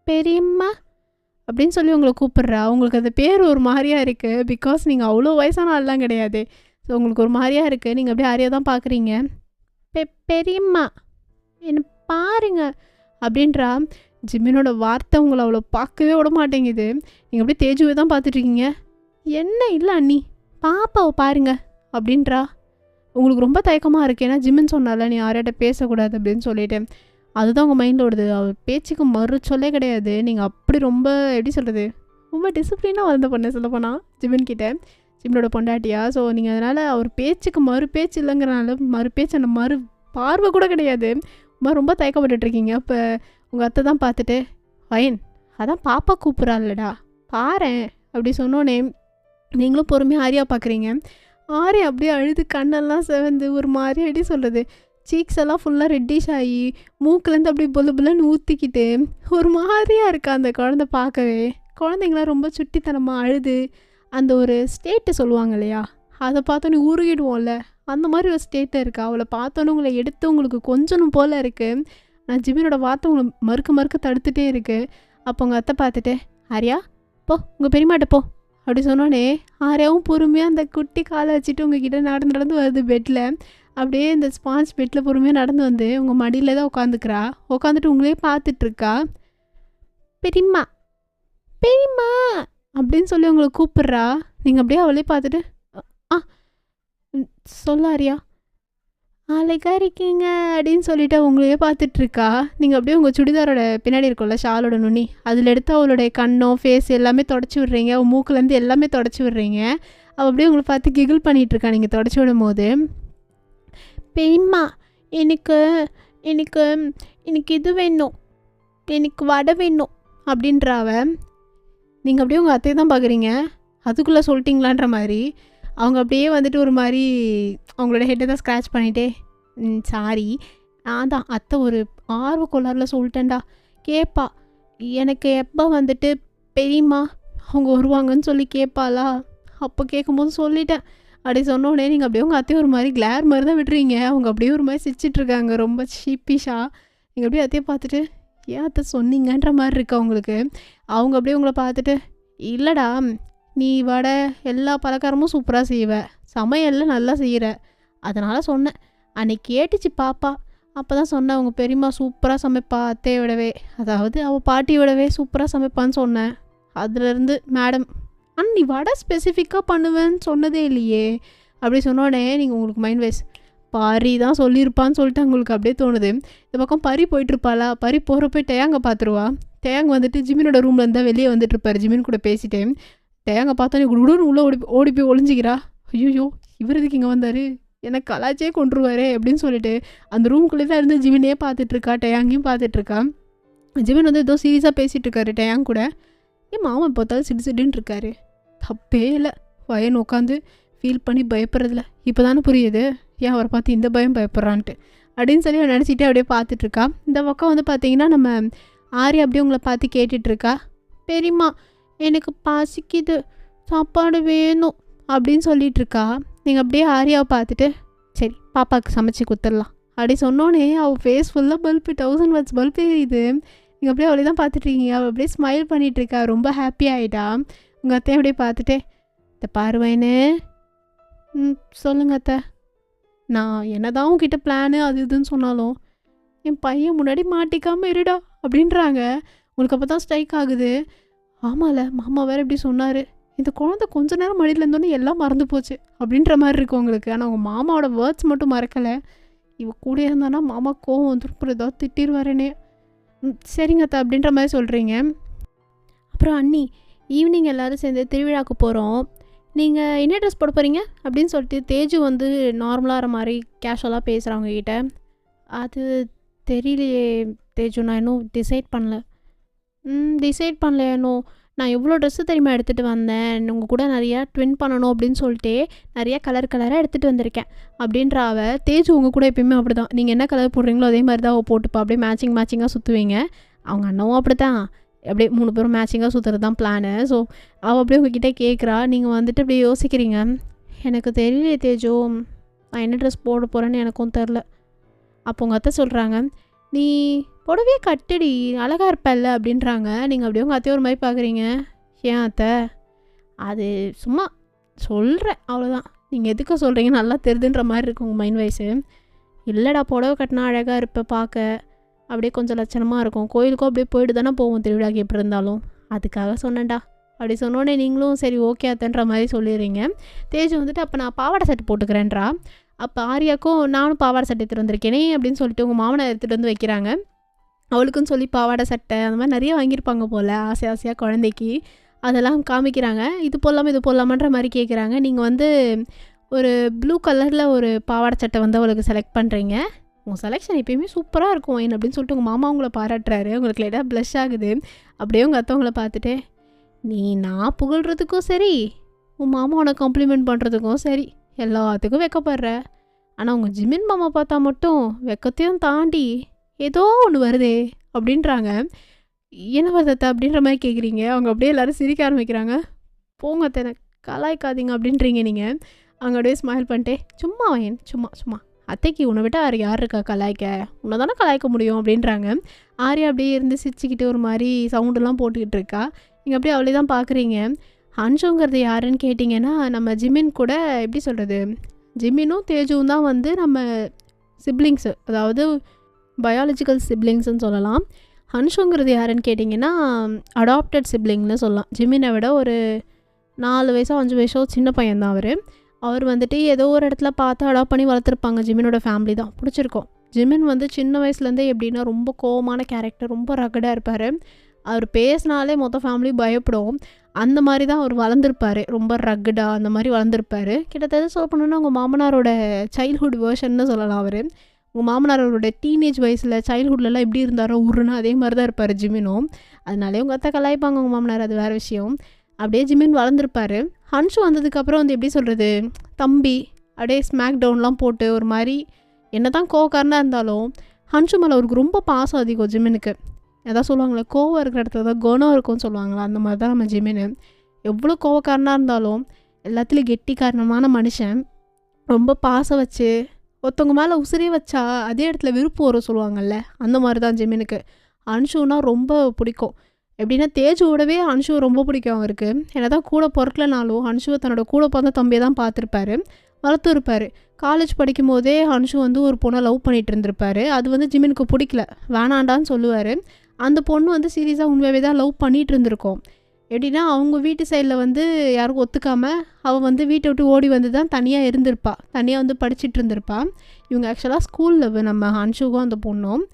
பெரியம்மா அப்படின்னு சொல்லி உங்களை கூப்பிட்றா. உங்களுக்கு அந்த பேர் ஒரு மாதிரியாக இருக்குது, பிகாஸ் நீங்கள் அவ்வளோ வயசான ஆள்லாம் கிடையாது. ஸோ உங்களுக்கு ஒரு மாதிரியாக இருக்குது. நீங்கள் அப்படியே ஆரியா தான் பார்க்குறீங்க. பெரியம்மா என்ன பாருங்க அப்படின்றா. ஜிமினோட வார்த்தை உங்களை அவ்வளோ பார்க்கவே விட மாட்டேங்குது. நீங்கள் அப்படியே தேஜுவை தான் பார்த்துட்ருக்கீங்க. என்ன இல்லை அண்ணி, பாப்பாவை பாருங்க அப்படின்றா. உங்களுக்கு ரொம்ப தயக்கமாக இருக்குது, ஏன்னா ஜிம்மின்னு சொன்னால நீ யார்கிட்ட பேசக்கூடாது அப்படின்னு சொல்லிட்டேன். அதுதான் உங்கள் மைண்டில் ஓடுது. அவர் பேச்சுக்கு மறு சொல்லே கிடையாது. நீங்கள் அப்படி ரொம்ப எப்படி சொல்கிறது, ரொம்ப டிசிப்ளினாக வளர்ந்த பொண்ணு சொல்லப்போனால் ஜிமின் கிட்டே, ஜிம்னோட பொண்டாட்டியா. ஸோ நீங்கள் அதனால் அவர் பேச்சுக்கு மறு பேச்சு இல்லைங்கிறனால மறு பேச்சு அந்த மறு பார்வை கூட கிடையாது. ரொம்ப தயக்கப்பட்டுட்ருக்கீங்க. அப்போ உங்கள் அத்தை தான் பார்த்துட்டு ஃபைன், அதான் பாப்பா கூப்பிட்றாள்லடா பாரேன் அப்படி சொன்னோன்னே நீங்களும் பொறுமையாக ஆரியா பார்க்குறீங்க. ஆரியா அப்படியே அழுது கண்ணெல்லாம் செவந்து ஒரு மாதிரி எப்படி சொல்கிறது, சீக்ஸ் எல்லாம் ஃபுல்லாக ரெட்டிஷ் ஆகி மூக்குலேருந்து அப்படியே புல்லுன்னு ஊற்றிக்கிட்டு ஒரு மாதிரியாக இருக்கா அந்த குழந்தை பார்க்கவே. குழந்தைங்களாம் ரொம்ப சுட்டித்தனமாக அழுது அந்த ஒரு ஸ்டேட்டை சொல்லுவாங்க இல்லையா, அதை பார்த்தோன்னே உருகிடுவோம்ல, அந்த மாதிரி ஒரு ஸ்டேட்டை இருக்கா. அவளை பார்த்தோன்னே உங்களை எடுத்து உங்களுக்கு கொஞ்சம் போல் இருக்குது. நான் ஜிமினோட வார்த்தை உங்களை மறுக்க தடுத்துட்டே இருக்குது. அப்போ உங்கள் அத்தை பார்த்துட்டு ஆரியா போ உங்கள் பெரியமாட்ட போ அப்படி சொன்னோன்னே ஆரியாவும் பொறுமையாக அந்த குட்டி காலை வச்சுட்டு உங்ககிட்ட நடந்து வருது பெட்டில். அப்படியே இந்த ஸ்பாஞ்ச் பெட்டில் பொறுமையாக நடந்து வந்து உங்கள் மடியில் தான் உட்காந்துக்கிறா. உட்காந்துட்டு உங்களே பார்த்துட்ருக்கா. பெரியம்மா அப்படின்னு சொல்லி உங்களை கூப்பிட்றா. நீங்கள் அப்படியே அவளே பார்த்துட்டு சொல்லாரியா அழகாக இருக்கீங்க அப்படின்னு சொல்லிட்டு அவங்களையே பார்த்துட்ருக்கா. நீங்கள் அப்படியே உங்கள் சுடிதாரோட பின்னாடி இருக்கும்ல ஷாலோட நுனி, அதில் எடுத்து அவளுடைய கண்ணம் ஃபேஸ் எல்லாமே தொடச்சி விட்றீங்க. அவள் மூக்குலேருந்து எல்லாமே தொடச்சி விட்றீங்க. அவள் அப்படியே உங்களை பார்த்து கிகிள் பண்ணிகிட்ருக்கா நீங்கள் தொடச்சி விடும் போது. பெரியம்மா எனக்கு எனக்கு எனக்கு இது வேணும், எனக்கு வடை வேணும் அப்படின்றாவ. நீங்கள் அப்படியே உங்கள் அத்தையை தான் பார்க்குறீங்க. அதுக்குள்ளே சொல்லிட்டீங்களான்ற மாதிரி அவங்க அப்படியே வந்துட்டு ஒரு மாதிரி அவங்களோட ஹெட்டை தான் ஸ்க்ராட்ச் பண்ணிகிட்டே சாரி நான் தான் அத்தை ஒரு ஆர்வ கோளாறில் சொல்லிட்டேன்டா. கேட்பா எனக்கு எப்போ வந்துட்டு பெரியம்மா அவங்க வருவாங்கன்னு சொல்லி கேட்பாளா, அப்போ கேட்கும்போது சொல்லிட்டேன் அப்படி சொன்னோடனே நீங்கள் அப்படியே உங்கள் அத்தையை ஒரு மாதிரி கிளார் மாதிரி தான் விடுறீங்க. அவங்க அப்படியே ஒரு மாதிரி சிரிச்சிட்ருக்காங்க ரொம்ப ஷீப்பிஷாக. நீங்கள் அப்படியே அத்தையை பார்த்துட்டு ஏன் அத்தை சொன்னீங்கன்ற மாதிரி இருக்கா உங்களுக்கு. அவங்க அப்படியே உங்களை பார்த்துட்டு இல்லைடா நீ வடை எல்லா பலகாரமும் சூப்பராக செய்வ, சமையலில் நல்லா செய்கிற, அதனால் சொன்னேன். அன்னைக்கு கேட்டுச்சு பாப்பா, அப்போ தான் சொன்னேன் அவங்க பெரியம்மா சூப்பராக சமைப்பா அத்தையை விடவே, அதாவது அவள் பாட்டியை விடவே சூப்பராக சமைப்பான்னு சொன்னேன். அதுலேருந்து மேடம் ஆனால் நீ வடை ஸ்பெசிஃபிக்காக பண்ணுவேன்னு சொன்னதே இல்லையே அப்படி சொன்னோடனே நீங்கள் உங்களுக்கு மைண்ட் வைஸ் பரி தான் சொல்லியிருப்பான்னு சொல்லிட்டு உங்களுக்கு அப்படியே தோணுது. இந்த பக்கம் பரி போயிட்டுருப்பாளா, பரி போகிறப்ப டேயாங்க பார்த்துருவா. டேயாங்க வந்துட்டு ஜிமினோட ரூமில் இருந்தால் வெளியே வந்துட்டுருப்பார் ஜிமின் கூட பேசிட்டே. டேயாங்க பார்த்தோன்னே குடுன்னு உள்ளே ஓடி போய் ஒளிஞ்சிக்கிறா. ஐயோ இவர் இதுக்கு இங்கே வந்தார், எனக்கு கலாச்சே கொண்டுருவாரே அப்படின்னு சொல்லிட்டு அந்த ரூம்குள்ளே தான் இருந்து ஜிமினே பார்த்துட்ருக்கா, டேயாங்கையும் பார்த்துட்ருக்கா. ஜிமின் வந்து ஏதோ சீரியஸாக பேசிகிட்டு இருக்காரு டேயாங் கூட. ஏன் மாமா பார்த்தாலும் சிடுன்னு இருக்காரு, தப்பே இல்லை வயன் உட்காந்து ஃபீல் பண்ணி பயப்படுறதில்ல, இப்போ தானே புரியுது ஏன் அவரை பார்த்து இந்த பயம் பயப்படுறான்ட்டு அப்படின்னு சொல்லி நினச்சிட்டு அப்படியே பார்த்துட்ருக்கா. இந்த பக்கம் வந்து பார்த்திங்கன்னா நம்ம ஆரி அப்படியே உங்களை பார்த்து கேட்டுட்ருக்கா. பெரியம்மா எனக்கு பசிக்குது, சாப்பாடு வேணும் அப்படின்னு சொல்லிகிட்ருக்கா. நீங்கள் அப்படியே ஆரியாவை பார்த்துட்டு சரி பாப்பாவுக்கு சமைச்சு கொடுத்துடலாம் அப்படி சொன்னோன்னே அவள் ஃபேஸ் ஃபுல்லாக பல்பு 1000 வாட்ஸ் பல்பு எரியுது. நீங்கள் அப்படியே அவளே தான் பார்த்துட்ருக்கீங்க. அவள் அப்படியே ஸ்மைல் பண்ணிகிட்ருக்கா, ரொம்ப ஹாப்பி ஆகிட்டா. உங்கள் அத்தையை அப்படியே பார்த்துட்டு இந்த பார்வைன்னு சொல்லுங்க அத்தை, நான் என்னதான் உங்ககிட்ட பிளானு அது இதுன்னு சொன்னாலும் என் பையன் முன்னாடி மாட்டிக்காமல் இருடா அப்படின்றாங்க. உங்களுக்கு அப்போ தான் ஸ்ட்ரைக் ஆகுது. ஆமாம்ல மாமா வேறு இப்படி சொன்னார், இந்த குழந்தை கொஞ்ச நேரம் மடியில் இருந்தோன்னே எல்லாம் மறந்து போச்சு அப்படின்ற மாதிரி இருக்கும் உங்களுக்கு. ஆனால் உங்கள் மாமாவோட வேர்ட்ஸ் மட்டும் மறக்கலை. இவ கூட இருந்தானா மாமா கோவம் வந்துருப்புற ஏதாவது திட்டிடுவாரேனே. சரிங்க அத்தை அப்படின்ற மாதிரி சொல்கிறீங்க. அப்புறம் அண்ணி ஈவினிங் எல்லோரும் சேர்ந்து திருவிழாவுக்கு போகிறோம், நீங்கள் என்ன ட்ரெஸ் போட போகிறீங்க அப்படின்னு சொல்லிட்டு தேஜு வந்து நார்மலாகிற மாதிரி கேஷுவலாக பேசுகிறவங்க கிட்ட. அது தெரியலையே தேஜு, நான் இன்னும் டிசைட் பண்ணல இன்னும். நான் எவ்வளோ ட்ரெஸ்ஸு தெரியுமா எடுத்துகிட்டு வந்தேன், உங்கள் கூட நிறையா ட்வின் பண்ணணும் அப்படின்னு சொல்லிட்டு நிறையா கலராக எடுத்துகிட்டு வந்திருக்கேன் அப்படின்ற தேஜு உங்கள் கூட எப்பயுமே அப்படி தான், நீங்கள் என்ன கலர் போடுறீங்களோ அதே மாதிரி தான் அவள் போட்டுப்பா, அப்படியே மேட்சிங்காக சுற்றுவீங்க. அவங்க அண்ணவும் அப்படி தான், அப்படியே 3 பேரும் மேட்சிங்காக சுற்றுறது தான் பிளானு. ஸோ அவள் அப்படியே உங்ககிட்ட கேட்குறா. நீங்கள் வந்துட்டு அப்படியே யோசிக்கிறீங்க. எனக்கு தெரியலையே தேஜு, நான் என்ன ட்ரெஸ் போட போகிறேன்னு எனக்கும் தெரில. அப்போ உங்கள் அத்தை சொல்கிறாங்க, நீ புடவையே கட்டுடி அழகாக இருப்பல்ல அப்படின்றாங்க. நீங்கள் அப்படியே உங்கள் அத்தையை ஒரு மாதிரி பார்க்குறீங்க. ஏன் அத்தை, அது சும்மா சொல்கிறேன் அவ்வளோதான், நீங்கள் எதுக்கு சொல்கிறீங்க நல்லா தெரிதுன்ற மாதிரி இருக்கும் உங்கள் மைண்ட் வைஸு. இல்லைடா புடவை கட்டினா அழகாக இருப்ப, பார்க்க அப்படியே கொஞ்சம் லட்சணமாக இருக்கும், கோயிலுக்கும் அப்படியே போயிட்டு தானே போவோம் திருவிழாக்கு எப்படி இருந்தாலும், அதுக்காக சொன்னேன்டா அப்படி சொன்னோன்னே நீங்களும் சரி ஓகே அத்தன்ற மாதிரி சொல்லிடுறீங்க. தேஜு வந்துட்டு அப்போ நான் பாவாடை சட்டை போட்டுக்கிறேன்றா. அப்போ ஆரியாக்கும் நானும் பாவாடை சட்டை எடுத்துகிட்டு வந்திருக்கேனே அப்படின்னு சொல்லிட்டு உங்கள் மாமனை எடுத்துகிட்டு வந்து வைக்கிறாங்க. அவளுக்குன்னு சொல்லி பாவாடை சட்டை அந்த மாதிரி நிறைய வாங்கியிருப்பாங்க போல் ஆசையாக குழந்தைக்கு, அதெல்லாம் காமிக்கிறாங்க. இது போடலாமான்ற மாதிரி கேட்குறாங்க. நீங்கள் வந்து ஒரு ப்ளூ கலரில் ஒரு பாவாடை சட்டை வந்து அவளுக்கு செலக்ட் பண்ணுறீங்க. உங்கள் செலெக்ஷன் எப்பயுமே சூப்பராக இருக்கும் என்ன அப்படின்னு சொல்லிட்டு உங்கள் மாமா உங்களை பாராட்டுறாரு. உங்களுக்கு லைட்டாக ப்ளஷ் ஆகுது. அப்படியே உங்கள் அத்தவங்களை பார்த்துட்டு நீ நான் புகழ்கிறதுக்கும் சரி, உன் மாமா உனக்கு காம்ப்ளிமெண்ட் பண்ணுறதுக்கும் சரி எல்லாத்துக்கும் வெக்கப்படுற. ஆனால் உங்கள் ஜிமின் மாமா பார்த்தா மட்டும் வெக்கத்தையும் தாண்டி ஏதோ ஒன்று வருதே அப்படின்றாங்க. என்ன வருதத்தை அப்படின்ற மாதிரி கேட்குறீங்க. அவங்க அப்படியே எல்லோரும் சிரிக்க ஆரம்பிக்கிறாங்க. போங்க அத்தை கலாய்க்காதீங்க அப்படின்றீங்க நீங்கள். அவங்க அப்படியே ஸ்மைல் பண்ணிட்டே சும்மா வாயன் சும்மா அத்தைக்கு உன்னை விட்டு யார் இருக்கா கலாய்க்க, உன்னை தானே கலாய்க்க முடியும் அப்படின்றாங்க. ஆரியா அப்படியே இருந்து சிரிச்சுக்கிட்டு ஒரு மாதிரி சவுண்டெல்லாம் போட்டுக்கிட்டு இருக்கா. நீங்கள் அப்படியே அவளே தான் பார்க்குறீங்க. ஹன்ஷுங்கிறது யாருன்னு கேட்டிங்கன்னா நம்ம ஜிமின் கூட எப்படி சொல்கிறது, ஜிமினும் தேஜுவும் தான் வந்து நம்ம சிப்ளிங்ஸு, அதாவது பயாலஜிக்கல் சிப்ளிங்ஸ்ன்னு சொல்லலாம். ஹன்ஷுங்கிறது யாருன்னு கேட்டிங்கன்னா அடாப்டட் சிப்ளிங்னு சொல்லலாம். ஜிமினை விட ஒரு 4 வயசோ 5 வயசோ சின்ன பையன்தான் அவர் வந்துட்டு ஏதோ ஒரு இடத்துல பார்த்து அடாப்ட் பண்ணி வளர்த்துருப்பாங்க. ஜிமினோட ஃபேமிலி தான் பிடிச்சிருக்கோம். ஜிமின் வந்து சின்ன வயசுலேருந்தே எப்படின்னா ரொம்ப கோவமான கேரக்டர், ரொம்ப ரகடாக இருப்பார். அவர் பேசினாலே மொத்த ஃபேமிலி பயப்படும். அந்த மாதிரி தான் அவர் வளர்ந்துருப்பார், ரொம்ப ரகடாக அந்த மாதிரி வளர்ந்துருப்பார். கிட்டத்தட்ட சொல்ல பண்ணணுன்னா உங்கள் மாமனாரோட சைல்ட்ஹுட் வேர்ஷன்னு சொல்லலாம். உங்கள் மாமனாரோட டீனேஜ் வயசில் சைல்ட்ஹுட்லலாம் எப்படி இருந்தாரோ உருன்னா அதே மாதிரி தான் இருப்பார் ஜிமினும். அதனாலே உங்கள் அத்தை கலாய்ப்பாங்க உங்கள் மாமனார், அது வேறு விஷயம். அப்படியே ஜிமின் வளர்ந்துருப்பார். ஹன்ஷு வந்ததுக்கப்புறம் வந்து எப்படி சொல்கிறது, தம்பி அப்படியே ஸ்மாக் டவுன்லாம் போட்டு ஒரு மாதிரி என்ன தான் கோவக்காரனாக இருந்தாலும் ஹன்ஷு மேலே அவருக்கு ரொம்ப பாசம் அதிகம் ஜிமினுக்கு. எதாவது சொல்லுவாங்களே கோவம் இருக்கிற இடத்துல தான் குணம் இருக்கும்னு சொல்லுவாங்களா, அந்த மாதிரி தான் நம்ம ஜிமினு. எவ்வளோ கோவக்காரனாக இருந்தாலும் எல்லாத்துலேயும் கெட்டிக்காரணமான மனுஷன், ரொம்ப பாசம் வச்சு ஒருத்தவங்க மேலே உசிரே வச்சா அதே இடத்துல விருப்பம் வரும் சொல்லுவாங்கள்ல, அந்த மாதிரி தான் ஜிமினுக்கு. ஹன்ஷுனா ரொம்ப பிடிக்கும். எப்படின்னா தேஜுவோடவே ஹன்ஷுவை ரொம்ப பிடிக்கும் அவருக்கு. என்ன தான் கூட பிறக்கலனாலும் ஹன்ஷுவை தன்னோட கூட பிறந்த தம்பியை தான் பார்த்துருப்பாரு, வளர்த்துருப்பார். காலேஜ் படிக்கும் போதே ஹன்ஷு வந்து ஒரு பொண்ணை லவ் பண்ணிகிட்டு இருந்திருப்பாரு. அது வந்து ஜிமினுக்கு பிடிக்கல, வேணாண்டான்னு சொல்லுவார். அந்த பொண்ணு வந்து சீரியஸாக உண்மையாகவே தான் லவ் பண்ணிகிட்டு இருந்திருக்கோம். எப்படின்னா அவங்க வீட்டு சைடில் வந்து யாருக்கும் ஒத்துக்காமல் அவள் வந்து வீட்டை விட்டு ஓடி வந்து தான் தனியாக இருந்திருப்பா, தனியாக வந்து படிச்சுட்டு இருந்திருப்பா. இவங்க ஆக்சுவலாக ஸ்கூலில் நம்ம ஹன்ஷுக்கும் அந்த பொண்ணும்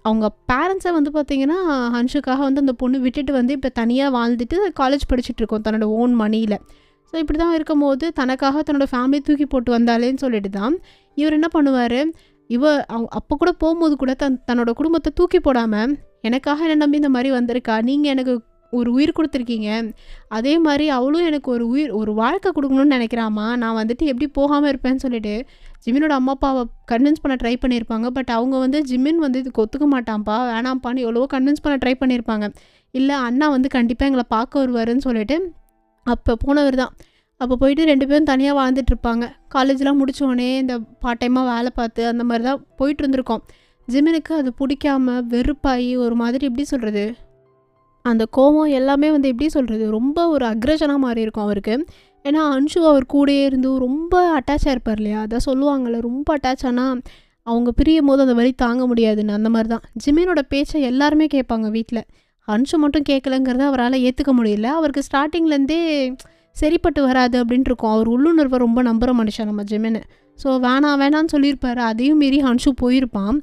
அவங்க பேரண்ட்ஸை வந்து பார்த்திங்கன்னா ஹன்ஷுக்காக வந்து அந்த பொண்ணு விட்டுட்டு வந்து இப்போ தனியாக வாழ்ந்துட்டு காலேஜ் படிச்சுட்ருக்கோம் தன்னோட ஓன் மணியில். ஸோ இப்படி தான் இருக்கும் போது தனக்காக தன்னோட ஃபேமிலியை தூக்கி போட்டு வந்தாலேன்னு சொல்லிட்டு தான் இவர் என்ன பண்ணுவார், அவங்க அப்போ கூட போகும்போது கூட தன்னோட குடும்பத்தை தூக்கி போடாமல் எனக்காக என்ன நம்பி இந்த மாதிரி வந்திருக்கா, நீங்கள் எனக்கு ஒரு உயிர் கொடுத்துருக்கீங்க, அதே மாதிரி அவளும் எனக்கு ஒரு வாழ்க்கை கொடுக்கணும்னு நினைக்கிறாமா, நான் வந்துட்டு எப்படி போகாமல் இருப்பேன்னு சொல்லிட்டு ஜிமினோட அம்மா அப்பாவை கன்வின்ஸ் பண்ண ட்ரை பண்ணியிருப்பாங்க. பட் அவங்க வந்து ஜிமின் வந்து இதுக்கு ஒத்துக்க மாட்டான்ப்பா, வேணாம்ப்பான்னு எவ்வளவோ கன்வின்ஸ் பண்ண ட்ரை பண்ணியிருப்பாங்க. இல்லை அண்ணா வந்து கண்டிப்பாக எங்களை பார்க்க வருவாருன்னு சொல்லிட்டு அப்போ போனவர் தான். அப்போ போயிட்டு 2 பேரும் தனியாக வாழ்ந்துட்டுருப்பாங்க. காலேஜ்லாம் முடித்தோடனே இந்த பார்ட் டைமாக வேலை பார்த்து அந்த மாதிரி தான் போயிட்டு இருந்திருக்கோம். ஜிமினுக்கு அது பிடிக்காம வெறுப்பாகி ஒரு மாதிரி எப்படி சொல்கிறது, அந்த கோவம் எல்லாமே வந்து எப்படி சொல்கிறது, ரொம்ப ஒரு அக்ரஷனாக மாறி இருக்கும் அவருக்கு. ஏன்னா அன்ஷு அவர் கூடயே இருந்து ரொம்ப அட்டாச்சாக இருப்பார் இல்லையா, அதான் சொல்லுவாங்கள்ல, ரொம்ப அட்டாச் ஆனால் அவங்க பிரியும் போது அந்த வலி தாங்க முடியாதுன்னு. அந்த மாதிரி தான் ஜிமினோட பேச்சை எல்லாருமே கேட்பாங்க வீட்டில். அன்ஷு மட்டும் கேட்கலங்கிறத அவரால் ஏற்றுக்க முடியல. அவருக்கு ஸ்டார்டிங்லேருந்தே சரிப்பட்டு வராது அப்படின்ட்டு இருக்கும். அவர் உள்ளுணர்வை ரொம்ப நம்புகிற மனுஷன் நம்ம ஜிமின். ஸோ வேணான்னு சொல்லியிருப்பாரு. அதையும் மீறி அன்ஷு போயிருப்பான்.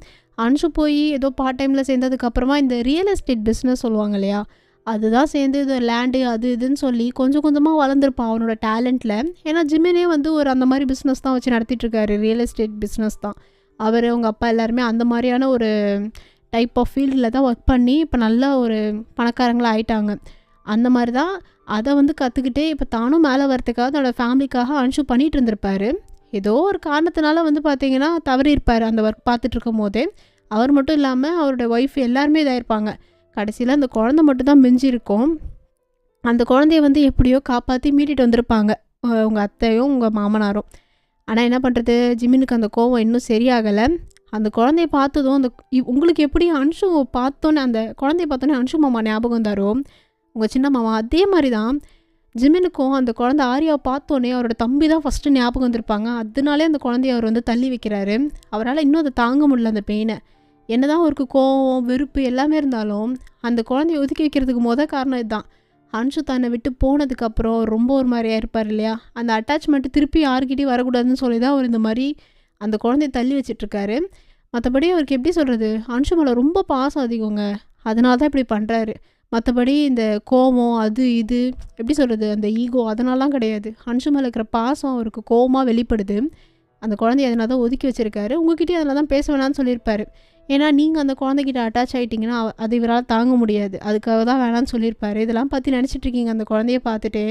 அன்ஷு போய் ஏதோ பார்ட் டைமில் சேர்ந்ததுக்கப்புறமா இந்த ரியல் எஸ்டேட் பிஸ்னஸ் சொல்லுவாங்க இல்லையா, அதுதான் சேர்ந்து இது லேண்டு அது இதுன்னு சொல்லி கொஞ்சம் கொஞ்சமாக வளர்ந்துருப்பான் அவனோட டேலண்ட்டில். ஏன்னா ஜிமினே வந்து ஒரு அந்த மாதிரி பிஸ்னஸ் தான் வச்சு நடத்திட்டுருக்காரு, ரியல் எஸ்டேட் பிஸ்னஸ் தான். அவர் அவங்க அப்பா எல்லாருமே அந்த மாதிரியான ஒரு டைப் ஆஃப் ஃபீல்டில் தான் ஒர்க் பண்ணி இப்போ நல்லா ஒரு பணக்காரங்களாக ஆயிட்டாங்க. அந்த மாதிரி தான் அதை வந்து கற்றுக்கிட்டே இப்போ தானும் மேலே வரத்துக்காக தன்னோட ஃபேமிலிக்காக அன்ஷு பண்ணிகிட்டு இருந்திருப்பார். ஏதோ ஒரு காரணத்தினால வந்து பார்த்திங்கன்னா தவறியிருப்பார் அந்த ஒர்க் பார்த்துட்ருக்கும் போதே. அவர் மட்டும் இல்லாமல் அவரோட ஒய்ஃப் எல்லாருமே இதாகிருப்பாங்க. கடைசியில் அந்த குழந்தை மட்டும் தான் மிஞ்சிருக்கும். அந்த குழந்தைய வந்து எப்படியோ காப்பாற்றி மீட்டிட்டு வந்திருப்பாங்க உங்கள் அத்தையும் உங்கள் மாமனாரும். ஆனால் என்ன பண்ணுறது, ஜிமினுக்கு அந்த கோவம் இன்னும் சரியாகலை. அந்த குழந்தைய பார்த்ததும் அந்த உங்களுக்கு எப்படி அன்ஷு பார்த்தோன்னே, அந்த குழந்தைய பார்த்தோன்னே அன்ஷு மாமா ஞாபகம் தரோ உங்கள் சின்ன மாமா, அதே மாதிரி தான் ஜிமினுக்கும் அந்த குழந்தை ஆரியாவை பார்த்தோன்னே அவரோட தம்பி தான் ஃபஸ்ட்டு ஞாபகம் வந்திருப்பாங்க. அதனாலே அந்த குழந்தைய அவர் வந்து தள்ளி வைக்கிறாரு. அவரால் இன்னும் அதை தாங்க முடியல அந்த பெயினை. என்ன தான் அவருக்கு கோவம் வெறுப்பு எல்லாமே இருந்தாலும் அந்த குழந்தைய ஒதுக்கி வைக்கிறதுக்கு காரணம் இதுதான். அன்ஷு தன்னை விட்டு போனதுக்கப்புறம் ரொம்ப ஒரு மாதிரியாக இருப்பார் இல்லையா, அந்த அட்டாச்மெண்ட்டு திருப்பி யாருக்கிட்டையும் வரக்கூடாதுன்னு சொல்லி தான் அவர் இந்த மாதிரி அந்த குழந்தைய தள்ளி வச்சிட்ருக்காரு. மற்றபடி அவருக்கு எப்படி சொல்கிறது, அன்ஷு மேலே ரொம்ப பாசம் அதிகங்க, அதனால தான் இப்படி பண்ணுறாரு. மற்றபடி இந்த கோவம் அது இது எப்படி சொல்கிறது, அந்த ஈகோ அதனாலாம் கிடையாது. அன்ஷு மேலே இருக்கிற பாசம் அவருக்கு கோவமாக வெளிப்படுது. அந்த குழந்தைய அதனால தான் ஒதுக்கி வச்சுருக்காரு. உங்ககிட்டயும் அதனால தான் பேச வேணான்னு சொல்லியிருப்பார். ஏன்னா நீங்கள் அந்த குழந்தைகிட்ட அட்டாச் ஆகிட்டிங்கன்னா அது இவரால் தாங்க முடியாது, அதுக்காக தான் வேணான்னு சொல்லியிருப்பார். இதெல்லாம் பற்றி நினச்சிட்ருக்கீங்க அந்த குழந்தைய பார்த்துட்டு.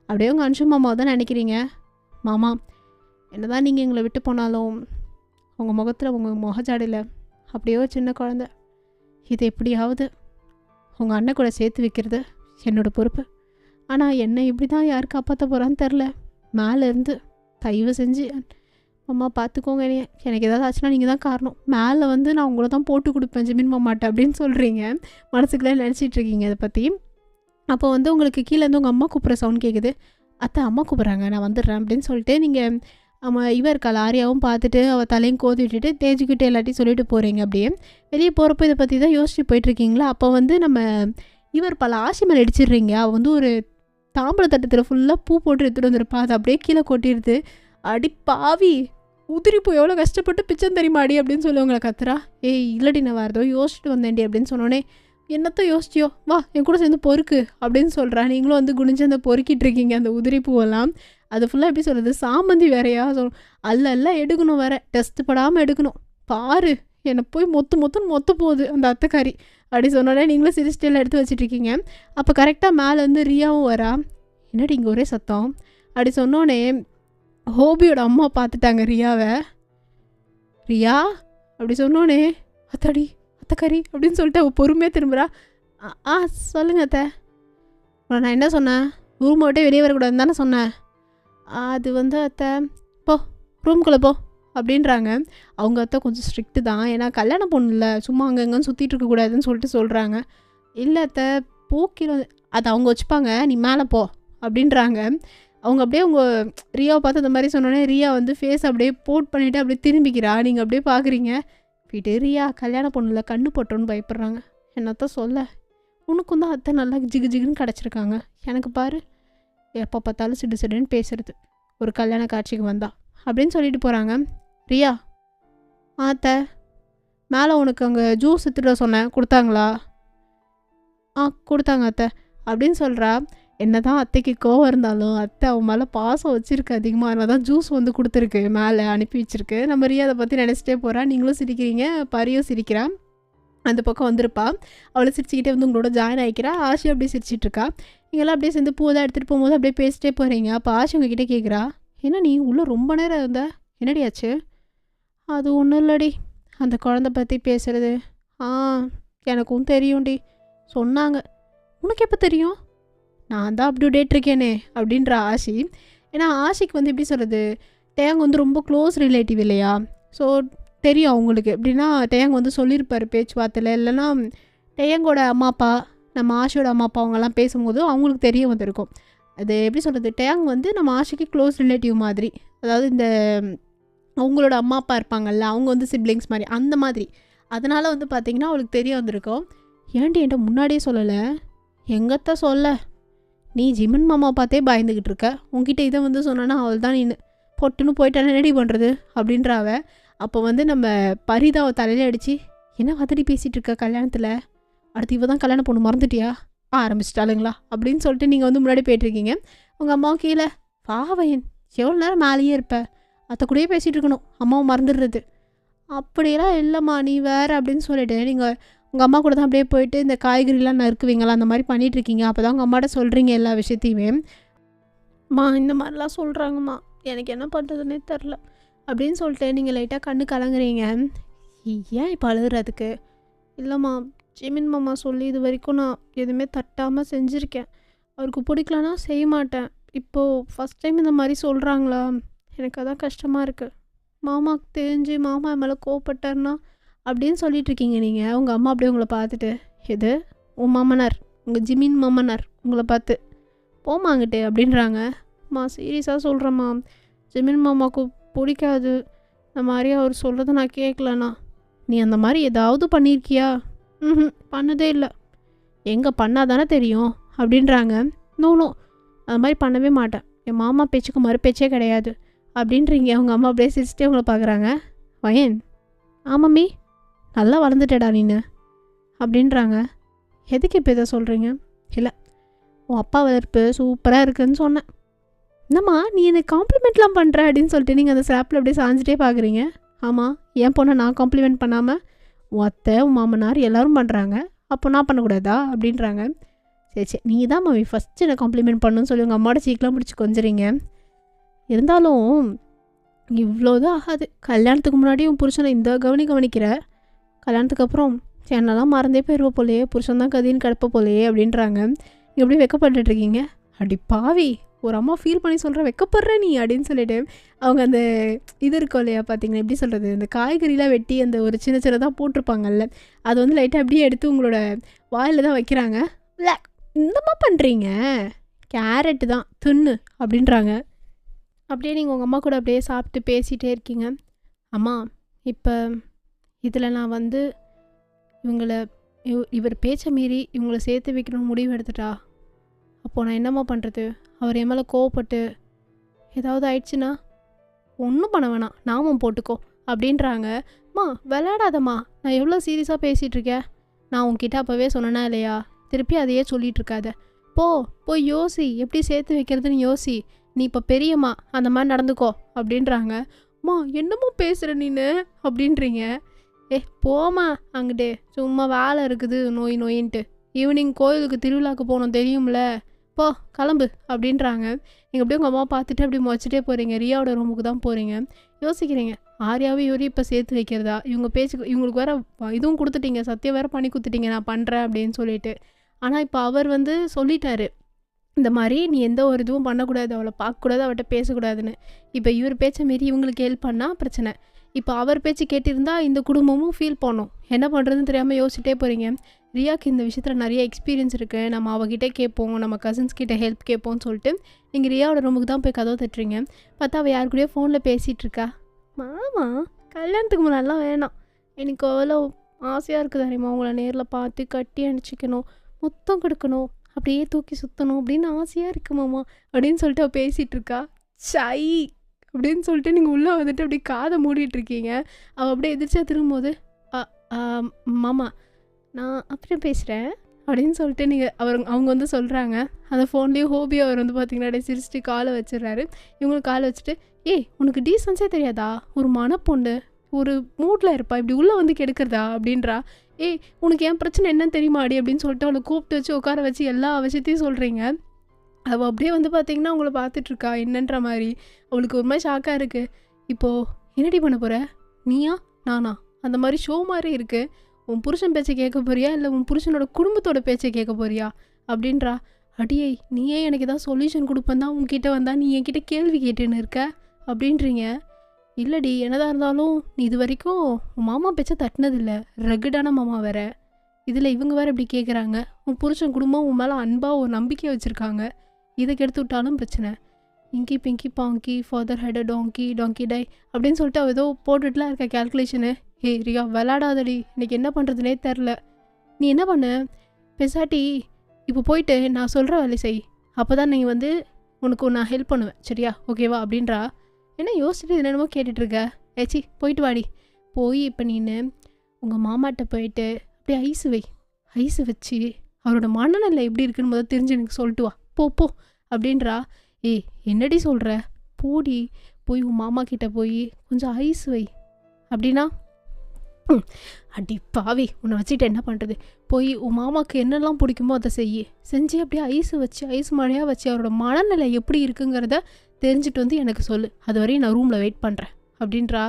அப்படியே உங்கள் அன்ஷு மாமாவை தான் நினைக்கிறீங்க. மாமா, என்ன தான் நீங்கள் எங்களை விட்டு போனாலும் உங்கள் முகத்தில் உங்கள் முகஜாடையில் அப்படியே ஒரு சின்ன குழந்தை, இது எப்படியாவது உங்கள் அண்ணன் கூட சேர்த்து வைக்கிறது என்னோடய பொறுப்பு. ஆனால் என்னை இப்படி தான் யார் காப்பாற்ற போகிறான்னு தெரில. மேலேருந்து தயவு செஞ்சு அம்மா பார்த்துக்கோங்க, எனக்கு ஏதாவது ஆச்சுன்னா நீங்கள் தான் காரணம். மேலே வந்து நான் உங்களை தான் போட்டு கொடுப்பேன் ஜிமின் மாமாட்ட அப்படின்னு சொல்கிறீங்க. மனசுக்குள்ளே நினச்சிட்ருக்கீங்க அதை பற்றி. அப்போ வந்து உங்களுக்கு கீழேருந்து உங்கள் அம்மா கூப்பிட்ற சவுண்ட் கேட்குது. அத்தை அம்மா கூப்பிட்றாங்க, நான் வந்துடுறேன் அப்படின்னு சொல்லிட்டு நீங்கள் இவன் இருக்காள் ஆரியாவும் பார்த்துட்டு அவள் தலையும் கோதி விட்டுட்டு தேஜுக்கிட்டே எல்லாத்தையும் சொல்லிட்டு போகிறீங்க. அப்படியே வெளியே போகிறப்போ இதை பற்றி தான் யோசிச்சு போயிட்டுருக்கீங்களா. அப்போ வந்து நம்ம இவர் பல ஆசி மேலே அடிச்சிடுறீங்க. அவள் வந்து ஒரு தாம்பழ தட்டத்தில் ஃபுல்லாக பூ போட்டு எடுத்துகிட்டு வந்துருப்பா, அது அப்படியே கீழே கொட்டிடுது. அடி பாவி, உதிரி போய் எவ்வளோ கஷ்டப்பட்டு பிச்சம் தெரியுமா அடி அப்படின்னு சொல்லி உங்களை கத்துறா. ஏய் இல்லடி, நான் வேறு ஏதோ யோசிச்சுட்டு வந்தேன்டி அப்படின்னு சொன்னோன்னே, என்னத்த யோசிச்சியோ, வா என் கூட சேர்ந்து பொறுக்கு அப்படின்னு சொல்கிறா. நீங்களும் வந்து குனிஞ்சு அந்த பொறுக்கிட்டு இருக்கீங்க அந்த உதிரி பூவெல்லாம். அது ஃபுல்லாக எப்படி சொல்கிறது, சாமந்தி வேறையா அல்ல எடுக்கணும், வேற டெஸ்ட் படாமல் எடுக்கணும். பாரு என்னை போய் மொத்து போகுது அந்த அத்தைக்காரி அப்படி சொன்னோடனே நீங்களும் சிரிச்சிட்டெல்லாம் எடுத்து வச்சுட்ருக்கீங்க. அப்போ கரெக்டாக மேலே வந்து ரியாவும் வரா. என்னடி இங்கே ஒரே சத்தம் அப்படி சொன்னோடனே ஹோபியோட அம்மா பார்த்துட்டாங்க ரியாவை. ரியா அப்படி சொன்னோடனே, அத்தாடி அத்தைக்காரி அப்படின்னு சொல்லிட்டு அவள் பொறுமையாக திரும்புகிறா. சொல்லுங்கள் அத்தை. நான் என்ன சொன்னேன், ரூமை விட்டே வெளியே வரக்கூடாதுன்னு தானே சொன்னேன். அது வந்து அத்தை போ ரூம்குள்ளே போ அப்படின்றாங்க. அவங்க அத்தை கொஞ்சம் ஸ்ட்ரிக்ட்டு தான், ஏன்னா கல்யாணம் பொண்ணு இல்லை, சும்மா அங்கங்கன்னு சுற்றிட்டு இருக்கக்கூடாதுன்னு சொல்லிட்டு சொல்கிறாங்க. இல்லை அத்தை போக்கிற அதை அவங்க வச்சுப்பாங்க, நீ மேலே போ அப்படின்றாங்க. அவங்க அப்படியே அவங்க ரியாவை பார்த்து அந்த மாதிரி சொன்னோன்னே ரியா வந்து ஃபேஸ் அப்படியே போட் பண்ணிவிட்டு அப்படியே திரும்பிக்கிறா. நீங்கள் அப்படியே பார்க்குறீங்க. வீட்டு ரியா கல்யாணம் பொண்ணுல கண்ணு போட்டோன்னு பயப்படுறாங்க. என்னத்தான் சொல்ல, உனக்கும் தான் அத்தை நல்லா ஜிகுன்னு கிடச்சிருக்காங்க. எனக்கு பாரு எப்போ பார்த்தாலும் சிடுன்னு பேசுறது ஒரு கல்யாண காட்சிக்கு வந்தா அப்படின்னு சொல்லிட்டு போகிறாங்க. ரியா, அத்தை மேலே உனக்கு அங்கே ஜூஸ் எடுத்துகிட்டு சொன்னேன், கொடுத்தாங்களா? கொடுத்தாங்க அத்தை அப்படின்னு சொல்கிறா. என்ன தான் அத்தைக்கு கோவம் இருந்தாலும் அத்தை அவன் மேலே பாசம் வச்சுருக்கு அதிகமாக, அதனால தான் ஜூஸ் வந்து கொடுத்துருக்கு, மேலே அனுப்பி வச்சுருக்கு. நம்ம ரியா அதை பற்றி நினச்சிட்டே போகிறா. நீங்களும் சிரிக்கிறீங்க, பரியும் சிரிக்கிறா. அந்த பக்கம் வந்திருப்பா. அவளை சிரிச்சுக்கிட்டே வந்து உங்களோட ஜாயின் ஆகிக்கிறா. ஆஷி அப்படியே சிரிச்சிட்ருக்கா. நீங்களாம் அப்படியே சேர்ந்து பூ தான் எடுத்துகிட்டு போகும்போது அப்படியே பேசிட்டே போகிறீங்க. அப்போ ஆஷி உங்ககிட்ட கேட்குறா, ஏன்னா நீ உள்ளே ரொம்ப நேரம் இருந்த, என்னடியாச்சு? அது ஒன்றும் இல்லடி, அந்த குழந்த பற்றி பேசுகிறது. ஆ, எனக்கும் தெரியும்டி, சொன்னாங்க. உனக்கு எப்போ தெரியும்? நான் தான் அப் டு டேட் இருக்கேனே அப்படின்ற ஆஷி. ஏன்னா ஆஷிக்கு வந்து எப்படி சொல்கிறது, டேங் வந்து ரொம்ப க்ளோஸ் ரிலேட்டிவ் இல்லையா? ஸோ தெரியும் அவங்களுக்கு. எப்படின்னா டேங் வந்து சொல்லியிருப்பார் பேச்சுவார்த்தையில், இல்லைன்னா டேங்கோட அம்மா அப்பா, நம்ம ஆஷியோட அம்மா அப்பா அவங்கெல்லாம் பேசும்போது அவங்களுக்கு தெரிய வந்திருக்கும். அது எப்படி சொல்கிறது, டேங் வந்து நம்ம ஆஷிக்கு க்ளோஸ் ரிலேட்டிவ் மாதிரி. அதாவது இந்த அவங்களோட அம்மா அப்பா இருப்பாங்கல்ல, அவங்க வந்து சிப்ளிங்ஸ் மாதிரி, அந்த மாதிரி. அதனால் வந்து பார்த்திங்கன்னா அவளுக்கு தெரிய வந்திருக்கும். ஏன்டி என்கிட்ட முன்னாடியே சொல்லலை? எங்கத்த சொல்ல, நீ ஜிமன் மாமா பார்த்தே பயந்துக்கிட்டு இருக்க, உங்ககிட்ட இதை வந்து சொன்னான்னா அவள் தான் நீ பொட்டுன்னு போயிட்டானே ரெடி பண்ணுறது அப்படின்றாவ. அப்போ வந்து நம்ம பரிதாவை தலையில் அடித்து, என்ன வதடி பேசிகிட்டு இருக்க கல்யாணத்தில், அடுத்து இவ தான் கல்யாணம் பொண்ணு மறந்துட்டியா, ஆரம்பிச்சிட்டாளுங்களா அப்படின்னு சொல்லிட்டு நீங்கள் வந்து முன்னாடி போயிட்டுருக்கீங்க. உங்கள் அம்மாவும் கீழே, பாவையன் எவ்வளோ நேரம் மேலேயே இருப்ப, அத்தை கூடயே பேசிகிட்டு இருக்கணும், அம்மாவை மறந்துடுறது. அப்படியெல்லாம் இல்லைம்மா நீ வேறு அப்படின்னு சொல்லிட்டு நீங்கள் உங்கள் அம்மா கூட தான் அப்படியே போயிட்டு இந்த காய்கறிலாம் நறுக்குவீங்களா, அந்த மாதிரி பண்ணிகிட்ருக்கீங்க. அப்போ தான் உங்கள் அம்மாட்ட சொல்கிறீங்க எல்லா விஷயத்தையுமே. மா இந்த மாதிரிலாம் சொல்கிறாங்கம்மா, எனக்கு என்ன பண்ணுறதுன்னே தெரில அப்படின்னு சொல்லிட்டு நீங்கள் லைட்டாக கண்ணு கலங்குறீங்க. ஏன் இப்போ அழுகிறதுக்கு? இல்லைம்மா, ஜிமின் மாமா சொல்லி இது வரைக்கும் நான் எதுவுமே தட்டாமல் செஞ்சுருக்கேன். அவருக்கு பிடிக்கலன்னா செய்ய மாட்டேன். இப்போது ஃபஸ்ட் டைம் இந்த மாதிரி சொல்கிறாங்களா, எனக்கு அதான் கஷ்டமாக இருக்குது. மாமாவுக்கு தெரிஞ்சு மாமா மேலே கோவப்பட்டார்னா அப்படின்னு சொல்லிகிட்ருக்கீங்க நீங்கள். உங்கள் அம்மா அப்படியே உங்களை பார்த்துட்டு, எது உன் மாமனார், உங்கள் ஜிமின் மாமனார் உங்களை பார்த்து போமாங்கிட்டு அப்படின்றாங்க. மா சீரியஸாக சொல்கிறேம்மா, ஜிமின் மாமாவுக்கு பிடிக்காது, இந்த மாதிரி அவர் சொல்கிறத நான் கேட்கலண்ணா. நீ அந்த மாதிரி ஏதாவது பண்ணியிருக்கியா? ம், பண்ணதே இல்லை. எங்கே பண்ணாதானே தெரியும் அப்படின்றாங்க. நோ, அது மாதிரி பண்ணவே மாட்டேன், என் மாமா பேச்சுக்கு மறு பேச்சே கிடையாது அப்படின்றீங்க. அவங்க அம்மா அப்படியே சிரிச்சிட்டே உங்களை பார்க்குறாங்க. வயன், ஆமாம்மி நல்லா வளர்ந்துட்டடா நீனு அப்படின்றாங்க. எதுக்கு இப்போ இதை சொல்கிறீங்க? இல்லை, உன் அப்பா வளர்ப்பு சூப்பராக இருக்குதுன்னு சொன்னேன். என்னம்மா நீ எனக்கு காம்ப்ளிமெண்ட்லாம் பண்ணுற அப்படின்னு சொல்லிட்டு நீங்கள் அந்த ஸ்லாப்பில் அப்படியே சாஞ்சிட்டே பார்க்குறீங்க. ஆமாம், என் பொண்ணை நான் காம்ப்ளிமெண்ட் பண்ணாமல் உன் அத்தை உன் மாமனார் எல்லோரும் பண்ணுறாங்க, அப்போ நான் பண்ணக்கூடாதா அப்படின்றாங்க. சரி நீ தான் மாமி ஃபஸ்ட்டு என்னை காம்ப்ளிமெண்ட் பண்ணணும்னு சொல்லி உங்கள் அம்மாவோட சீக்கெலாம் பிடிச்சி கொஞ்சறீங்க. இருந்தாலும் இவ்வளோதான் ஆகாது. கல்யாணத்துக்கு முன்னாடி உன் புருஷனை இந்த கவனிக்கிற, கல்யாணத்துக்கு அப்புறம் என்னெல்லாம் மறந்தே போயிடுவ போலையே, புருஷன் தான் கதின்னு கிடப்ப போலையே அப்படின்றாங்க. நீங்கள் எப்படி வெக்கப்பட்டுருக்கீங்க? அடி பாவி, ஒரு அம்மா ஃபீல் பண்ணி சொல்கிற வெக்கப்படுற நீ அப்படின்னு சொல்லிட்டு அவங்க அந்த இது இருக்கும் இல்லையா, பார்த்தீங்கன்னா எப்படி சொல்கிறது, இந்த காய்கறிலாம் வெட்டி அந்த ஒரு சின்ன சின்னதாக போட்டிருப்பாங்கல்ல, அது வந்து லைட்டாக அப்படியே எடுத்து உங்களோட வாயில் தான் வைக்கிறாங்க. இந்தம்மா பண்ணுறீங்க, கேரட்டு தான் தின்னு அப்படின்றாங்க. அப்படியே நீங்கள் உங்கள் அம்மா கூட அப்படியே சாப்பிட்டு பேசிகிட்டே இருக்கீங்க. அம்மா இப்போ இதில் நான் வந்து இவர் பேச்சை மீறி இவங்களை சேர்த்து வைக்கணும்னு முடிவு எடுத்துட்டா, அப்போது நான் என்னம்மா பண்ணுறது? அவர் என் மேலே கோவப்பட்டு ஏதாவது ஆயிடுச்சுன்னா ஒன்றும் பண்ண வேணாம், நாமும் போட்டுக்கோ அப்படின்றாங்க. அம்மா விளையாடாதம்மா, நான் எவ்வளோ சீரியஸாக பேசிகிட்ருக்கேன். நான் உங்ககிட்ட அப்போவே சொன்னேனா இல்லையா, திருப்பி அதையே சொல்லிகிட்டு இருக்காத. போய் யோசி, எப்படி சேர்த்து வைக்கிறதுன்னு யோசி. நீ இப்போ பெரியம்மா, அந்த மாதிரி நடந்துக்கோ அப்படின்றாங்க. அம்மா என்னமோ பேசுகிற நீனு அப்படின்றீங்க. போமா அங்கிட்டே, சும்மா வேலை இருக்குது நோயின்ட்டு, ஈவினிங் கோயிலுக்கு திருவிழாவுக்கு போகணும் தெரியும்ல, போ கிளம்பு அப்படின்றாங்க. நீங்கள் அப்படியே உங்கள் அம்மா பார்த்துட்டு அப்படி முறைச்சிட்டே போகிறீங்க. ரியாவோட ரூமுக்கு தான் போகிறீங்க. யோசிக்கிறீங்க, ஆர்யாவும் இவரையும் இப்போ சேர்த்து வைக்கிறதா? இவங்க பேச்சுக்கு இவங்களுக்கு வேறு இதுவும் கொடுத்துட்டீங்க, சத்தியம் வேறு பண்ணி கொடுத்துட்டீங்க நான் பண்ணுறேன் அப்படின்னு சொல்லிட்டு. ஆனால் இப்போ அவர் வந்து சொல்லிட்டாரு, இந்த மாதிரி நீ எந்த ஒரு இதுவும் பண்ணக்கூடாது, அவளை பார்க்கக்கூடாது, அவள்கிட்ட பேசக்கூடாதுன்னு. இப்போ இவர் பேச்சை மாரி இவங்களுக்கு ஹெல்ப் பண்ணால் பிரச்சனை. இப்போ அவர் பேச்சு கேட்டிருந்தா இந்த குடும்பமும் ஃபீல் பண்ணும். என்ன பண்ணுறதுன்னு தெரியாமல் யோசிச்சுட்டே போகிறீங்க. ரியாக்கு இந்த விஷயத்தில் நிறைய எக்ஸ்பீரியன்ஸ் இருக்குது, நம்ம அவகிட்டே கேட்போம், நம்ம கசின்ஸ் கிட்டே ஹெல்ப் கேட்போம்னு சொல்லிட்டு நீங்கள் ரியாவோட ரூமுக்கு தான் போய் கதவை தட்டுறீங்க. பார்த்தா அவள் யாரு கூடயோ ஃபோனில் பேசிகிட்டு இருக்கா. மாமா கல்யாணத்துக்கு முன்னாடிலாம் வேணாம், எனக்கு அவ்வளோ ஆசையாக இருக்குது தெரியுமா, உங்களை நேரில் பார்த்து கட்டி அணைச்சிக்கணும், முத்தம் கொடுக்கணும், அப்படியே தூக்கி சுற்றணும் அப்படின்னு ஆசையாக இருக்குது மாமா அப்படின்னு சொல்லிட்டு அவள் பேசிகிட்டு இருக்கா. சை அப்படின்னு சொல்லிட்டு நீங்கள் உள்ளே வந்துட்டு அப்படியே காதை மூடிட்டுருக்கீங்க. அவள் அப்படியே எதிர்த்தா திரும்பும்போது, மாமா நான் அப்புறம் பேசுகிறேன் அப்படின்னு சொல்லிட்டு அவங்க வந்து சொல்கிறாங்க. அந்த ஃபோன்லேயும் ஹோபி அவர் வந்து பார்த்திங்கன்னா அப்படியே சிரிச்சிட்டு காலை வச்சிடுறாரு. இவங்களுக்கு காலை வச்சுட்டு, உனக்கு டீசன்ஸே தெரியாதா, ஒரு மனப்பொண்ணு ஒரு மூட்டில் இருப்பா, இப்படி உள்ளே வந்து கெடுக்கிறதா அப்படின்றா. உனக்கு என் பிரச்சனை என்னன்னு தெரியுமா அடி அப்படின்னு சொல்லிட்டு அவளை கூப்பிட்டு வச்சு உட்கார வச்சு எல்லா விஷயத்தையும் சொல்கிறீங்க. அவள் அப்படியே வந்து பார்த்திங்கன்னா உங்களை பார்த்துட்ருக்கா என்னன்ற மாதிரி. அவளுக்கு ஒரு மாதிரி ஷாக்காக இருக்குது. இப்போது என்னடி பண்ண போகிற? நீயா நானா அந்த மாதிரி ஷோ மாதிரி இருக்கு. உன் புருஷன் பேச்சை கேட்க போறியா இல்லை உன் புருஷனோட குடும்பத்தோட பேச்சை கேட்க போறியா அப்படின்றா. அடியே நீயே எனக்கு ஏதாவது சொல்யூஷன் கொடுப்பேன் தான் உன்கிட்ட வந்தா நீ என்கிட்ட கேள்வி கேட்டுன்னு இருக்க அப்படின்றீங்க. இல்லடி என்னதான் இருந்தாலும் நீ இது வரைக்கும் உன் மாமா பேச்சை தட்டினதில்லை, ரகுடான மாமா வேற. இதில் இவங்க வேற இப்படி கேட்குறாங்க. உன் புருஷன் குடும்பம் உன் மேலே அன்பாக ஒரு நம்பிக்கையை வச்சுருக்காங்க. இதை கெடுத்து விட்டாலும் பிரச்சனை. இங்கி பிங்கி பாங்கி ஃபாதர் ஹெட் டாங்கி டாங்கி டை அப்படின்னு சொல்லிட்டு அவள் ஏதோ போட்டுட்டுலாம் இருக்க கேல்குலேஷனு. ஏய் ரியா விளாடாதடி, இன்னைக்கு என்ன பண்ணுறதுனே தெரில. நீ என்ன பண்ண பெசாட்டி இப்போ போயிட்டு நான் சொல்கிற வேலை செய், அப்போ தான் நீ வந்து உனக்கு நான் ஹெல்ப் பண்ணுவேன் சரியா ஓகேவா அப்படின்றா. என்ன யோசிச்சுட்டு என்னென்னமோ கேட்டுட்ருக்க. ஏச்சி போயிட்டு வாடி. போய் இப்போ நீனு உங்கள் மாமாட்ட போயிட்டு அப்படியே ஐஸு வச்சு அவரோட மனநிலை எப்படி இருக்குன்னு முதல் தெரிஞ்சு எனக்கு சொல்லிட்டு வா போ அப்படின்றா. ஏய் என்னடி சொல்கிற, போடி போய் உன் மாமா கிட்டே போய் கொஞ்சம் ஐஸ் வை அப்படின்னா. அடி பாவி உன்னை வச்சுட்டு என்ன பண்ணுறது, போய் உன் மாமாவுக்கு என்னெல்லாம் பிடிக்குமோ அதை செஞ்சு அப்படியே ஐஸ் மழையாக வச்சு அவரோட மனநிலை எப்படி இருக்குங்கிறத தெரிஞ்சுட்டு வந்து எனக்கு சொல்லு, அது வரையும் நான் ரூமில் வெயிட் பண்ணுறேன் அப்படின்றா.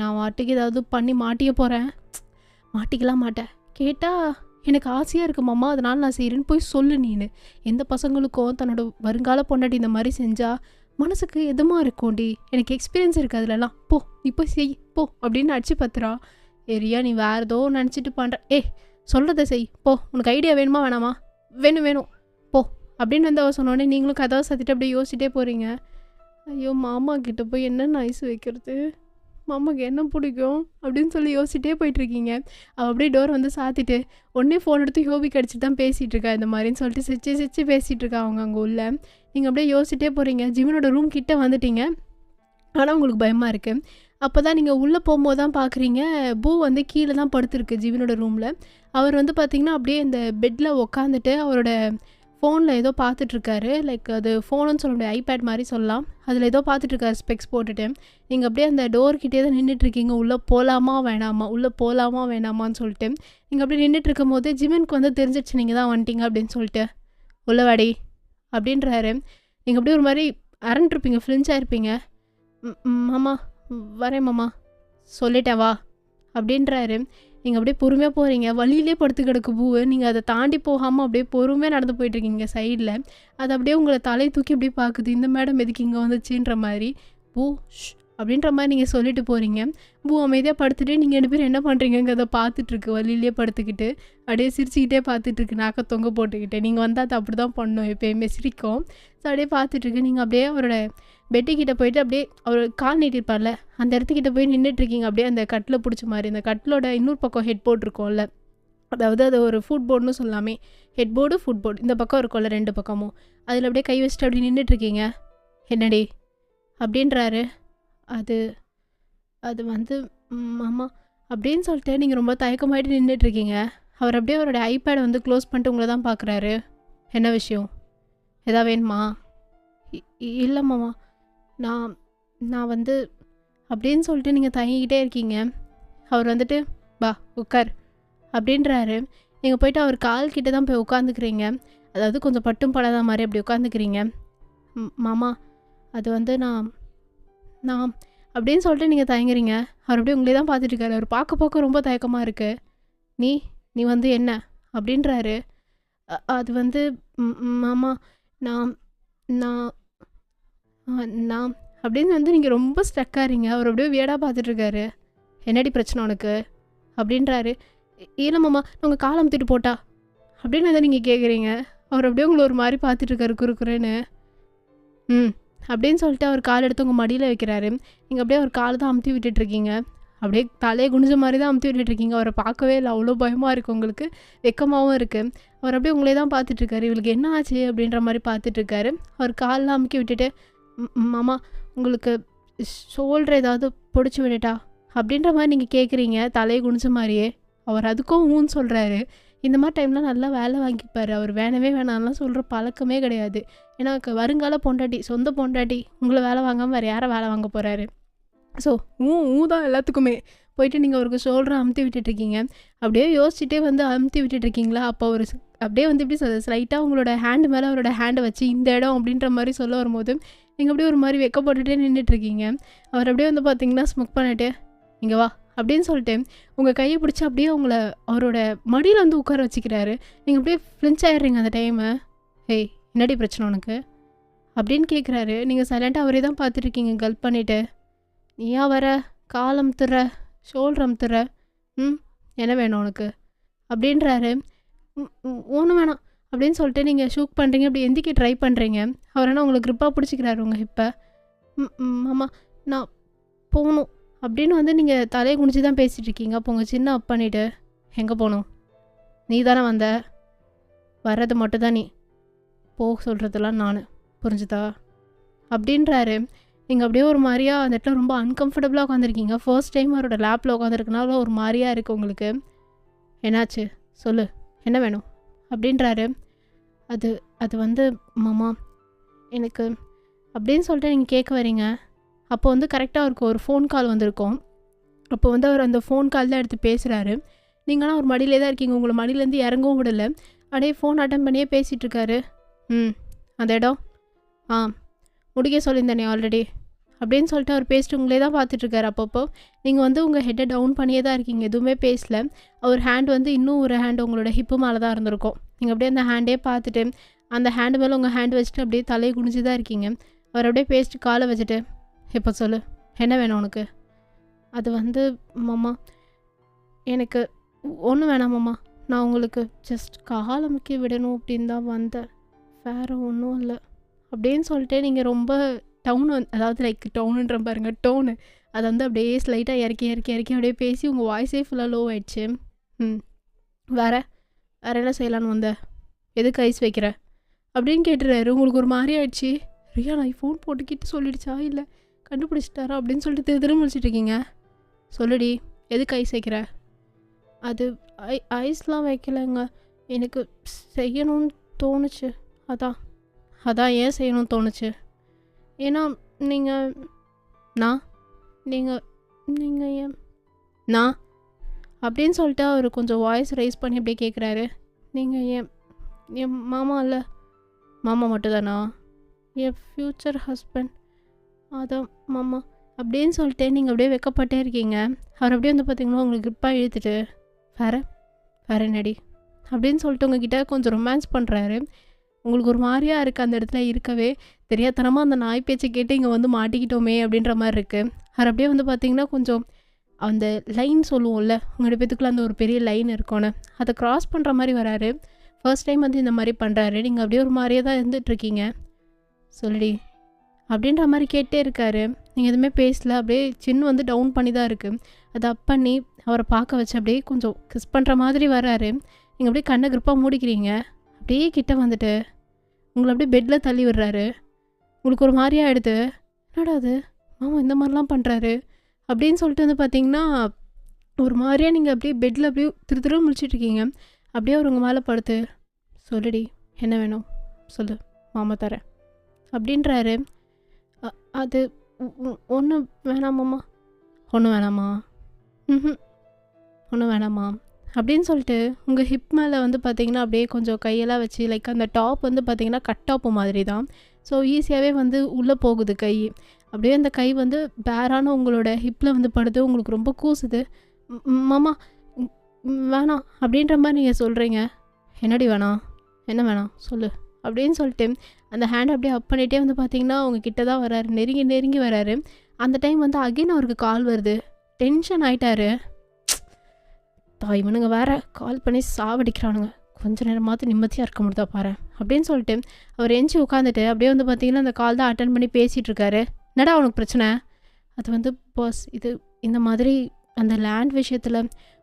நான் வாட்டுக்கு ஏதாவது பண்ணி மாட்டிக்க போகிறேன். மாட்டிக்கலாம் மாட்டேன், கேட்டால் எனக்கு ஆசையாக இருக்கு மாமா அதனால் நான் செய்கிறேன்னு போய் சொல்லு. நீனு எந்த பசங்களுக்கும் தன்னோட வருங்கால பொண்டாட்டி இந்த மாதிரி செஞ்சால் மனசுக்கு எதுமா இருக்கும்டி, எனக்கு எக்ஸ்பீரியன்ஸ் இருக்குது அதிலலாம். போ நீ போய் செய் போ அப்படின்னு அடிச்சு பத்துறா. ஏரியா நீ வேறு ஏதோ நினச்சிட்டு பண்ணுற. சொல்கிறத செய் போ, உனக்கு ஐடியா வேணுமா வேணாமா, வேணும் போ அப்படின்னு வந்து அவள் சொன்னோடனே நீங்களும் கதவை சாத்திட்டு அப்படியே யோசிச்சுட்டே போகிறீங்க. ஐயோ மாமா கிட்டே போய் என்ன ஐஸ் வைக்கிறது, மாமாவுக்கு என்ன பிடிக்கும் அப்படின்னு சொல்லி யோசிச்சுட்டே போயிட்டுருக்கீங்க. அவள் அப்படியே டோர் வந்து சாத்திட்டு உடனே ஃபோன் எடுத்து ஹோபிக்கு அடிச்சுட்டு தான் பேசிகிட்டு இருக்கா இந்த மாதிரின்னு சொல்லிட்டு சிரிச்சு பேசிகிட்டு இருக்கா அவங்க அங்கே உள்ள. நீங்கள் அப்படியே யோசிச்சுட்டே போகிறீங்க. ஜிமினோட ரூம் கிட்டே வந்துட்டீங்க, ஆனால் உங்களுக்கு பயமாக இருக்குது. அப்போ தான் நீங்கள் உள்ளே போகும்போது தான் பார்க்குறீங்க பூ வந்து கீழே தான் படுத்துருக்கு ஜிவினோட ரூமில். அவர் வந்து பார்த்திங்கன்னா அப்படியே இந்த பெட்டில் உக்காந்துட்டு அவரோட ஃபோனில் ஏதோ பார்த்துட்ருக்காரு. லைக் அது ஃபோனுன்னு சொல்ல முடியாது, ஐபேட் மாதிரி சொல்லலாம். அதில் ஏதோ பார்த்துட்ருக்காரு ஸ்பெக்ஸ் போட்டுட்டு. நீங்கள் அப்படியே அந்த டோர்கிட்டே தான் நின்றுட்டுருக்கீங்க. உள்ளே போகலாமா வேணாமான்னு சொல்லிட்டு நீங்கள் அப்படியே நின்றுட்டுருக்கும் போது ஜிமினுக்கு வந்து தெரிஞ்சிடுச்சு நீங்கள் தான் வந்துட்டீங்க அப்படின்னு சொல்லிட்டு. உள்ள வாடி அப்படின்றாரு. நீங்கள் அப்படியே ஒரு மாதிரி அரண்ட்ருப்பீங்க, ஃப்ளின்ச்சாக இருப்பீங்க. மாமா வரேன் மாமா சொல்லிட்டேன் வா அப்படின்றாரு. நீங்கள் அப்படியே பொறுமையாக போகிறீங்க. வழியிலே படுத்து கிடக்கு பூவு. நீங்கள் அதை தாண்டி போகாமல் அப்படியே பொறுமையாக நடந்து போயிட்டுருக்கீங்க சைடில். அது அப்படியே உங்களை தலை தூக்கி அப்படியே பார்க்குது, இந்த மேடம் எதுக்கு இங்கே வந்துச்சுன்ற மாதிரி. பூ அப்படின்ற மாதிரி நீங்கள் சொல்லிட்டு போகிறீங்க. பூ அமைதியாக படுத்துட்டு நீங்கள் 2 பேரும் என்ன பண்ணுறீங்கிறத பார்த்துட்ருக்கு. வழியிலே படுத்துக்கிட்டு அப்படியே சிரிச்சுக்கிட்டே பார்த்துட்ருக்கு, நாக்க தொங்க போட்டுக்கிட்டே. நீங்கள் வந்து அது அப்படி தான் பண்ணோம், எப்போயுமே சிரிக்கும். ஸோ அப்படியே பார்த்துட்ருக்கு. நீங்கள் அப்படியே அவரோட பெட்டுக்கிட்ட போயிட்டு அப்படியே அவர் கால் நீட்டிருப்பார்ல அந்த இடத்துக்கிட்ட போய் நின்றுட்டுருக்கீங்க. அப்படியே அந்த கட்டில் பிடிச்ச மாதிரி. அந்த கட்டிலோட இன்னொரு பக்கம் ஹெட் போர்டு இருக்கும்ல, அதாவது அது ஒரு ஃபுட் போர்டுன்னு சொல்லாமே, ஹெட் போர்டு ஃபுட் போர்டு இந்த பக்கம் இருக்கும்ல 2 பக்கமும். அதில் அப்படியே கை வச்சுட்டு அப்படி நின்றுட்டுருக்கீங்க. என்னடி அப்படின்றாரு. அது வந்து மாமா அப்படின்னு சொல்லிட்டு நீங்கள் ரொம்ப தயக்கமாயிட்டு நின்றுட்டுருக்கீங்க. அவர் அப்படியே அவரோட ஐபேடை வந்து க்ளோஸ் பண்ணிட்டு உங்களை தான் பார்க்குறாரு. என்ன விஷயம், எதா வேணுமா? இல்லை மாமா, நான் வந்து அப்படின்னு சொல்லிட்டு நீங்கள் தயங்கிக்கிட்டே இருக்கீங்க. அவர் வந்துட்டு பா உட்கார் அப்படின்றாரு. நீங்கள் போயிட்டு அவர் கால் கிட்டே தான் போய் உட்காந்துக்கிறீங்க. அதாவது கொஞ்சம் பட்டும் படாத மாதிரி அப்படி உட்காந்துக்கிறீங்க. மாமா அது வந்து நான் அப்படின்னு சொல்லிட்டு நீங்கள் தயங்குறீங்க. அவர் அப்படியே உங்களே தான் பார்த்துட்ருக்காரு. அவர் பார்க்க ரொம்ப தயக்கமாக இருக்குது. நீ வந்து என்ன அப்படின்றாரு. அது வந்து மாமா நான் அப்படின்னு வந்து நீங்கள் ரொம்ப ஸ்ட்ரக்காகிறீங்க. அவர் அப்படியே வியடாக பார்த்துட்ருக்காரு. என்னடி பிரச்சனை உனக்கு அப்படின்றாரு. இல்லை மாமா உங்கள் கால் அமுத்திட்டு போட்டா அப்படின்னு அதை நீங்கள் கேட்குறீங்க. அவர் அப்படியே உங்களை ஒரு மாதிரி பார்த்துட்ருக்காரு குறுக்குறேன்னு. அப்படின்னு சொல்லிட்டு அவர் கால் எடுத்து உங்கள் மடியில் வைக்கிறாரு. நீங்கள் அப்படியே அவர் காலை தான் அமுத்தி விட்டுட்ருக்கீங்க. அப்படியே தலையை குனிஞ்ச மாதிரி தான் அமுத்தி விட்டுட்ருக்கீங்க. அவரை பார்க்கவே இல்லை, அவ்வளோ பயமாக இருக்குது உங்களுக்கு, வெக்கமாகவும் இருக்குது. அவர் அப்படியே உங்களே தான் பார்த்துட்ருக்காரு. இவளுக்கு என்ன ஆச்சு அப்படின்ற மாதிரி பார்த்துட்ருக்காரு. அவர் காலெலாம் அமுக்கி விட்டுட்டு மாமா உங்களுக்கு ஷோல்டர் ஏதாவது பிடிச்சி விடட்டா அப்படின்ற மாதிரி நீங்கள் கேட்குறீங்க தலையை குனிஞ்ச மாதிரியே. அவர் அதுக்கும் ஊன்னு சொல்கிறாரு. இந்த மாதிரி டைம்லாம் நல்லா வேலை வாங்கிப்பார். அவர் வேணவே வேணாம்லாம் சொல்கிற பழக்கமே கிடையாது. ஏன்னா வருங்கால பொண்டாட்டி, சொந்த பொண்டாட்டி, உங்களை வேலை வாங்காமல் வேறு யாரை வேலை வாங்க போகிறாரு. ஸோ தான் எல்லாத்துக்குமே. போயிட்டு நீங்கள் அவருக்கு ஷோல்டரை அமுத்தி விட்டுட்ருக்கீங்க. அப்படியே யோசிச்சுட்டே வந்து அமுத்தி விட்டுட்ருக்கீங்களா. அப்போ அவர் அப்படியே வந்து இப்படி ஸ்லைட்டாக உங்களோட ஹேண்டு மேலே அவரோட ஹேண்டை வச்சு இந்த இடம் அப்படின்ற மாதிரி சொல்ல வரும்போது நீங்கள் அப்படியே ஒரு மாதிரி வெக்கப்பட்டுட்டே நின்றுட்டுருக்கீங்க. அவர் அப்படியே வந்து பார்த்தீங்கன்னா ஸ்மோக் பண்ணிட்டு இங்கே வா அப்படின்னு சொல்லிட்டு உங்கள் கையை பிடிச்சி அப்படியே உங்களை அவரோட மடியில் வந்து உட்கார வச்சுக்கிறாரு. நீங்கள் அப்படியே ஃப்ளின்ச் ஆயிடுறீங்க அந்த டைமு. ஏய் என்னடி பிரச்சனை உனக்கு அப்படின்னு கேட்குறாரு. நீங்கள் சைலண்ட்டாக அவரே தான் பார்த்துட்ருக்கீங்க கல்ப் பண்ணிவிட்டு. நீயா வர கால் அமுத்துற ஷோல்டர் அமுத்துற என்ன வேணும் உனக்கு அப்படின்றாரு. ஒன்றும் வேணாம் அப்படின்னு சொல்லிட்டு நீங்கள் ஷூக் பண்ணுறீங்க, அப்படி எந்திக்க ட்ரை பண்ணுறீங்க. அவர் என்ன உங்களுக்கு க்ரிப்பாக பிடிச்சிக்கிறாரு உங்கள் ஹிப்பை. ஆமாம் நான் போகணும் அப்படின்னு வந்து நீங்கள் தலையை குனிச்சு தான் பேசிகிட்டு இருக்கீங்க. அப்போ உங்கள் சின்ன அப் பண்ணிவிட்டு எங்கே போகணும், நீ தானே வந்த, வர்றது மட்டும் தான் நீ, போக சொல்கிறதெல்லாம் நான், புரிஞ்சுதா அப்படின்றாரு. நீங்கள் அப்படியே ஒரு மாதிரியாக அந்த இடத்துல ரொம்ப அன்கம்ஃபர்டபுளாக உட்காந்துருக்கீங்க. ஃபர்ஸ்ட் டைம் அவரோட லேப்பில் உட்காந்துருக்கனால ஒரு மாதிரியாக இருக்குது உங்களுக்கு. என்னாச்சு சொல்லு, என்ன வேணும் அப்படின்றாரு. அது அது வந்து மாமா எனக்கு அப்படின்னு சொல்லிட்டு நீங்கள் கேட்க வரீங்க. அப்போ வந்து கரெக்டாக அவருக்கு ஒரு ஃபோன் கால் வந்திருக்கோம். அப்போ வந்து அவர் அந்த ஃபோன் கால் தான் எடுத்து பேசுகிறாரு. நீங்களாம் ஒரு மடியிலே தான் இருக்கீங்க, உங்களை மடியிலேருந்து இறங்கவும் விடலை, அப்படியே ஃபோன் அட்டன் பண்ணியே பேசிகிட்ருக்காரு. அந்த இடம் முடிக்க சொல்லியிருந்தேனே ஆல்ரெடி அப்படின்னு சொல்லிட்டு அவர் பேசிட்டு உங்களே தான் பார்த்துட்ருக்காரு. அப்பப்போ நீங்கள் வந்து உங்கள் ஹெட்டை டவுன் பண்ணியே தான் இருக்கீங்க, எதுவுமே பேசல. அவர் ஹேண்ட் வந்து இன்னும் ஒரு ஹேண்ட் உங்களோட ஹிப்பு மேலே தான் இருந்திருக்கும். நீங்கள் அப்படியே அந்த ஹேண்டே பார்த்துட்டு அந்த ஹேண்டு மேலே உங்கள் ஹேண்ட் வச்சுட்டு அப்படியே தலையை குனிஞ்சு தான் இருக்கீங்க. அவர் அப்படியே பேசிட்டு காலை வச்சுட்டு இப்போ சொல்லு என்ன வேணும் உனக்கு. அது வந்து மாமா எனக்கு ஒன்றும் வேணாம் மாமா, நான் உங்களுக்கு ஜஸ்ட் காலமுக்கி விடணும் அப்படின்னு தான் வந்தேன், வேறு ஒன்றும் இல்லை அப்படின்னு சொல்லிட்டு நீங்கள் ரொம்ப டவுன் அதாவது லைக் டவுனுன்ற பாருங்க டோனு அதை வந்து அப்படியே ஸ்லைட்டாக இறக்கி இறக்கி இறக்கி அப்படியே பேசி உங்கள் வாய்ஸே ஃபுல்லாக லோ ஆயிடுச்சு. வேறு என்ன செய்யலான்னு வந்த, எதுக்கு ஐஸ் வைக்கிற அப்படின்னு கேட்டுறாரு. உங்களுக்கு ஒரு மாதிரி ஆயிடுச்சு. ரியா நான் ஃபோன் போட்டுக்கிட்டு சொல்லிடுச்சா இல்லை கண்டுபிடிச்சிட்டாரா அப்படின்னு சொல்லிட்டு திரும்ப முடிச்சிட்டு இருக்கீங்க. சொல்லுடி எதுக்கு ஐஸ் வைக்கிற. அது ஐஸ்லாம் வைக்கலைங்க, எனக்கு செய்யணும்னு தோணுச்சு, அதான் ஏன் செய்யணும்னு தோணுச்சு. ஏன்னா நீங்கள் ஏன் நான் அப்படின்னு சொல்லிட்டு அவர் கொஞ்சம் வாய்ஸ் ரைஸ் பண்ணி அப்படியே கேட்குறாரு. நீங்கள் என் மாமா இல்லை, மாமா மட்டும்தானா, என் ஃப்யூச்சர் ஹஸ்பண்ட், அதான் மாமா அப்படின்னு சொல்லிட்டு நீங்கள் அப்படியே வெக்கப்பட்டே இருக்கீங்க. அவர் அப்படியே வந்து பார்த்தீங்கன்னா உங்களுக்கு கிரிப்பாக இழுத்துட்டு வேற நடி அப்படின்னு சொல்லிட்டு உங்ககிட்ட கொஞ்சம் ரொமான்ஸ் பண்ணுறாரு. உங்களுக்கு ஒரு மாதிரியாக இருக்குது அந்த இடத்துல இருக்கவே. தெரியாதனமாக அந்த நாய் பேச்சை கேட்டு இங்கே வந்து மாட்டிக்கிட்டோமே அப்படின்ற மாதிரி இருக்குது. அவர் அப்படியே வந்து பார்த்திங்கன்னா கொஞ்சம் அந்த லைன் சொல்லுவோம்ல, உங்களோட பேத்துக்குள்ள அந்த ஒரு பெரிய லைன் இருக்கும்னு, அதை க்ராஸ் பண்ணுற மாதிரி வராரு. ஃபர்ஸ்ட் டைம் வந்து இந்த மாதிரி பண்ணுறாரு. நீங்கள் அப்படியே ஒரு மாதிரியே தான் இருந்துகிட்ருக்கீங்க. சொல்லுடி அப்படின்ற மாதிரி கேட்டே இருக்காரு. நீங்கள் எதுவுமே பேசல, அப்படியே சின்ன வந்து டவுன் பண்ணி தான் இருக்குது. அதை அப் பண்ணி அவரை பார்க்க வச்சு அப்படியே கொஞ்சம் கிஸ் பண்ணுற மாதிரி வராரு. நீங்கள் அப்படியே கண்ணை கிரிப்பாக மூடிக்கிறீங்க. அப்படியே கிட்ட வந்துட்டு உங்களை அப்படியே பெட்டில் தள்ளி விடுறாரு. உங்களுக்கு ஒரு மாதிரியாக எடுத்து என்னடா அது மாமா இந்த மாதிரிலாம் பண்ணுறாரு அப்படின்னு சொல்லிட்டு வந்து பார்த்தீங்கன்னா ஒரு மாதிரியாக நீங்கள் அப்படியே பெட்டில் அப்படியே திரு முடிச்சிட்ருக்கீங்க. அப்படியே அவர் உங்கள் மேலே படுத்து சொல்லுடி என்ன வேணும் சொல்லு மாமா தரேன் அப்படின்றாரு. அது ஒன்றும் வேணாமாம்மா. ஒன்றும் வேணாமா ஒன்றும் வேணாமா அப்படின்னு சொல்லிட்டு உங்கள் ஹிப் மேலே வந்து பார்த்திங்கன்னா அப்படியே கொஞ்சம் கையெல்லாம் வச்சு லைக் அந்த டாப் வந்து பார்த்திங்கன்னா கட் டாப்பு மாதிரி தான். ஸோ ஈஸியாகவே வந்து உள்ளே போகுது கை. அப்படியே அந்த கை வந்து பேரான உங்களோட ஹிப்பில் வந்து படுது. உங்களுக்கு ரொம்ப கூசுது. மாமா வேணாம் அப்படின்ற மாதிரி நீங்கள் சொல்கிறீங்க. என்னடி வேணாம், என்ன வேணாம் சொல்லு அப்படின்னு சொல்லிட்டு அந்த ஹேண்ட் அப்படியே அப் பண்ணிகிட்டே வந்து பார்த்திங்கன்னா அவங்க கிட்ட தான் வராரு, நெருங்கி வராரு. அந்த டைம் வந்து அகைன் அவருக்கு கால் வருது. டென்ஷன் ஆகிட்டாரு. இவனுங்க வேறு கால் பண்ணி சாவடிக்கிறானுங்க, கொஞ்சம் நேரமாவது நிம்மதியாக இருக்க முடியுதா பாரு அப்படின்னு சொல்லிட்டு அவர் எஞ்சி உட்காந்துட்டு அப்படியே வந்து பார்த்திங்கன்னா அந்த கால் தான் அட்டன் பண்ணி பேசிகிட்டு இருக்காரு. என்னடா அவனுக்கு பிரச்சனை. அது வந்து பாஸ் இது இந்த மாதிரி அந்த லேண்ட் விஷயத்தில்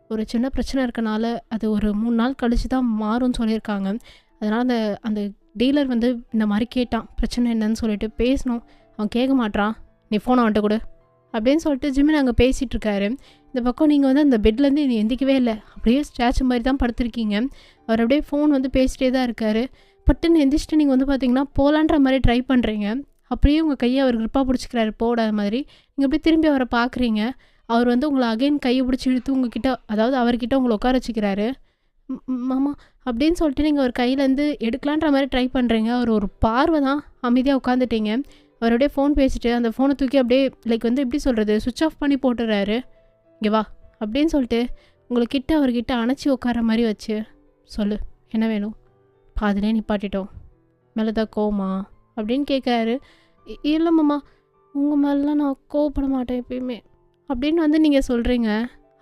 ஒரு சின்ன பிரச்சனை இருக்கனால அது ஒரு 3 நாள் கழித்து தான் மாறும்னு சொல்லியிருக்காங்க. அதனால் அந்த டீலர் வந்து இந்த மாதிரி கேட்டான் பிரச்சனை என்னன்னு சொல்லிட்டு பேசணும். அவன் கேட்க மாட்டான். நீ ஃபோனை வந்துட்டு கொடு அப்படின்னு சொல்லிட்டு ஜிம்மின் அங்கே பேசிகிட்டு இருக்காரு. இந்த பக்கம் நீங்கள் வந்து அந்த பெட்லேருந்து நீ எந்திக்கவே இல்லை, அப்படியே ஸ்டாச்சு மாதிரி தான் படுத்திருக்கீங்க. அவர் அப்படியே ஃபோன் வந்து பேசிட்டே தான் இருக்கார். பட்டுன்னு எந்திரிச்சிட்டு நீங்கள் வந்து பார்த்தீங்கன்னா போகலான்ற மாதிரி ட்ரை பண்ணுறீங்க. அப்படியே உங்கள் கையை அவர் கிரிப்பாக பிடிச்சிக்கிறாரு போடாத மாதிரி. நீங்கள் அப்படியே திரும்பி அவரை பார்க்குறீங்க. அவர் வந்து உங்களை அகைன் கையை பிடிச்சி இழுத்து உங்ககிட்ட அதாவது அவர்கிட்ட உங்களை உட்கார வச்சுக்கிறாரு. மாமா அப்படின்னு சொல்லிட்டு நீங்கள் அவர் கையிலேருந்து எடுக்கலான்ற மாதிரி ட்ரை பண்ணுறீங்க. அவர் ஒரு பார்வை தான் அமைதியாக உட்காந்துட்டீங்க. அவருடைய ஃபோன் பேசிட்டு அந்த ஃபோனை தூக்கி அப்படியே லைக் வந்து எப்படி சொல்கிறது சுவிட்ச் ஆஃப் பண்ணி போட்டுறாரு. இங்கே வா அப்படின்னு சொல்லிட்டு உங்கள்கிட்ட அவர்கிட்ட அணைச்சி உட்கார மாதிரி வச்சு சொல்லு, என்ன வேணும்? பாதிலே நிப்பாட்டிட்டோம், மேலே தான் கோவமா அப்படின்னு கேட்குறாரு. இல்லை மாமா, உங்கள் மேலாம் நான் கோவப்பட மாட்டேன் எப்பயுமே அப்படின்னு வந்து நீங்கள் சொல்கிறீங்க.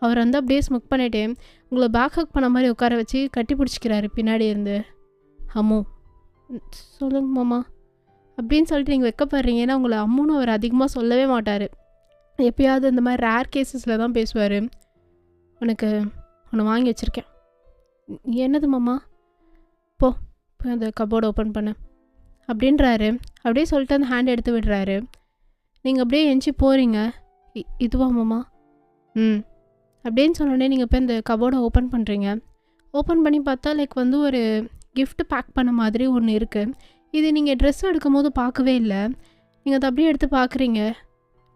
அவர் வந்து அப்படியே ஸ்மக் பண்ணிவிட்டு உங்களை பேக் ஹக் பண்ண மாதிரி உட்கார வச்சு கட்டி பிடிச்சிக்கிறாரு பின்னாடி இருந்து. அம்மு, சொல்லுங்க மாமா அப்படின்னு சொல்லிட்டு நீங்கள் வெக்கப்படுறீங்க. ஏன்னா உங்களை அம்முன்னு அவர் அதிகமாக சொல்லவே மாட்டார். எப்பயாவது இந்த மாதிரி ரேர் கேசஸில் தான் பேசுவார். உனக்கு ஒன்று வாங்கி வச்சுருக்கேன். என்னது மாமா? போ போய் அந்த கபோர்டு ஓப்பன் பண்ணு அப்படின்றாரு. அப்படியே சொல்லிட்டு அந்த ஹேண்ட் எடுத்து விடுறாரு. நீங்கள் அப்படியே எஞ்சி போகிறீங்க. இதுவா மாமா? அப்படின்னு சொன்னோடனே நீங்கள் போய் அந்த கபோர்டை ஓப்பன் பண்ணுறீங்க. ஓப்பன் பண்ணி பார்த்தா லைக் வந்து ஒரு கிஃப்ட் பேக் பண்ண மாதிரி ஒன்று இருக்குது. இது நீங்கள் ட்ரெஸ் எடுக்கும் போது பார்க்கவே இல்லை. நீங்கள் அதை அப்படியே எடுத்து பார்க்குறீங்க.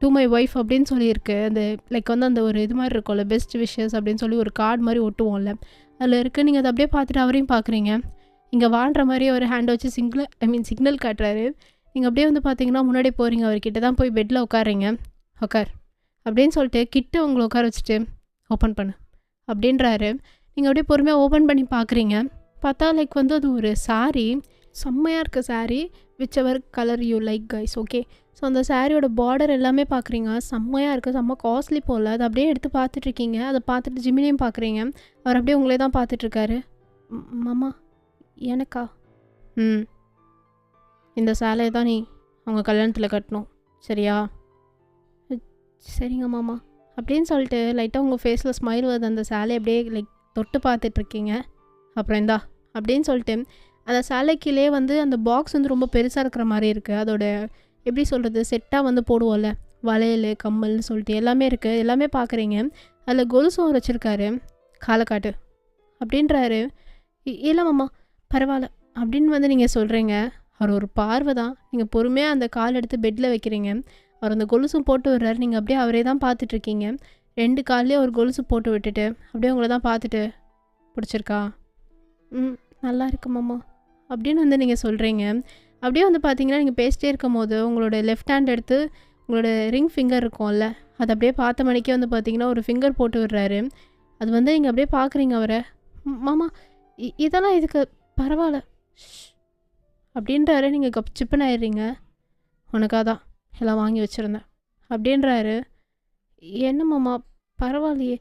டு மை ஒய்ஃப் அப்படின்னு சொல்லியிருக்கு. அந்த லைக் வந்து அந்த ஒரு இது மாதிரி இருக்கும்ல, பெஸ்ட் விஷஸ் அப்படின்னு சொல்லி ஒரு கார்டு மாதிரி ஒட்டுவோம்ல, அதில் இருக்குது. நீங்கள் அதை அப்படியே பார்த்துட்டு அவரையும் பார்க்குறீங்க. இங்கே வாழ்கிற மாதிரி ஒரு ஹேண்ட் வச்சு சிக்னல் காட்டுறாரு. நீங்கள் அப்படியே வந்து பார்த்தீங்கன்னா முன்னாடி போகிறீங்க. அவர்கிட்ட தான் போய் பெட்டில் உட்காடுறீங்க. உட்கார் அப்படின்னு சொல்லிட்டு கிட்ட உங்களை உட்கார வச்சுட்டு ஓப்பன் பண்ணு அப்படின்றாரு. நீங்கள் அப்படியே பொறுமையாக ஓப்பன் பண்ணி பார்க்குறீங்க. பார்த்தா லைக் வந்து அது ஒரு சாரீ, செம்மையாக இருக்க sari, which ever colour you like guys, okay. So அந்த சாரியோட பார்டர் எல்லாமே பார்க்குறீங்க, செம்மையாக இருக்குது, செம்ம காஸ்ட்லி போல். அதை அப்படியே எடுத்து பார்த்துட்ருக்கீங்க. அதை பார்த்துட்டு ஜிமினையும் பார்க்குறீங்க. அவர் அப்படியே உங்களே தான் பார்த்துட்ருக்காரு. மாமா எனக்கா? இந்த சேலையை தான் நீ அவங்க கல்யாணத்தில் கட்டணும், சரியா? சரிங்க மாமா அப்படின்னு சொல்லிட்டு லைட்டாக உங்கள் ஃபேஸில் ஸ்மைல் வருது. அந்த சேலை அப்படியே லைக் தொட்டு பார்த்துட்ருக்கீங்க. அப்புறம் இந்தா அப்படின்னு சொல்லிட்டு அந்த சேலைக்கிலே வந்து அந்த பாக்ஸ் வந்து ரொம்ப பெருசாக இருக்கிற மாதிரி இருக்குது. அதோட எப்படி சொல்கிறது, செட்டாக வந்து போடுவோம்ல, வளையல் கம்மல்னு சொல்லிட்டு எல்லாமே இருக்குது. எல்லாமே பார்க்குறீங்க. அதில் கொலுசும் வச்சுருக்காரு. காலை காட்டு அப்படின்றாரு. இல்லை மாமா பரவாயில்ல அப்படின்னு வந்து நீங்கள் சொல்கிறீங்க. அவர் ஒரு பார்வை தான். நீங்கள் பொறுமையாக அந்த கால் எடுத்து பெட்டில் வைக்கிறீங்க. அவர் அந்த கொலுசும் போட்டு விடுறாரு. நீங்கள் அப்படியே அவரே தான் பார்த்துட்ருக்கீங்க. 2 கால்லேயே ஒரு கொலுசு போட்டு விட்டுட்டு அப்படியே உங்களை தான் பார்த்துட்டு, பிடிச்சிருக்கா? நல்லா இருக்கு மாமா அப்படின்னு வந்து நீங்கள் சொல்கிறீங்க. அப்படியே வந்து பார்த்தீங்கன்னா நீங்கள் பேசிட்டே இருக்கும் போது உங்களோட லெஃப்ட் ஹேண்ட் எடுத்து உங்களோட ரிங் ஃபிங்கர் இருக்கும்ல, அது அப்படியே பார்த்த மணிக்கே வந்து பார்த்தீங்கன்னா ஒரு ஃபிங்கர் போட்டு விடுறாரு. அது வந்து நீங்கள் அப்படியே பார்க்குறீங்க அவரை. மாமா இதெல்லாம் இதுக்கு பரவாயில்ல அப்படின்றாரு. நீங்கள் சிப்புன்னு ஆயிடுறீங்க. உனக்காக தான் எல்லாம் வாங்கி வச்சுருந்தேன் அப்படின்றாரு. என்ன மாமா பரவாயில்லையே,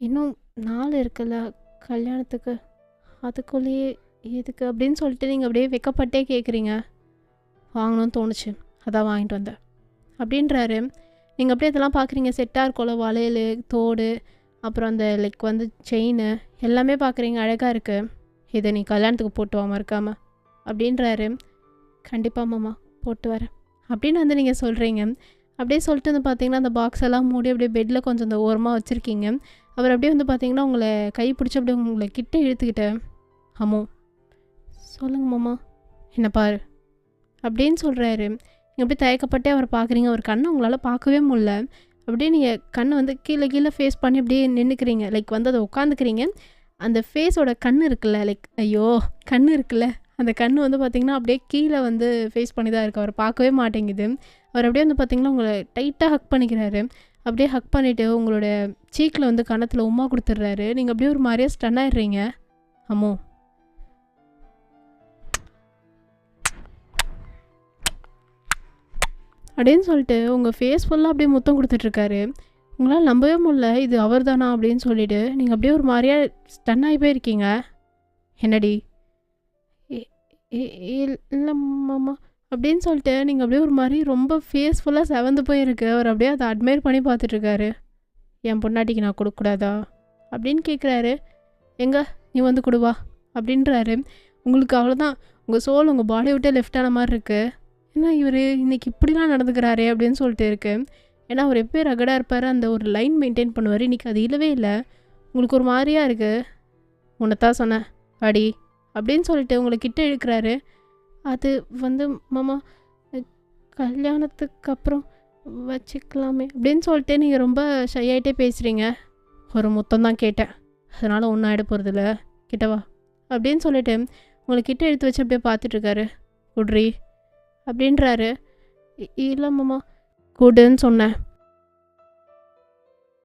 இன்னும் 4 இருக்குல்ல கல்யாணத்துக்கு, அதுக்குள்ளேயே எதுக்கு அப்படின்னு சொல்லிட்டு நீங்கள் அப்படியே வெக்கப்பட்டே கேட்குறீங்க. வாங்கணும்னு தோணுச்சு, அதான் வாங்கிட்டு வந்தேன் அப்படின்றாரு. நீங்கள் அப்படியே இதெல்லாம் பார்க்குறீங்க. செட்டாக இருக்கோல, வளையல், தோடு, அப்புறம் அந்த லைக் வந்து செயின் எல்லாமே பார்க்குறீங்க. அழகாக இருக்குது. இதை நீ கல்யாணத்துக்கு போட்டு வா மறக்காமல் அப்படின்றாரு. கண்டிப்பாக மாமா போட்டு வரேன் அப்படின்னு வந்து நீங்கள் சொல்கிறீங்க. அப்படியே சொல்லிட்டு வந்து பார்த்தீங்கன்னா அந்த பாக்ஸ் எல்லாம் மூடி அப்படியே பெட்டில் கொஞ்சம் அந்த ஓரமாக வச்சுருக்கீங்க. அவர் அப்படியே வந்து பார்த்தீங்கன்னா உங்களை கை பிடிச்சி அப்படியே உங்களை கிட்ட இழுத்துக்கிட்டேன். அம்மோ சொல்லுங்க மாமா, என்ன பாரு அப்படின்னு சொல்கிறாரு. நீங்கள் அப்படியே தயக்கப்பட்டே அவர் பார்க்குறீங்க. அவர் கண்ணை உங்களால் பார்க்கவே முடியல. அப்படியே நீங்கள் கண்ணை வந்து கீழே ஃபேஸ் பண்ணி அப்படியே நின்றுக்கிறீங்க. லைக் வந்து அதை உட்காந்துக்கிறீங்க. அந்த ஃபேஸோட கண் இருக்குல்ல, லைக் ஐயோ கண் இருக்குல்ல, அந்த கண் வந்து பார்த்திங்கன்னா அப்படியே கீழே வந்து ஃபேஸ் பண்ணி தான் இருக்குது. அவர் பார்க்கவே மாட்டேங்குது. அவர் அப்படியே வந்து பார்த்திங்கன்னா உங்களை டைட்டாக ஹக் பண்ணிக்கிறாரு. அப்படியே ஹக் பண்ணிவிட்டு உங்களோட சீக்கில் வந்து கன்னத்தில் உம்மா கொடுத்துட்றாரு. நீங்கள் அப்படியே ஒரு மாதிரியே ஸ்டன் ஆயிடுறீங்க. அம்மோ அப்படின்னு சொல்லிட்டு உங்கள் ஃபேஸ் ஃபுல்லாக அப்படியே முத்தம் கொடுத்துட்ருக்காரு. உங்களால் நம்பவே முடியல, இது அவர் தானா அப்படின்னு சொல்லிவிட்டு நீங்கள் அப்படியே ஒரு மாதிரியா ஸ்டன் ஆகி போயிருக்கீங்க. என்னடி? இல்லை மாமா அப்படின்னு சொல்லிட்டு நீங்கள் அப்படியே ஒரு மாதிரி ரொம்ப ஃபேஸ் ஃபுல்லாக செவந்து போயிருக்கு. அவர் அப்படியே அதை அட்மையர் பண்ணி பார்த்துட்ருக்காரு. என் பொண்டாட்டிக்கு நான் கொடுக்கக்கூடாதா அப்படின்னு கேட்குறாரு. எங்க நீ வந்து கொடுவா அப்படின்றாரு. உங்களுக்கு அவ்வளோதான், உங்கள் சோல் உங்கள் பாடி விட்டே லெஃப்ட் ஆன மாதிரி இருக்குது. ஏன்னா இவர் இன்றைக்கி இப்படிலாம் நடந்துக்கிறாரே அப்படின்னு சொல்லிட்டு இருக்குது. ஏன்னா அவர் எப்போயும் ரகடாக இருப்பார், அந்த ஒரு லைன் மெயின்டைன் பண்ணுவார். இன்றைக்கி அது இல்லவே இல்லை. உங்களுக்கு ஒரு மாதிரியாக இருக்குது. உன்னைத்தான் சொன்னேன் அடி அப்படின்னு சொல்லிட்டு உங்களை கிட்ட இழுக்கிறாரு. அது வந்து மாமா கல்யாணத்துக்கு அப்புறம் வச்சுக்கலாமே அப்படின்னு சொல்லிட்டு நீங்கள் ரொம்ப ஷையாகிட்டே பேசுகிறீங்க. ஒரு முத்தம் தான் கேட்டேன், அதனால் ஒன்றும் ஆகிட போகிறதில்ல, கிட்டவா அப்படின்னு சொல்லிட்டு உங்களை கிட்ட எடுத்து வச்சு அப்படியே பார்த்துட்ருக்காரு. குட்ரி அப்படின்றாரு. இல்லை மாமா கூடுன்னு சொன்னேன்